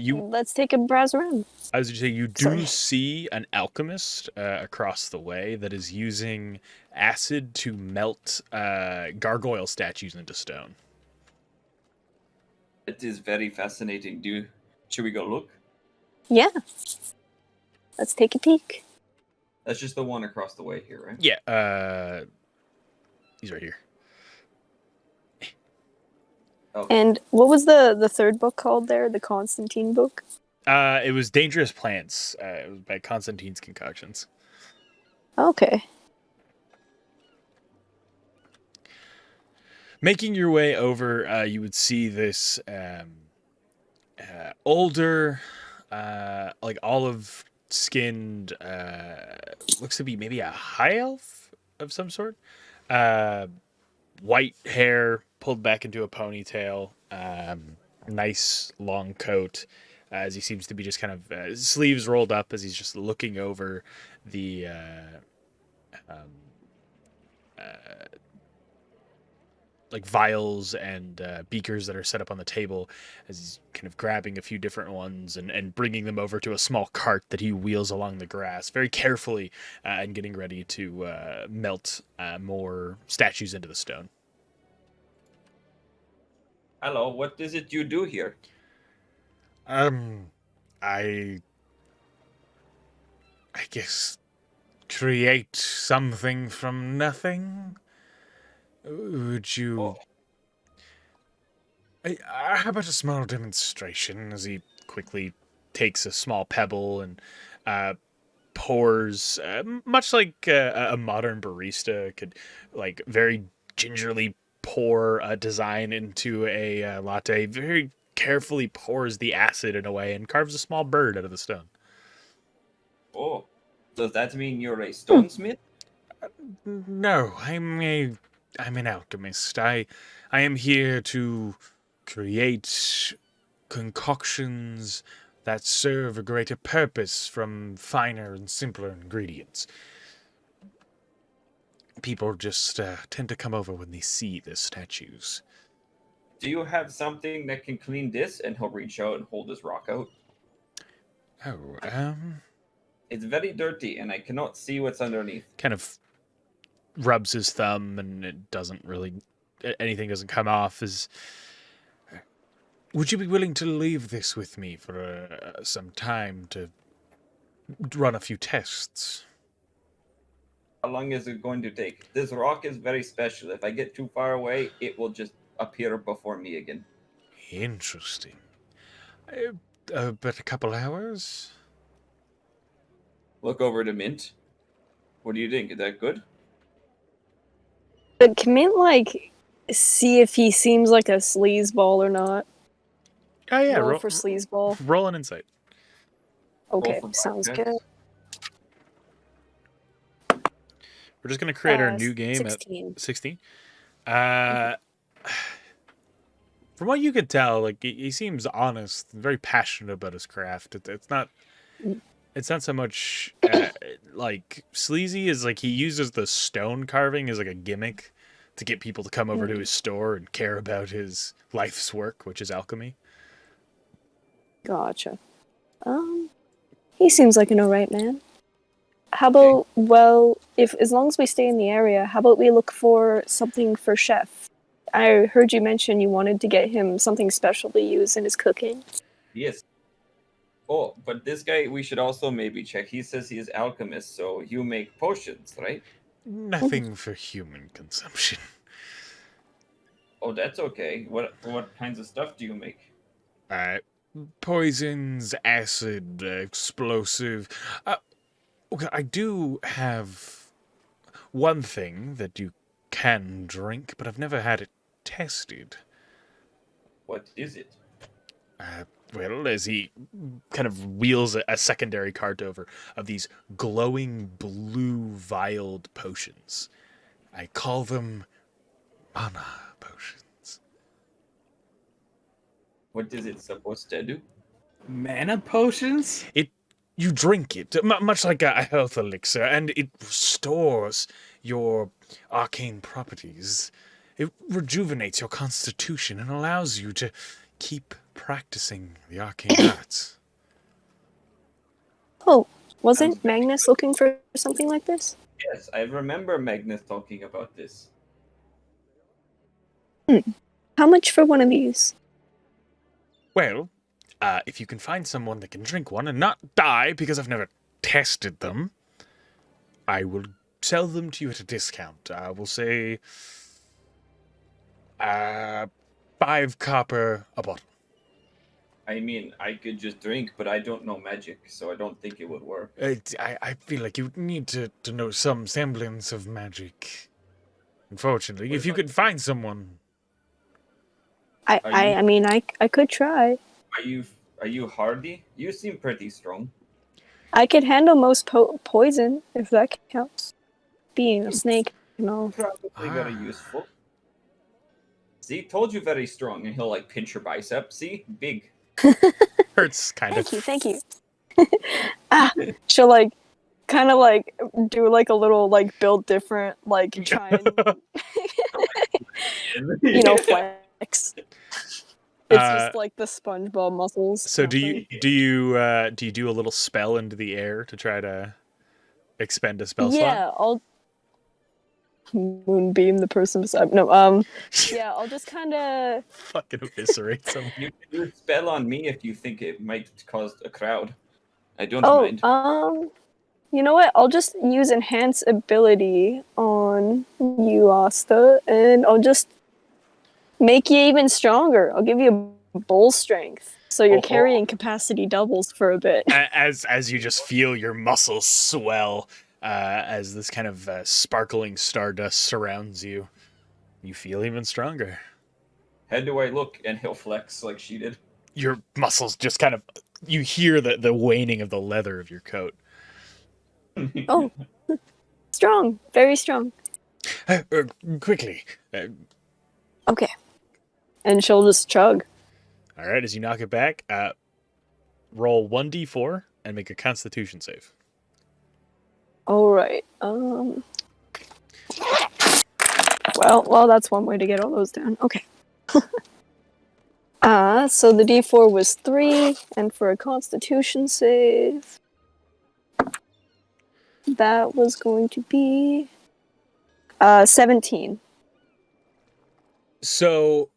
You let's take a browse around. I was going to say, you do Sorry. see an alchemist across the way that is using acid to melt gargoyle statues into stone. It is very fascinating. Should we go look? Yeah. Let's take a peek. That's just the one across the way here, right? Yeah, he's right here. Oh, And what was the third book called there? The Constantine book? It was Dangerous Plants. It was by Constantine's Concoctions. Okay. Making your way over, you would see this older, like olive-skinned, looks to be maybe a high elf of some sort. White hair pulled back into a ponytail. Nice long coat, as he seems to be just kind of sleeves rolled up as he's just looking over the like vials and beakers that are set up on the table, as he's kind of grabbing a few different ones and bringing them over to a small cart that he wheels along the grass very carefully, and getting ready to melt more statues into the stone. hello. What is it you do here? I guess create something from nothing. Would you? How about a small demonstration? As he quickly takes a small pebble and pours, much like a modern barista could, like, very gingerly pour a design into a latte, very carefully pours the acid in a way and carves a small bird out of the stone. Oh, does that mean you're a stonesmith? No, I'm an alchemist. I am here to create concoctions that serve a greater purpose from finer and simpler ingredients. People just tend to come over when they see the statues. Do you have something that can clean this? And he'll reach out and hold his rock out. Oh, It's very dirty, and I cannot see what's underneath. Kind of rubs his thumb, and it doesn't really, anything doesn't come off. would you be willing to leave this with me for some time to run a few tests? How long is it going to take? This rock is very special. If I get too far away, it will just appear before me again. Interesting. But a couple hours? Look over to Mint. What do you think? Is that good? But can Mint, like, see if he seems like a sleazeball or not? Oh yeah, Roll for sleazeball. roll an insight. Okay, for sounds podcast. good. We're just gonna create our new game 16. at 16. From what you could tell, like, he seems honest and very passionate about his craft. It's not so much like sleazy as, like, he uses the stone carving as like a gimmick to get people to come over to his store and care about his life's work, which is alchemy. Gotcha. He seems like an alright man. How about, well, if as long as we stay in the area, how about we look for something for Chef? I heard you mention you wanted to get him something special to use in his cooking. Yes. Oh, but this guy we should also maybe check. He says he is alchemist, so you make potions, right? Nothing for human consumption. Oh, that's okay. What kinds of stuff do you make? Poisons, acid, explosive. Okay, I do have one thing that you can drink, but I've never had it tested. What is it? well, as he kind of wheels a secondary cart over of these glowing blue vialed potions. I call them mana potions. What is it supposed to do? Mana potions? You drink it, much like a health elixir, and it restores your arcane properties. It rejuvenates your constitution and allows you to keep practicing the arcane arts. Oh, wasn't Magnus looking for something like this? Yes, I remember Magnus talking about this. How much for one of these? Well, if you can find someone that can drink one and not die because I've never tested them, I will sell them to you at a discount. I will say 5 copper a bottle. I mean, I could just drink, but I don't know magic, so I don't think it would work. I feel like you need to know some semblance of magic. Unfortunately, if you could find someone. I mean, I could try. Are you hardy? You seem pretty strong. I could handle most poison, if that counts. Being a snake, you know. Probably very useful. See, told you very strong, and he'll like pinch your bicep. See, big. Hurts, kind of. Thank you. She'll like, kind of like do like a little like build different, like try and flex. It's just like the SpongeBob muscles. So do you do a little spell into the air to try to expend a spell slot? Yeah, I'll moonbeam the person beside. No, yeah, I'll just kind of fucking eviscerate someone. You can do a spell on me if you think it might cause a crowd. I don't mind. You know what? I'll just use enhance ability on you, Asta, and I'll just make you even stronger. I'll give you a bull strength, so your carrying capacity doubles for a bit. As you just feel your muscles swell, as this kind of sparkling stardust surrounds you, you feel even stronger. How do I look? And he'll flex like she did. Your muscles just kind of, you hear the waning of the leather of your coat. Oh, strong, very strong. Quickly. Okay. And she'll just chug. All right, as you knock it back, roll 1d4 and make a Constitution save. All right. Well, that's one way to get all those down. Okay. So the D4 was 3, and for a Constitution save, that was going to be 17. So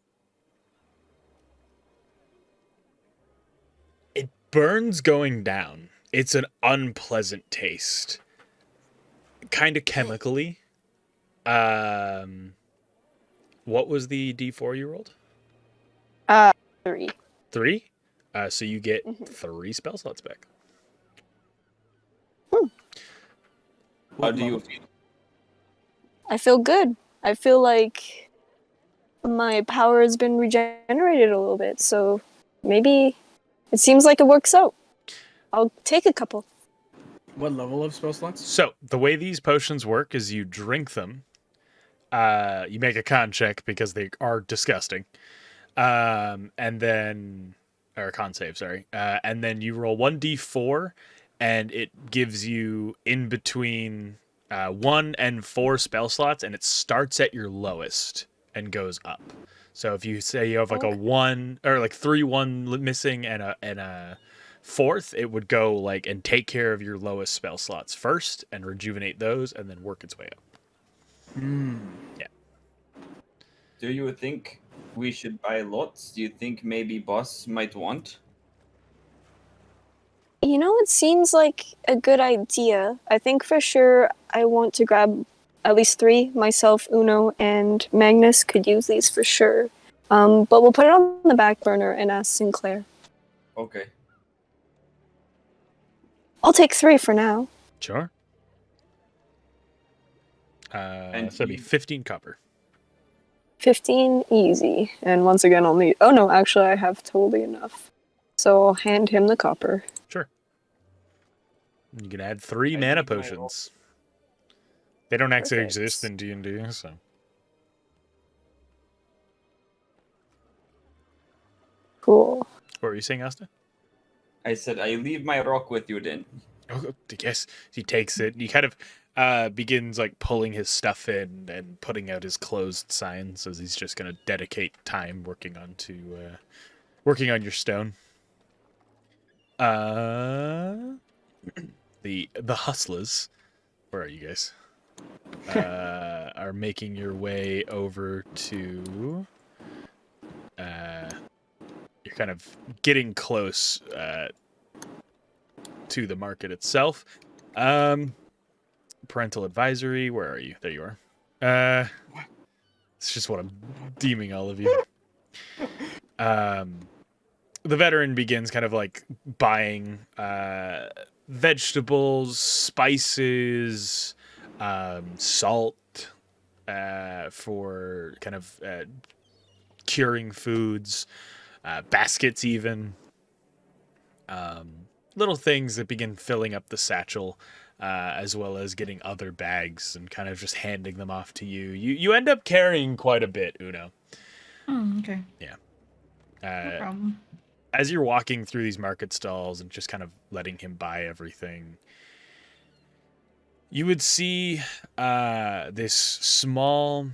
it burns going down. It's an unpleasant taste. Kind of chemically. What was the D4 you rolled? 3. 3? So you get 3 spell slots back. How do you feel? I feel good. I feel like my power has been regenerated a little bit, so maybe it seems like it works out. I'll take a couple. What level of spell slots? So the way these potions work is you drink them. You make a con check because they are disgusting. And then, or a con save, sorry. And then you roll 1d4, and it gives you in between 1 and 4 spell slots, and it starts at your lowest and goes up. So if you say you have like a 1 or like 3-1 missing and a 4th, it would go like and take care of your lowest spell slots first and rejuvenate those and then work its way up. Yeah. Do you think we should buy lots? Do you think maybe boss might want? You know, it seems like a good idea. I think for sure I want to grab at least 3. Myself, Uno, and Magnus could use these for sure. But we'll put it on the back burner and ask Sinclair. Okay. I'll take 3 for now. Sure. So it'd be 15 copper. 15 easy. And once again, I'll need... Oh no, actually I have totally enough. So I'll hand him the copper. Sure. You can add 3 I mana need my roll. potions. They don't actually Perfect. exist in D&D, so. Cool. What were you saying, Asta? I said, I leave my rock with you then. Oh, yes. He takes it. He kind of begins like pulling his stuff in and putting out his closed signs as he's just going to dedicate time working on your stone. The hustlers, where are you guys? Are making your way over to. You're kind of getting close to the market itself. Parental advisory. Where are you? There you are. It's just what I'm deeming all of you. The veteran begins kind of like buying vegetables, spices, salt for kind of curing foods, baskets even. Little things that begin filling up the satchel, as well as getting other bags and kind of just handing them off to you. You end up carrying quite a bit, Uno. Okay. Yeah. No problem. As you're walking through these market stalls and just kind of letting him buy everything, you would see this small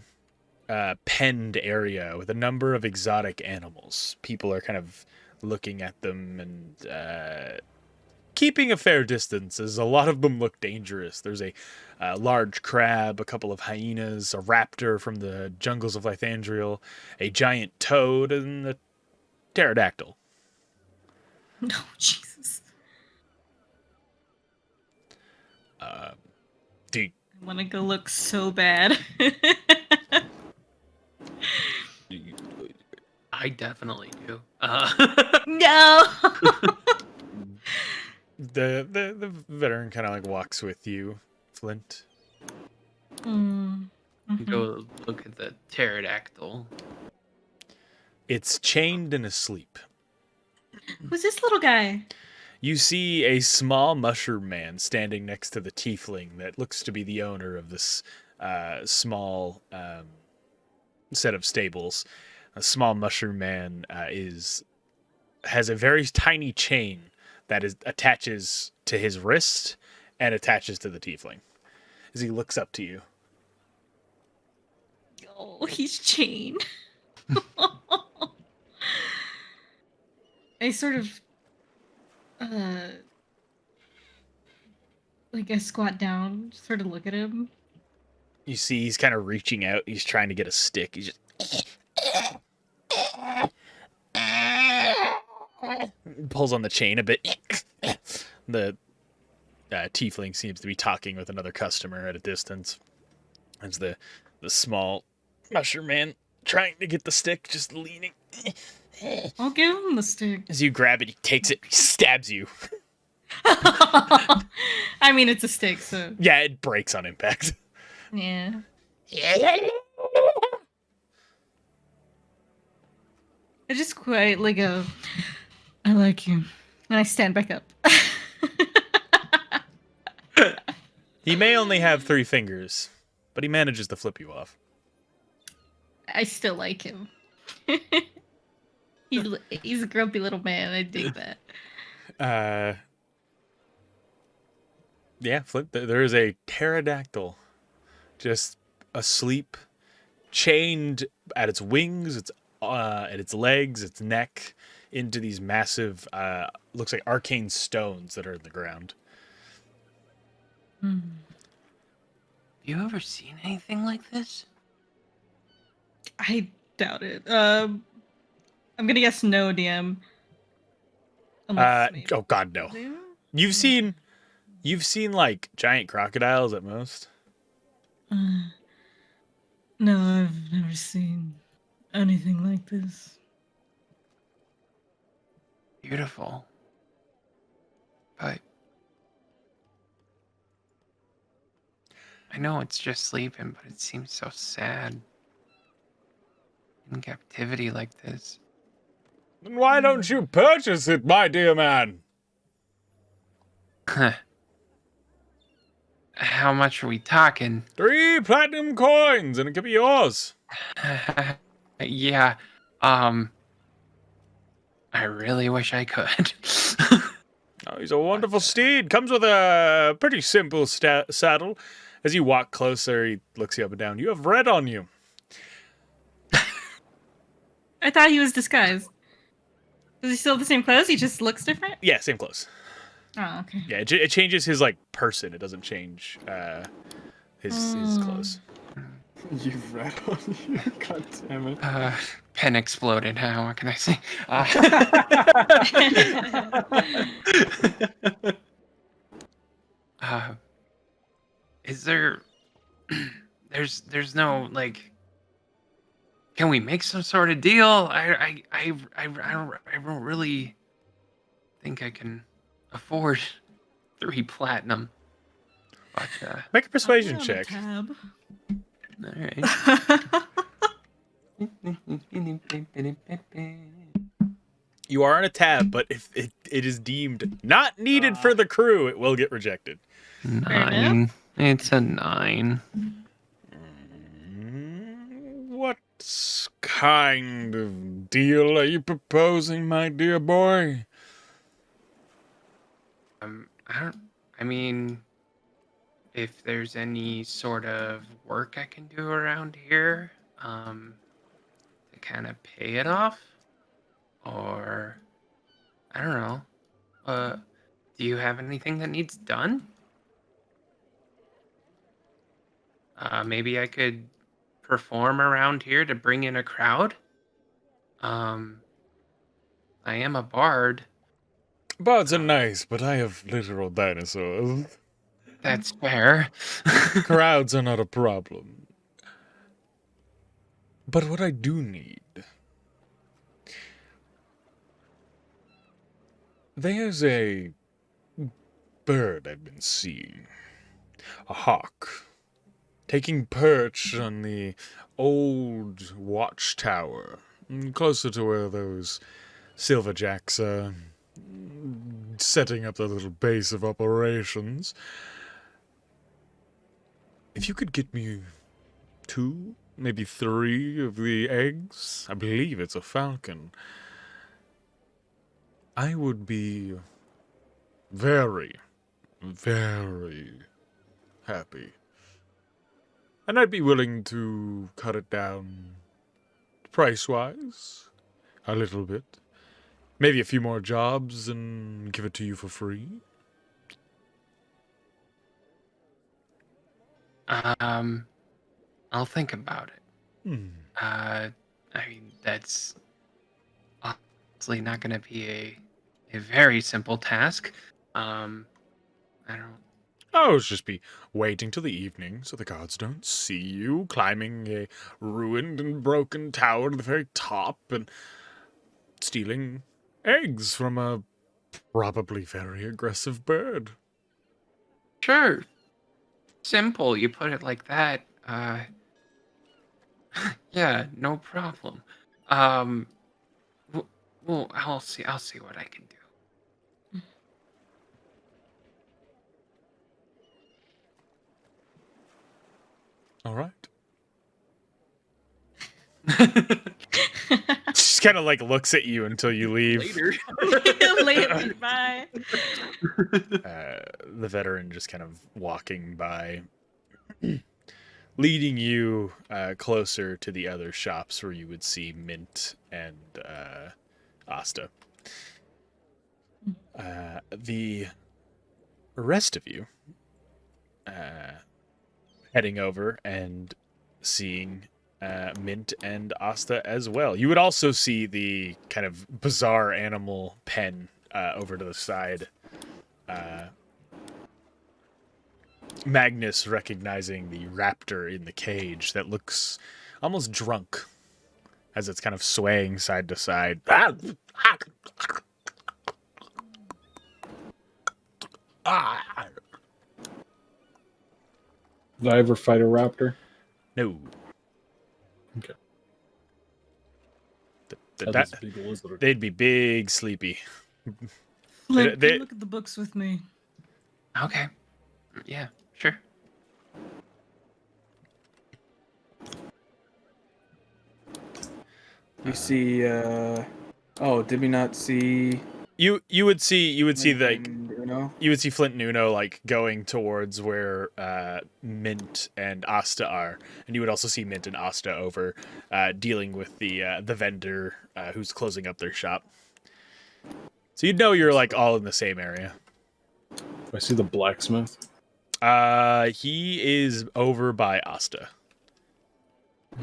penned area with a number of exotic animals. People are kind of looking at them and keeping a fair distance, as a lot of them look dangerous. There's a large crab, a couple of hyenas, a raptor from the jungles of Lythandriel, a giant toad, and a pterodactyl. No, Jesus. Dude, I want to go look so bad. I definitely do. No. the veteran kind of like walks with you, Flint. Mm. Go look at the pterodactyl. It's chained and asleep. Who's this little guy? You see a small mushroom man standing next to the tiefling that looks to be the owner of this small set of stables. A small mushroom man has a very tiny chain that attaches to his wrist and attaches to the tiefling as he looks up to you. Oh, he's chained. I sort of, like I squat down, sort of look at him. You see he's kind of reaching out. He's trying to get a stick. He's just pulls on the chain a bit. The tiefling seems to be talking with another customer at a distance. As the small mushroom man trying to get the stick, just leaning. I'll give him the stick. As you grab it, he takes it, he stabs you. I mean, it's a stick, so. Yeah, it breaks on impact. Yeah. I just quietly go, I like you. And I stand back up. He may only have 3 fingers, but he manages to flip you off. I still like him. He's a grumpy little man. I dig that. Yeah, Flip, there is a pterodactyl just asleep, chained at its wings, at its legs, its neck, into these massive, looks like arcane stones that are in the ground. You ever seen anything like this? I doubt it. I'm gonna guess no, DM. Unless maybe. Oh God, no. You've seen like giant crocodiles at most. No, I've never seen anything like this. Beautiful. But I know it's just sleeping, but it seems so sad. In captivity like this. Then why don't you purchase it, my dear man? How much are we talking? 3 platinum coins, and it could be yours. Yeah, I really wish I could. Oh, he's a wonderful steed. Comes with a pretty simple saddle. As you walk closer, he looks you up and down. You have red on you. I thought he was disguised. Does he still have the same clothes? He just looks different? Yeah, same clothes. Oh, okay. Yeah, it changes his, like, person. It doesn't change his clothes. You've read on you. God damn it. Pen exploded. What can I say? Is there? There's no like. Can we make some sort of deal? I don't really think I can afford 3 platinum. But Make a persuasion I'll check. tab. all right. You are on a tab, but if it is deemed not needed for the crew, it will get rejected. 9. It's a 9. What kind of deal are you proposing, my dear boy? I mean, if there's any sort of work I can do around here, to kind of pay it off, or I don't know. Do you have anything that needs done? Maybe I could perform around here to bring in a crowd. I am a bard. Bards are nice, but I have literal dinosaurs. That's fair. Crowds are not a problem. But what I do need... There's a bird I've been seeing. A hawk. Taking perch on the old watchtower. Closer to where those silverjacks are setting up their little base of operations. If you could get me 2, maybe 3 of the eggs, I believe it's a falcon, I would be very, very happy. And I'd be willing to cut it down price-wise a little bit. Maybe a few more jobs and give it to you for free. I'll think about it. I mean, that's obviously not going to be a very simple task. I don't. Oh, it's just be waiting till the evening so the guards don't see you climbing a ruined and broken tower to the very top and stealing eggs from a probably very aggressive bird. Sure. Simple. You put it like that. Yeah, no problem. Well, I'll see what I can do. All right. Just kind of like looks at you until you leave. Later. Later. Bye. The veteran just kind of walking by, leading you closer to the other shops where you would see Mint and Asta. The rest of you heading over and seeing Mint and Asta as well. You would also see the kind of bizarre animal pen over to the side. Magnus recognizing the raptor in the cage that looks almost drunk as it's kind of swaying side to side. Did I ever fight a raptor? No. Okay. That is big lizard. they'd be big sleepy. Flint, they- come look at the books with me. Okay. Yeah, sure. We see. Oh, did we not see? You would see like Uno? you would see Flint and Uno like going towards where Mint and Asta are, and you would also see Mint and Asta over dealing with the vendor who's closing up their shop. So you'd know you're like all in the same area. I see the blacksmith. He is over by Asta.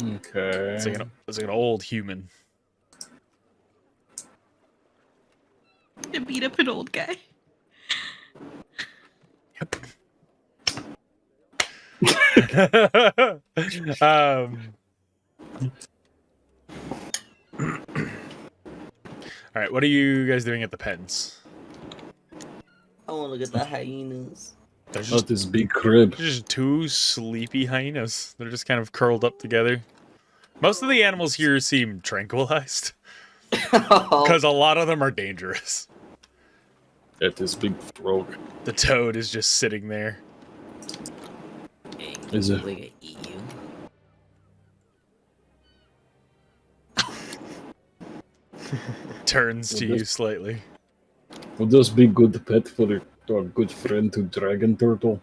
Okay. It's like an old human. To beat up an old guy. Yep. All right, what are you guys doing at the pens? I want to look at the hyenas. There's Not this big crib. just two sleepy hyenas. They're just kind of curled up together. Most of the animals here seem tranquilized because a lot of them are dangerous. At this big frog. The toad is just sitting there. Hey, Is it? we gonna eat you. Turns to you slightly. Would this be good pet for our good friend to dragon turtle?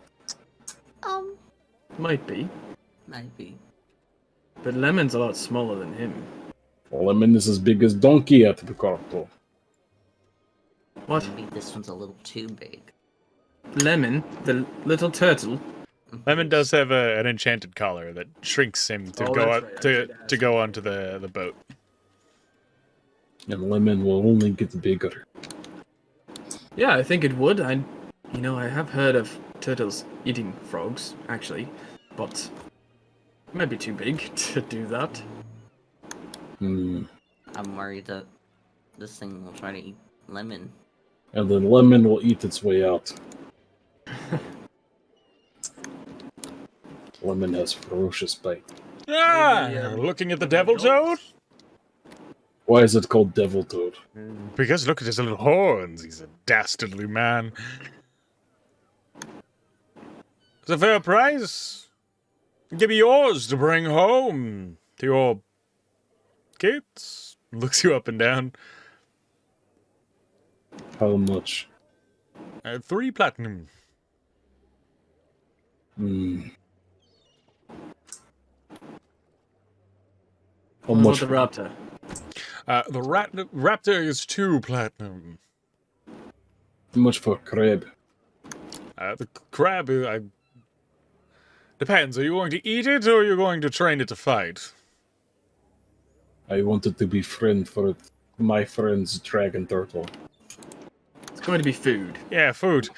Might be, Might be. but Lemon's a lot smaller than him. Lemon is as big as donkey at the carto. What? Maybe this one's a little too big. Lemon, the little turtle. Lemon does have an enchanted collar that shrinks him to Oh, go that's out right, I to should ask. to go onto the boat. And lemon will only get bigger. Yeah, I think it would. I have heard of turtles eating frogs, actually, but it might be too big to do that. Hmm. I'm worried that this thing will try to eat Lemon. And then lemon will eat its way out. Lemon has ferocious bite. Looking at the devil toad? Why is it called devil toad? Because look at his little horns. He's a dastardly man. It's a fair price. Give me yours to bring home to your kids. Looks you up and down. How much? 3 platinum. Hmm. How What much? about the raptor? The raptor is 2 platinum. How much for crab? The crab depends. Are you going to eat it or are you going to train it to fight? I wanted to be friend for my friend's dragon turtle. It's going to be food. Yeah, food.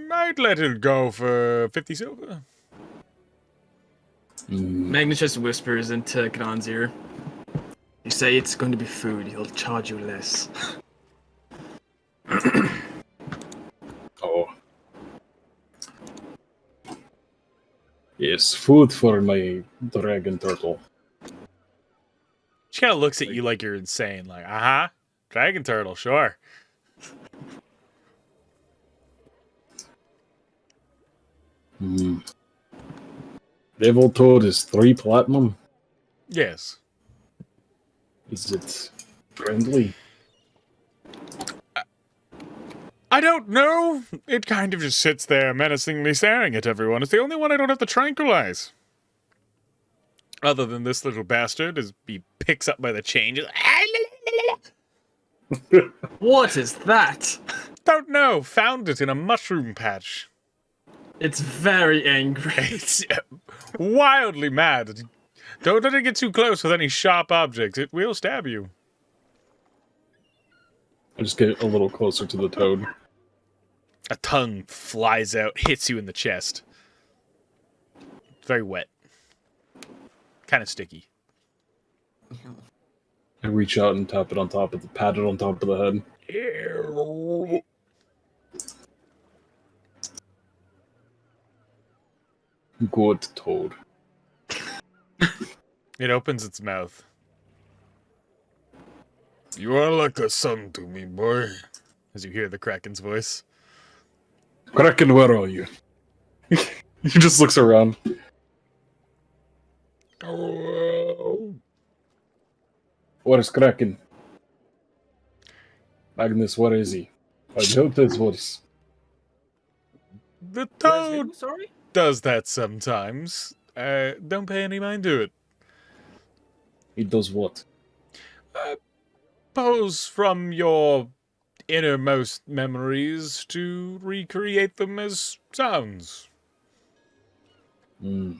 Might let it go for 50 silver. Magnus just whispers into Knon's ear. You say it's going to be food, he'll charge you less. Oh. Yes, food for my dragon turtle. She kind of looks at you like you're insane. Like, dragon turtle, sure. Hmm. Devil toad is 3 platinum. Yes. Is it friendly? I don't know. It kind of just sits there menacingly staring at everyone. It's the only one I don't have to tranquilize. Other than this little bastard as he picks up by the chain. Just, What is that? don't know. Found it in a mushroom patch. It's very angry. It's wildly mad. Don't let it get too close with any sharp objects. It will stab you. I just get a little closer to the toad. A tongue flies out, hits you in the chest. It's very wet. Kind of sticky. I reach out and pat it on top of the head. Ew. Good toad. It opens its mouth. You are like a son to me, boy. As you hear the Kraken's voice. Kraken, where are you? He just looks around. Oh, Where's Kraken? Magnus, where is he? I heard his voice. The Where's him? toad Sorry? does that sometimes. Don't pay any mind to it. He does what? Pose from your innermost memories to recreate them as sounds. Hmm.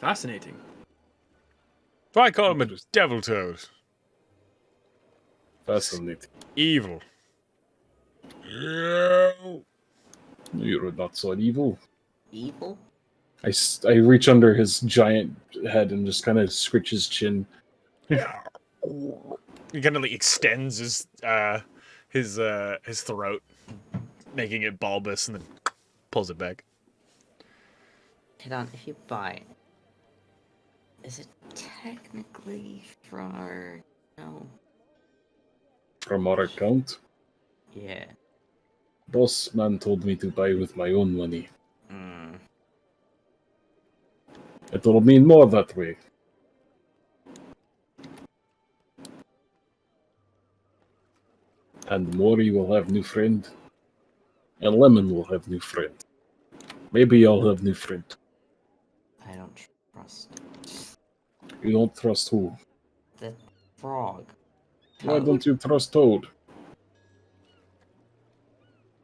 Fascinating. So I call him a devil toad. Fascinating. Evil. yeah. You're not so evil. Evil? I reach under his giant head and just kind of scritch his chin. He kind of like extends his throat, making it bulbous, and then pulls it back. Hold on, if you bite, is it technically for no? From our account, Yeah. boss man told me to buy with my own money. Mm. It will mean more that way. And Mori will have new friend. And Lemon will have new friend. Maybe I'll have new friend. I don't trust You don't trust who? the frog. Why Toad. don't you trust Toad?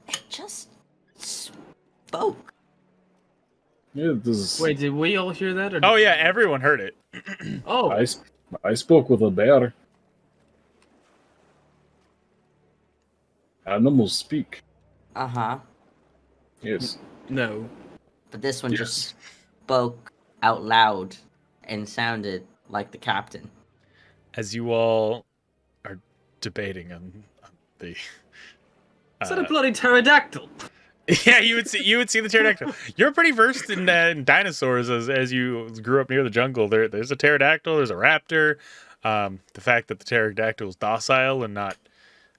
It just spoke. Yeah, this is... Wait, did we all hear that? Or Oh yeah, everyone heard it. Oh, I spoke with a bear. Animals speak. Uh-huh. Yes. no. But this one Yes. just spoke out loud and sounded like the captain. As you all are debating on the. Is that a bloody pterodactyl? Yeah, you would see the pterodactyl. You're pretty versed in dinosaurs as you grew up near the jungle. There's a pterodactyl. There's a raptor. The fact that the pterodactyl is docile and not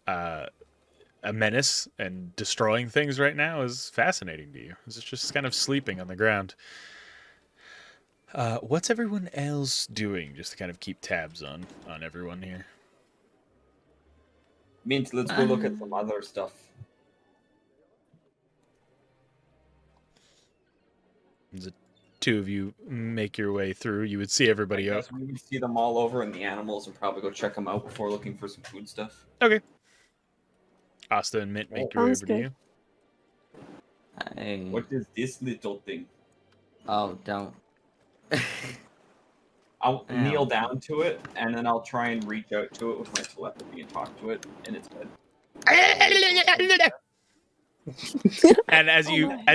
a menace and destroying things right now is fascinating to you. It's just kind of sleeping on the ground. What's everyone else doing, just to kind of keep tabs on everyone here? Mint, let's go look at some other stuff. As the two of you make your way through, you would see everybody I else. guess we would see them all over and the animals and probably go check them out before looking for some food stuff. Okay. Asta and Mint make your way Sounds over to good. you. What is this little thing? Oh, don't. I'll Ow. kneel down to it, and then I'll try and reach out to it with my telepathy and talk to it in its head. And as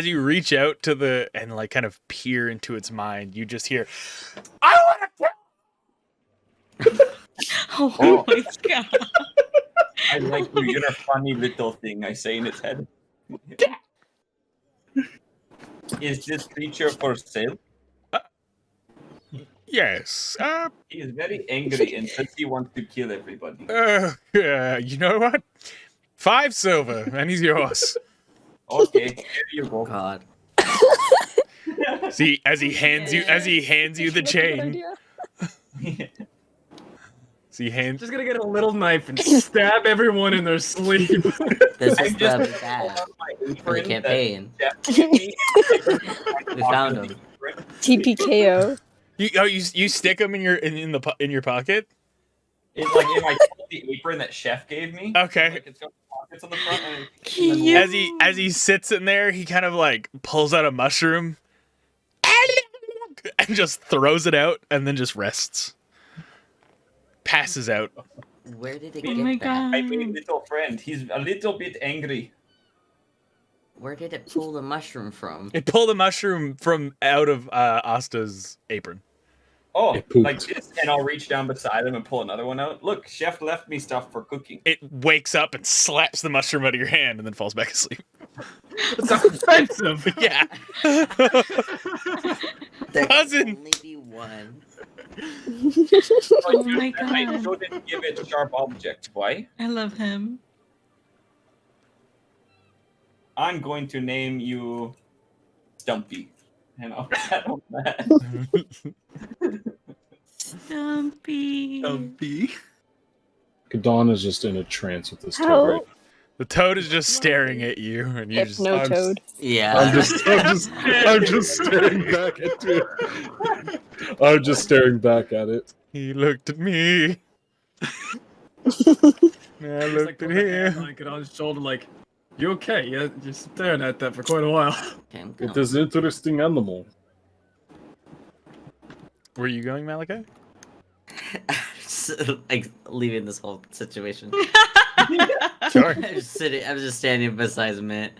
you reach out to the and like kind of peer into its mind, you just hear, "I want to." Oh my god. I like you. You're a funny little thing, I say in its head. Is this creature for sale? Yes. He is very angry and says he wants to kill everybody. You know what? 5 silver, and he's yours. Okay, here you go. God. See, as he hands you the That's a good chain. idea. See, hands. Just gonna get a little knife and stab everyone in their sleep. This I is just the pulled bad out my for the apron that campaign. Jeff gave me. We found him. TPKO. You stick them in your pocket. It's like in my the apron that Chef gave me. Okay. Like it's got pockets on the front. And then As he sits in there, he kind of like pulls out a mushroom and just throws it out, and then just rests. Passes out. Where did it Oh get my that? god. my little friend, he's a little bit angry. Where did it pull the mushroom from? It pulled a mushroom from out of Asta's apron. Oh, It pooped. like this, and I'll reach down beside him and pull another one out. Look, Chef left me stuff for cooking. It wakes up and slaps the mushroom out of your hand, and then falls back asleep. It's offensive. Yeah. There Cousin. can only be one. Oh my I god. shouldn't give it sharp object. Why? I love him. I'm going to name you Stumpy. And I'll bet on that. Stumpy. Stumpy. Kadon is just in a trance with this How- toad right. The toad is just staring at you, and you just. Hypno I'm toad. Yeah. I'm just staring back at it. I'm just staring back at it. He looked at me. I Just, looked put at my hand him. on Kadon's shoulder, like, you okay? Yeah, you're staring at that for quite a while. Okay, I'm It going. is an interesting animal. Where are you going, Malachi? Like leaving this whole situation. Sure. I'm just standing beside Mint.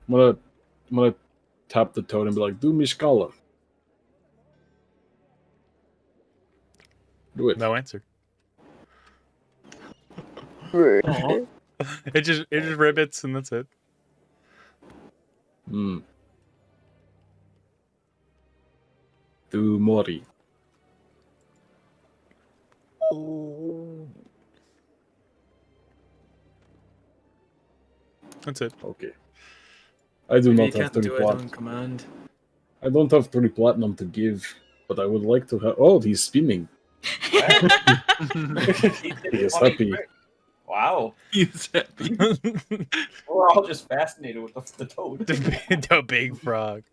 I'm gonna tap the toad and be like, "Do Mishkala." Do it. No answer. Aw. It just ribbits, and that's it. Hmm. Do Mori. That's it. Okay. I do You not have can't 3 do it on platinum. command. I don't have 3 platinum to give, but I would like to have. Oh, he's spinning. He is happy. Wow. He's happy. We're all just fascinated with the toad. The big frog.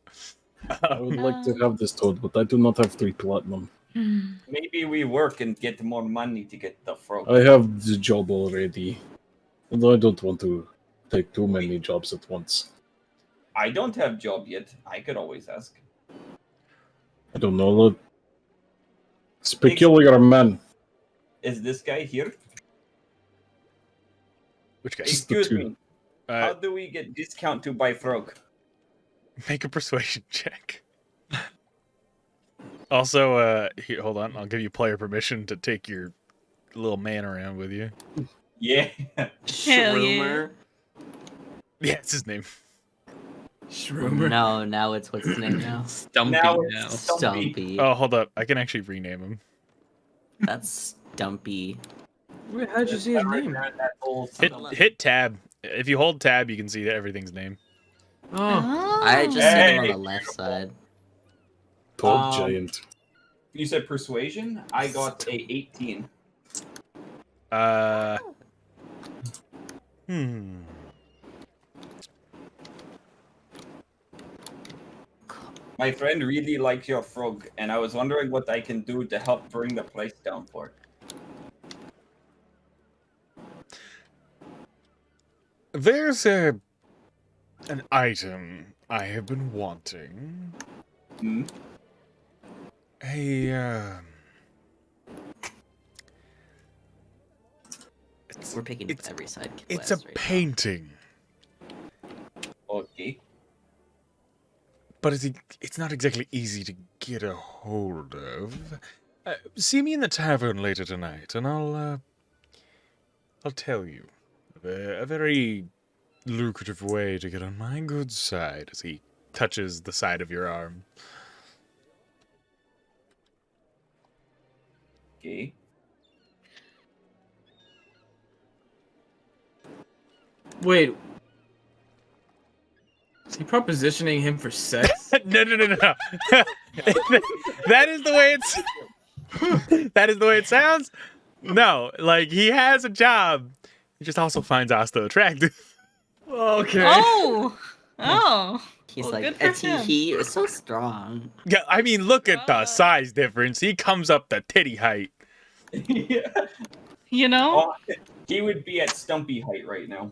I would like to have this toad, but I do not have 3 platinum. Maybe we work and get more money to get the frog. I have the job already, and I don't want to take too many jobs at once. I don't have job yet. I could always ask. I don't know. It's peculiar man. Is this guy here? Which guy? Just the Excuse two. me. How do we get discount to buy frog? Make a persuasion check. Also, here, hold on. I'll give you player permission to take your little man around with you. Yeah. Hell Shroomer. Yeah, it's his name. Shroomer. No, now it's what's his name now? Stumpy Now now. it's Stumpy. Stumpy. Oh, hold up. I can actually rename him. That's Stumpy. Wait, how'd you see his name? That old Hit tab. If you hold tab, you can see everything's name. Oh, I just see him on Hey. the left side. Toad giant. You said persuasion? I got a 18. My friend really likes your frog, and I was wondering what I can do to help bring the price down for it. There's an item I have been wanting. Hmm? We're picking up every side. It's a quest right now. painting, Okay. but it's not exactly easy to get a hold of. See me in the tavern later tonight, and I'll tell you a very lucrative way to get on my good side. As he touches the side of your arm. Okay. wait. Is he propositioning him for sex? No. That is the way it's. That is the way it sounds. No, like he has a job. He just also finds Asta attractive. Okay. Oh. He's Well, like, good for a him. he is so strong. Yeah, I mean, look at the size difference. He comes up to titty height. Yeah. You know? Oh, he would be at Stumpy height right now.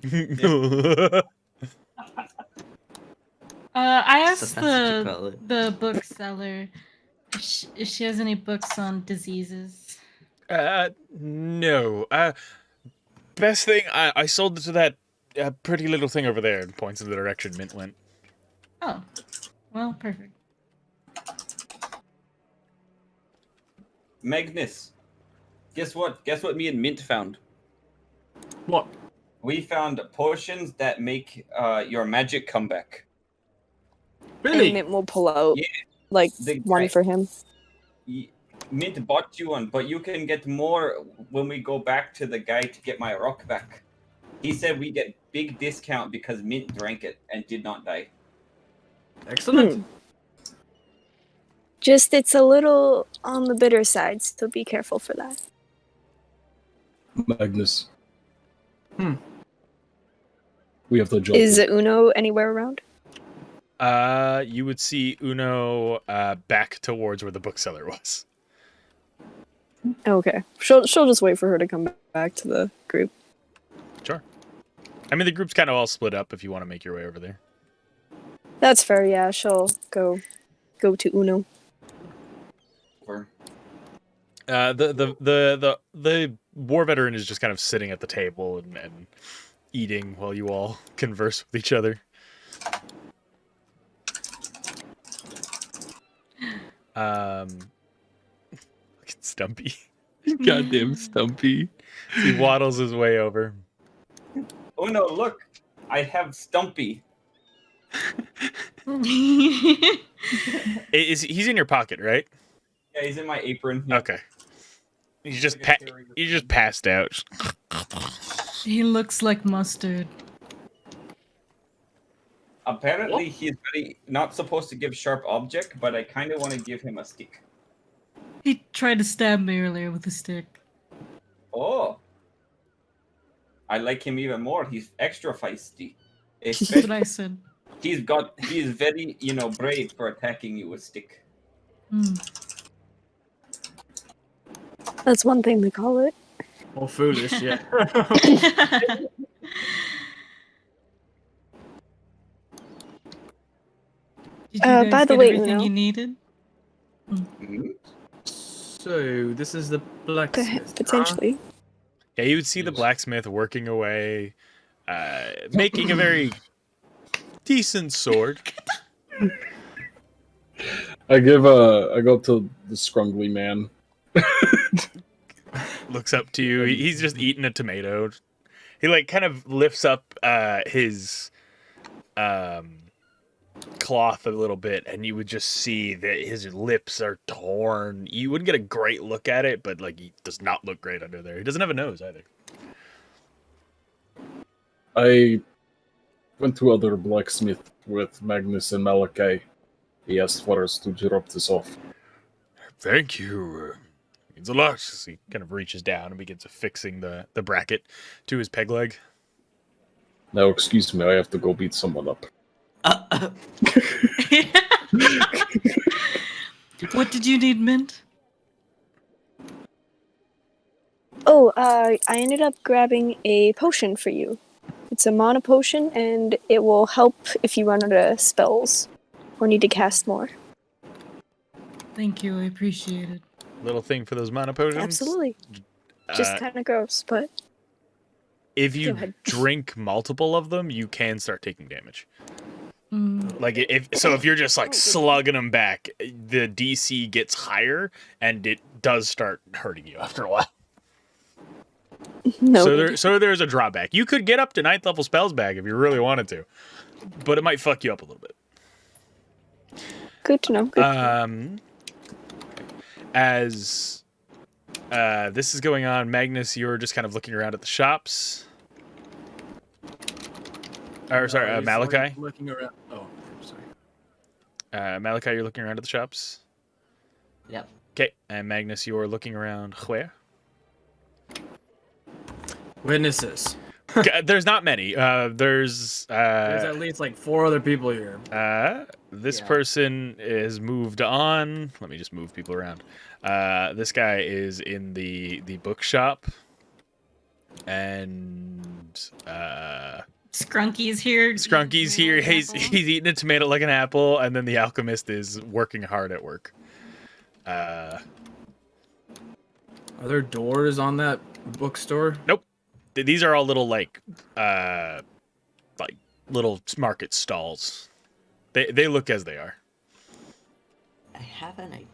I So asked that's what you call it. the bookseller if she has any books on diseases. No. Best thing, I sold it to that pretty little thing over there. And points in the direction Mint went. Oh. Well, perfect. Magnus. Guess what? Guess what me and Mint found? What? We found potions that make your magic come back. Really? And Mint will pull out Yeah. like The one guy- for him. Mint bought you one, but you can get more when we go back to the guy to get my rock back. He said we get big discount because Mint drank it and did not die. Excellent. Just it's a little on the bitter side, so be careful for that. Magnus. We have to jump. Is Uno anywhere around? You would see Uno back towards where the bookseller was. Okay. She'll just wait for her to come back to the group. Sure. I mean, the group's kind of all split up if you want to make your way over there. That's fair, yeah. She'll go to Uno. The war veteran is just kind of sitting at the table and eating while you all converse with each other. Look at Stumpy. Goddamn Stumpy. He waddles his way over. Oh no, look! I have Stumpy. He's in your pocket, right? Yeah, he's in my apron. Okay. He's just passed out. He looks like mustard. Apparently, he's very not supposed to give sharp object, but I kind of want to give him a stick. He tried to stab me earlier with a stick. Oh, I like him even more. He's extra feisty. That's what I said. He's very, brave for attacking you with stick. That's one thing they call it. Or foolish, yeah. Did you guys by the get way, everything Uno. you needed? So, this is the blacksmith. Potentially. Yeah, you would see the blacksmith working away, making a very decent sword. I go to the scrungly man. Looks up to you. He's just eating a tomato. He like kind of lifts up his cloth a little bit, and you would just see that his lips are torn. You wouldn't get a great look at it, but like he does not look great under there. He doesn't have a nose either. I went to other blacksmith with Magnus and Malachi. He asked for us to drop this off. Thank you. Means a lot. He kind of reaches down and begins affixing the bracket to his peg leg. Now, excuse me, I have to go beat someone up. What did you need, Mint? Oh, I ended up grabbing a potion for you. It's a mana potion, and it will help if you run out of spells or need to cast more. Thank you, I appreciate it. Little thing for those mana potions. Absolutely. Just kind of gross, but if go you ahead. drink multiple of them, you can start taking damage. Like if you're just like slugging them back, the DC gets higher and it does start hurting you after a while. No. So there's a drawback. You could get up to 9th level spells back if you really wanted to, but it might fuck you up a little bit. Good to know. Good to know. As this is going on, Magnus, you're just kind of looking around at the shops. Or sorry, He's Malachi. Looking around. Oh, sorry. Malachi, you're looking around at the shops. Yep. Okay, and Magnus, you're looking around where? Witnesses. There's not many. There's at least like 4 other people here. This person is moved on. Let me just move people around. This guy is in the bookshop, and Scrunky's here. Scrunky's here. He's eating a tomato like an apple, and then the alchemist is working hard at work. Are there doors on that bookstore? Nope. These are all little like little market stalls. They look as they are. I have an idea.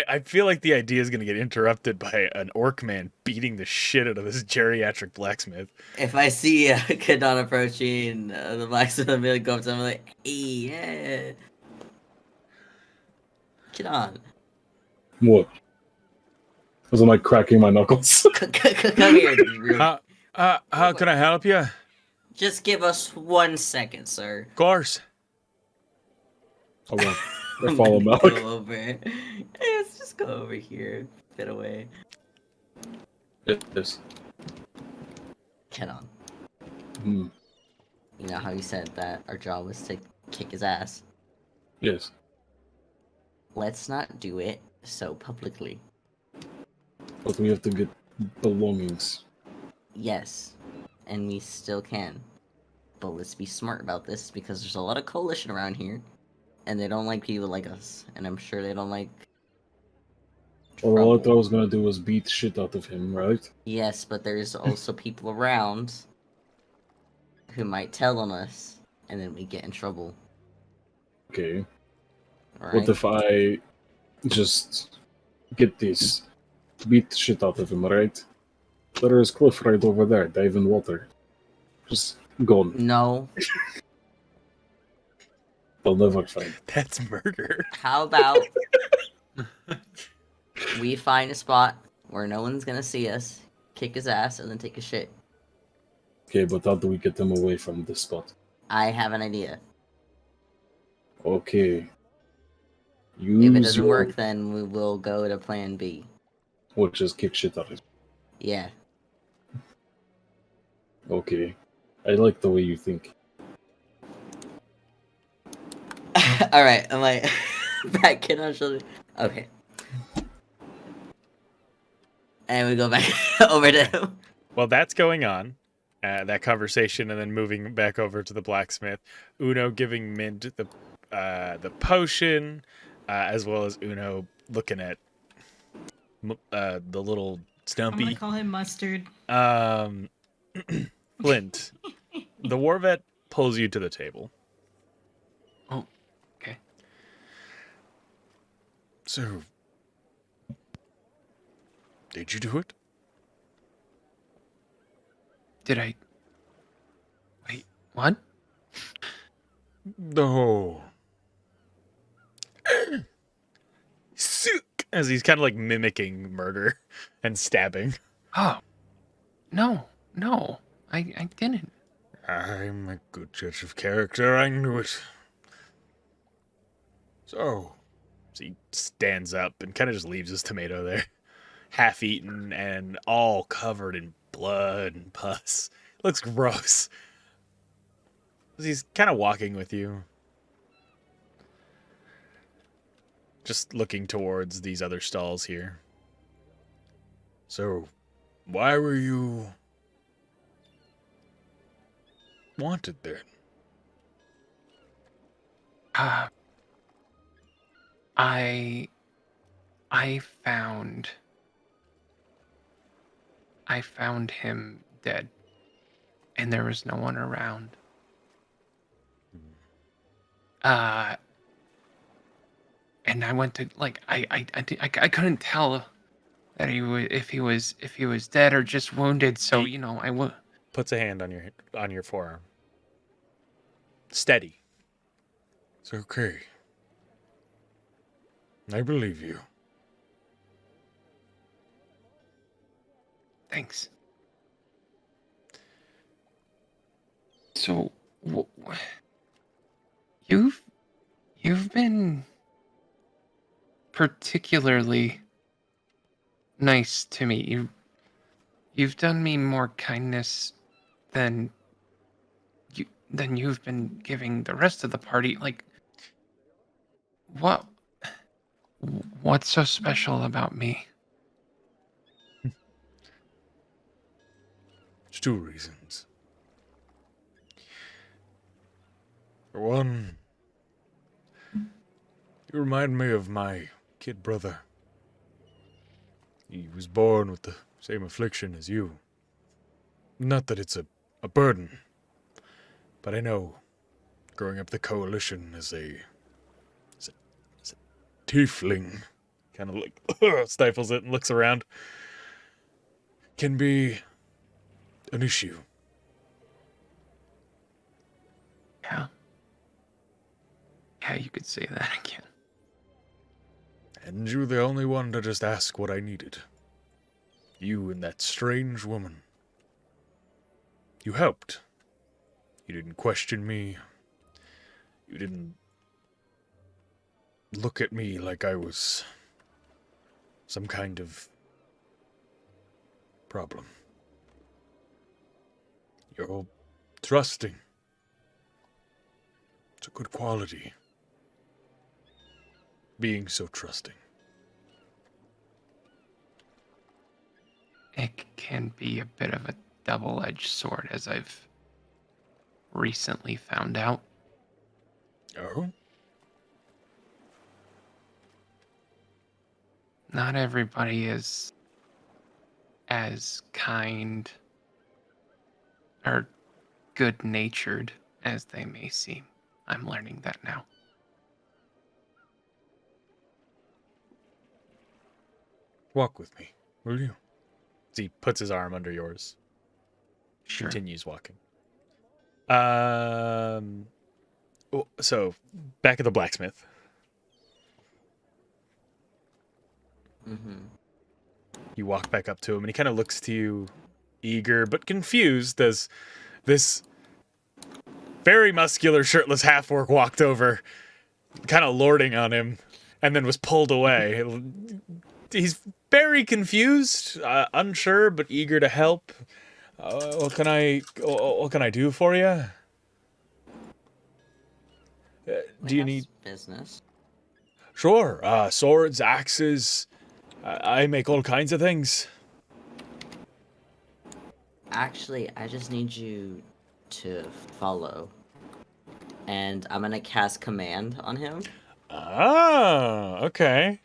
I feel like the idea is going to get interrupted by an orc man beating the shit out of this geriatric blacksmith. If I see Kadon approaching the blacksmith, I'm gonna go up to him like, hey, yeah. Get on. What? Was I cracking my knuckles? Come here. How can I help you? Of Just give us 1 second, sir. course. Hold on. I I'm follow gonna Malik. go over. Hey, let's just go over here. Get away. Yes. Get on. Hmm. You know how you said that our job was to kick his ass? Yes. Let's not do it so publicly. But we have to get belongings. Yes, and we still can. But let's be smart about this because there's a lot of coalition around here, and they don't like people like us, and I'm sure they don't like Well, all I trouble. thought I was gonna do was beat the shit out of him, right? Yes, but there's also people around who might tell on us, and then we get in trouble. Okay. Alright? What if I just get this? Beat the shit out of him, right? There is cliff right over there, dive in water. Just gone. No. They'll never find. That's murder. How about we find a spot where no one's gonna see us, kick his ass, and then take a shit? Okay, but how do we get them away from this spot? I have an idea. Okay. If it Use doesn't your, work, then we will go to plan B. which is kick shit out of him. Yeah. Okay. I like the way you think. Alright, I'm like, back in on shoulder. Okay. And we go back over to him. Well, that's going on. That conversation, and then moving back over to the blacksmith. Uno giving Mint the potion, as well as Uno looking at the little I'm Stumpy. gonna call him Mustard. Flint, the war vet pulls you to the table. Oh, okay. So, did you do it? Did I? Wait, what? No. As he's kind of like mimicking murder and stabbing. Oh, no, I didn't. I'm a good judge of character, I knew it. So, He stands up and kind of just leaves his tomato there, half eaten and all covered in blood and pus. Looks gross. He's kind of walking with you, just looking towards these other stalls here. so, why were you wanted then? I found him dead, and there was no one around. And I went to I couldn't tell that if he was dead or just wounded. So I would. Puts a hand on your forearm. Steady. It's okay. I believe you. Thanks. So, you've been particularly nice to me. You've done me more kindness than you've been giving the rest of the party. Like, what's so special about me? It's two reasons. For one, you remind me of my kid brother. He was born with the same affliction as you. Not that it's a burden, but I know growing up the coalition as a tiefling, Kind of like stifles it and looks around. can be an issue. Yeah. Yeah, you could say that again. And you the only one to just ask what I needed. You and that strange woman. You helped. You didn't question me. You didn't look at me like I was some kind of problem. You're trusting. It's a good quality. Being so trusting. It can be a bit of a double-edged sword, as I've recently found out. Oh? Not everybody is as kind or good-natured as they may seem. I'm learning that now. Walk with me, will you? He puts his arm under yours. Sure. Continues walking. So, back at the blacksmith. Mm-hmm. You walk back up to him, and he kind of looks to you, eager but confused, as this very muscular, shirtless half-orc walked over, kind of lording on him, and then was pulled away. He's very confused, unsure, but eager to help. What can I do for you? Do you need business? Sure. Swords, axes. I make all kinds of things. Actually, I just need you to follow. And I'm gonna cast command on him. Oh, okay.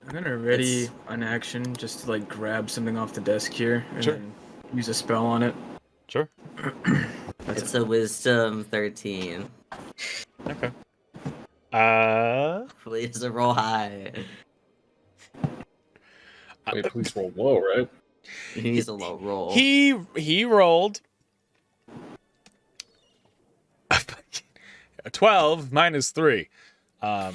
I'm gonna ready an action just to like grab something off the desk here and Sure. then use a spell on it. Sure. It's a wisdom 13. Okay. Please roll high. Wait, please roll low, right? He needs a low roll. He rolled a 12 minus 3. How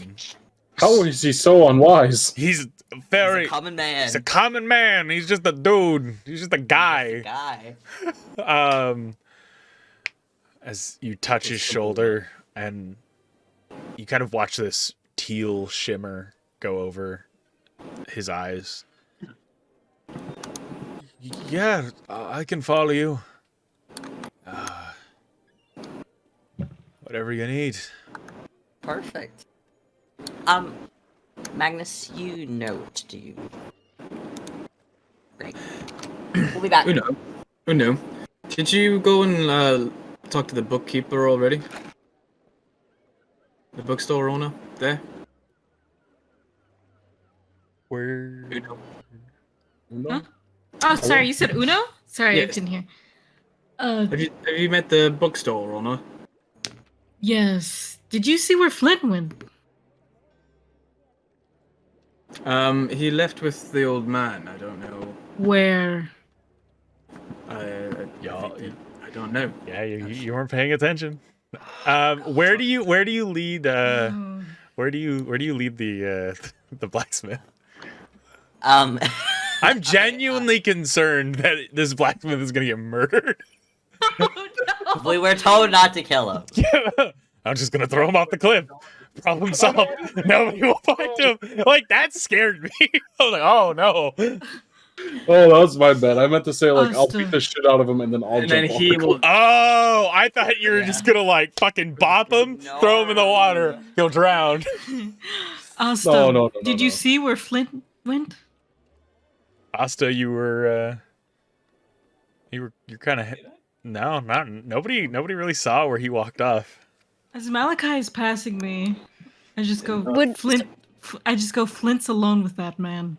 is he so unwise? He's He's a common man. He's a common man. He's just a dude. He's just a guy. As you touch his shoulder and you kind of watch this teal shimmer go over his eyes. Yeah, I can follow you. Whatever you need. Perfect. Magnus, you note, do you? Great. We'll be back. Uno. Did you go and talk to the bookkeeper already? The bookstore owner there? Where? Uno. Huh? Oh, sorry, you said Uno? Sorry, I Yes. didn't hear. Have you met the bookstore owner? Yes. Did you see where Flint went? He left with the old man. I don't know. Where? I don't know. Yeah, you weren't paying attention. Where do you lead? Where do you lead the blacksmith? I'm genuinely concerned that this blacksmith is gonna get murdered. We were told not to kill him. I'm just gonna throw him off the cliff. Problem solved. Nobody will find him. Like, that scared me. I was like, oh no. Oh, that was my bad. I meant to say, like, I'll Austin. beat the shit out of him and then I'll And jump then off he the cliff. will. Oh, I thought you were just gonna, like, fucking bop him, throw him in the water, he'll drown. Asta, No, did you no. see where Flint went? Asta, you're kind of nobody really saw where he walked off. As Malachi is passing me, I just go Would- Flint. I just go Flint's alone with that man.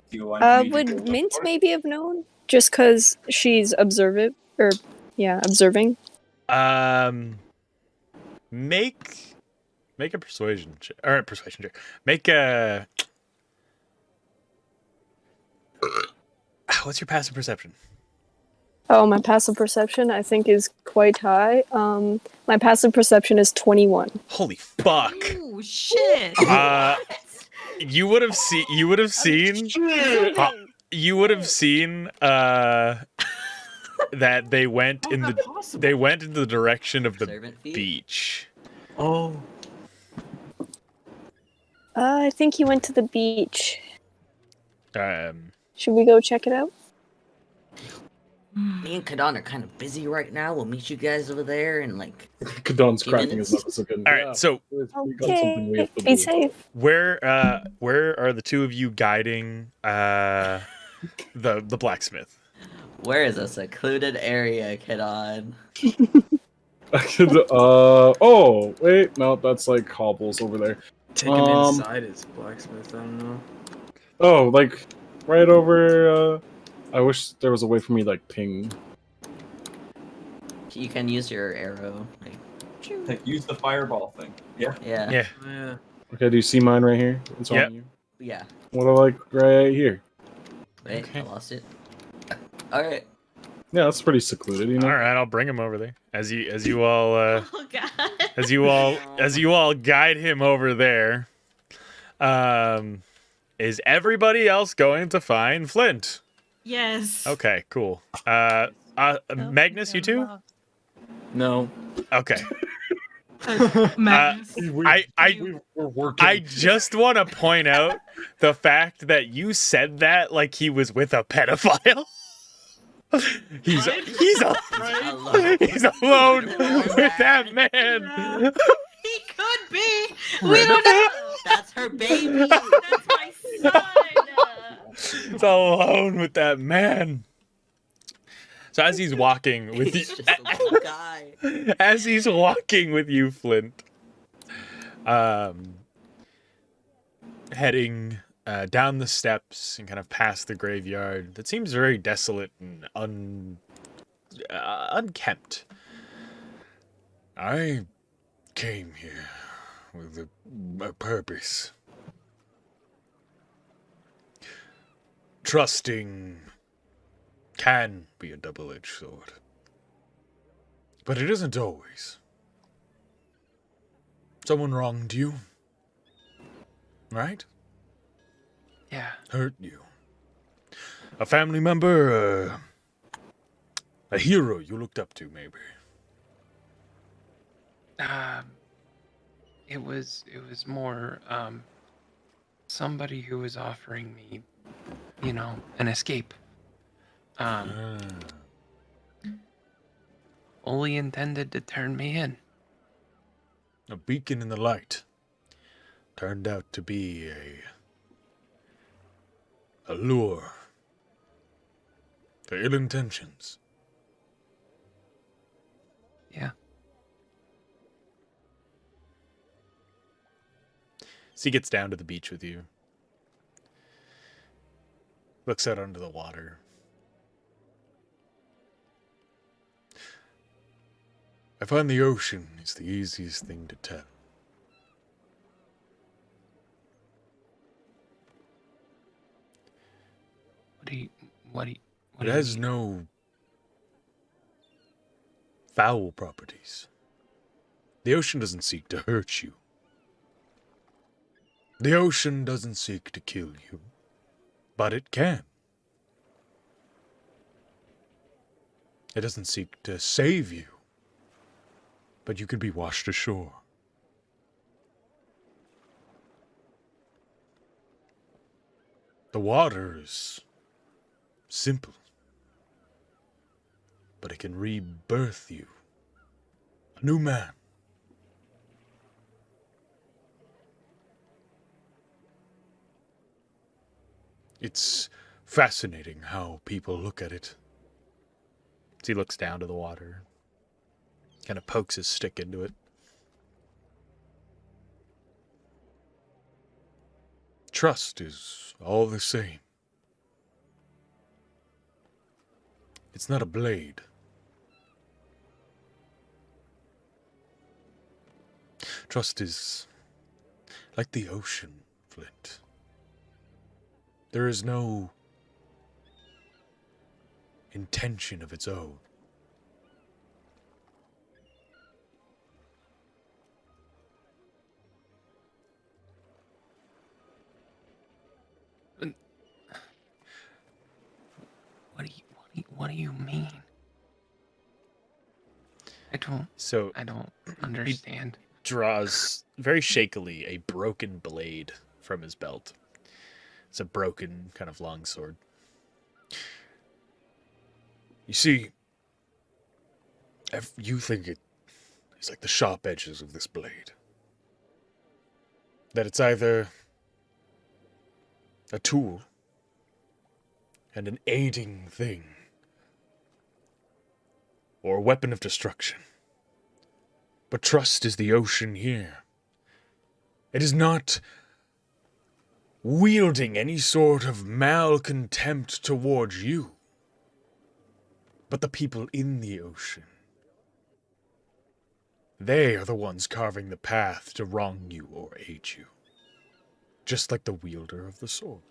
Do you want me to Would go Mint for it? maybe have known? Just because she's observant, or observing. Make a persuasion check. Or persuasion check. Make a. What's your passive perception? Oh, my passive perception I think is quite high. My passive perception is 21. Holy fuck! Oh shit! You would have seen. You would have seen. You would have seen. That they went in the. They went in the direction of the Servant feet? beach. Oh. I think he went to the beach. Should we go check it out? Me and Kadon are kind of busy right now. We'll meet you guys over there in like. Kadon's few cracking his minutes. knuckles again. All right, Yeah, so we got something we have to Be do. safe. where are the two of you guiding the blacksmith? Where is a secluded area, Kadon? Oh, wait, no, that's like cobbles over there. Take him inside his blacksmith, I don't know. Oh, like right over. I wish there was a way for me to, like, ping. You can use your arrow. Like, use the fireball thing. Yeah. Yeah. Yeah. Yeah. Okay, do you see mine right here? It's Yep. on you. Yeah. What I like right here. Wait, Okay. I lost it. All right. Yeah, that's pretty secluded, you know. All right, I'll bring him over there. As you all Oh god. as you all guide him over there. Is everybody else going to find Flint? Yes. Okay, cool. Magnus, you too? No. Okay. Magnus. We're working. I just want to point out the fact that you said that like he was with a pedophile. He's Alone. he's alone with that man. He could be. We don't know. That's her baby. That's my son. He's alone with that man. So as he's walking with He's you, just a little guy. as he's walking with you, Flint, heading down the steps and kind of past the graveyard that seems very desolate and unkempt. I came here with a purpose. Trusting can be a double-edged sword. But it isn't always. Someone wronged you. Right? Yeah. Hurt you. A family member, a hero you looked up to, maybe. It was more somebody who was offering me, an escape. Only intended to turn me in. A beacon in the light. Turned out to be a lure. For ill intentions. Yeah. So he gets down to the beach with you. Looks out onto the water. I find the ocean is the easiest thing to tell. It has no foul properties. The ocean doesn't seek to hurt you. The ocean doesn't seek to kill you, but it can. It doesn't seek to save you, but you can be washed ashore. The water is simple, but it can rebirth you. A new man. It's fascinating how people look at it. So he looks down to the water. Kind of pokes his stick into it. Trust is all the same. It's not a blade. Trust is like the ocean, Flint. There is no intention of its own. What do you mean? So I don't understand. draws very shakily a broken blade from his belt. It's a broken kind of long sword. You see, you think it's like the sharp edges of this blade. That it's either a tool and an aiding thing, or a weapon of destruction. But trust is the ocean here. It is not wielding any sort of malcontempt towards you, but the people in the ocean. They are the ones carving the path to wrong you or aid you, just like the wielder of the sword.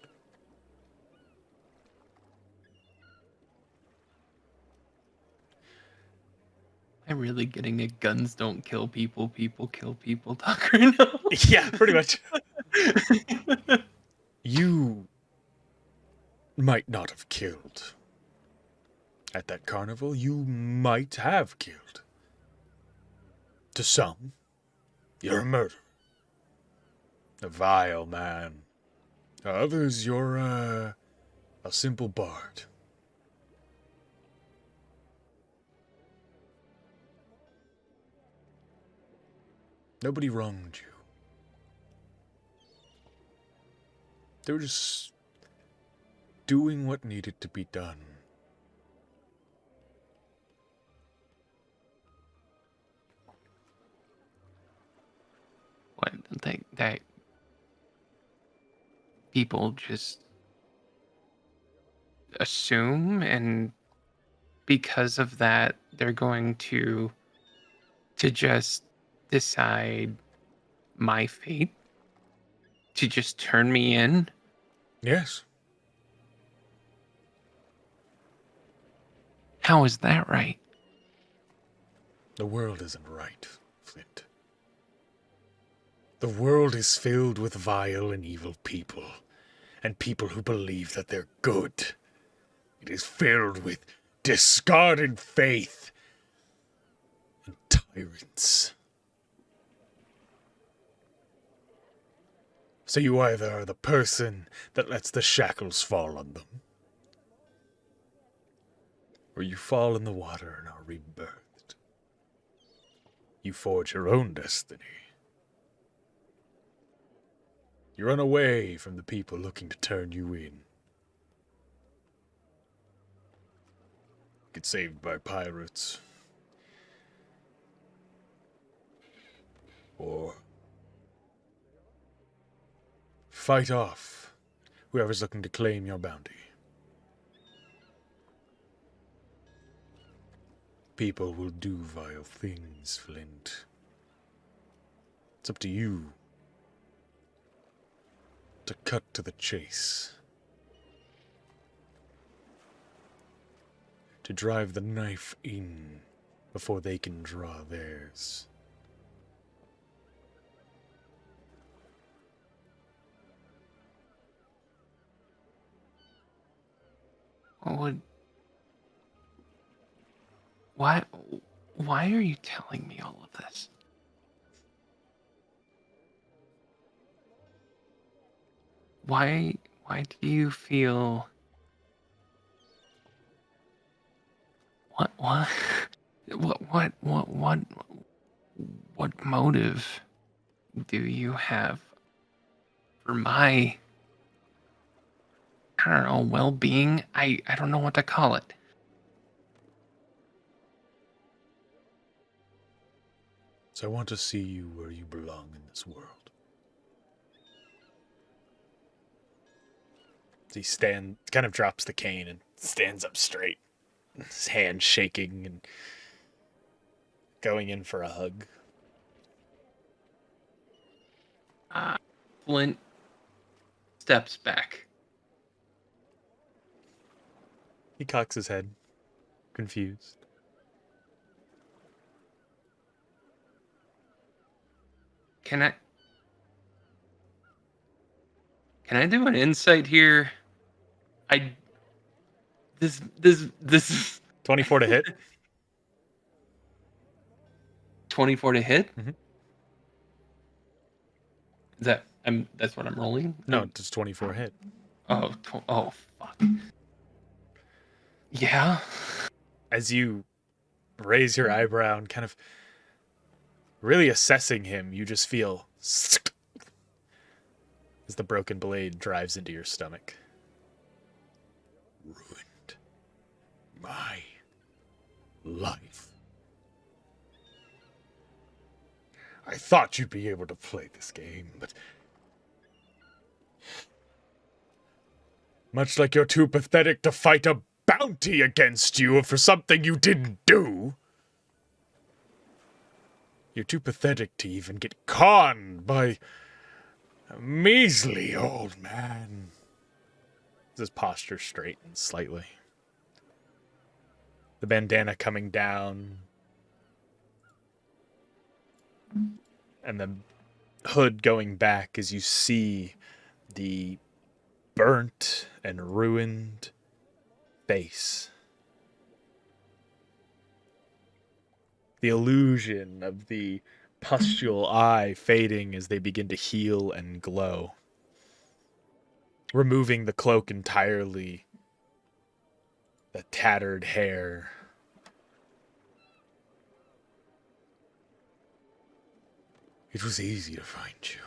I'm really getting a guns don't kill people, people kill people talk right now. Yeah, pretty much. You might not have killed. At that carnival, you might have killed. To some, you're a murderer. A vile man. To others, you're a simple bard. Nobody wronged you. They were just doing what needed to be done. What that people just assume, and because of that, they're going to just decide my fate, to just turn me in. Yes. How is that right? The world isn't right, Flint. The world is filled with vile and evil people, and people who believe that they're good. It is filled with discarded faith and tyrants. So you either are the person that lets the shackles fall on them, or you fall in the water and are rebirthed. You forge your own destiny. You run away from the people looking to turn you in. Get saved by pirates. Or fight off whoever's looking to claim your bounty. People will do vile things, Flint. It's up to you to cut to the chase. To drive the knife in before they can draw theirs. Why are you telling me all of this? Why do you feel what motive do you have for my, I don't know, well-being? I don't know what to call it. So I want to see you where you belong in this world. He kind of drops the cane and stands up straight. His hand shaking and going in for a hug. Flint steps back. He cocks his head, confused. Can I do an insight here? This 24 to hit. 24 to hit. Mhm. Is that that's what I'm rolling? No, just 24 hit. Oh, oh fuck. Yeah. As you raise your eyebrow and kind of really assessing him, you just feel as the broken blade drives into your stomach. Ruined my life. I thought you'd be able to play this game, but much like you're too pathetic to fight a bounty against you for something you didn't do, you're too pathetic to even get conned by a measly old man. His posture straightens slightly. The bandana coming down, and the hood going back as you see the burnt and ruined face. The illusion of the pustule eye fading as they begin to heal and glow. Removing the cloak entirely. The tattered hair. It was easy to find you.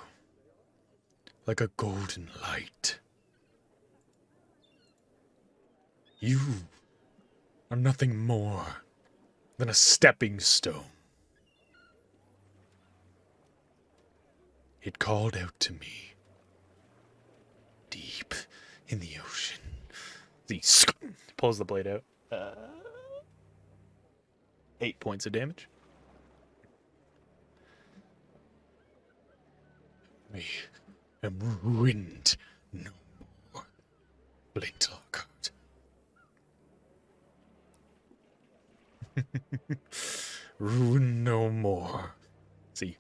Like a golden light. You are nothing more than a stepping stone. It called out to me. Deep in the ocean. He pulls the blade out. 8 points of damage. I am ruined no more. Blade Lockhart. Ruin no more. See,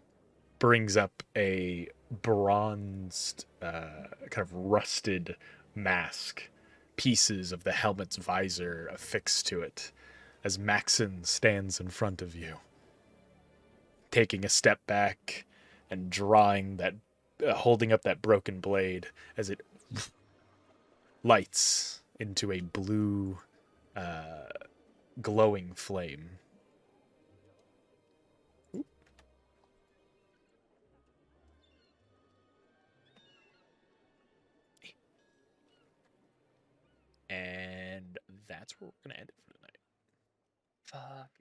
brings up a bronzed, kind of rusted mask. Pieces of the helmet's visor affixed to it as Maxon stands in front of you. Taking a step back and drawing that, holding up that broken blade as it lights into a blue, glowing flame. And that's where we're going to end it for tonight. Fuck.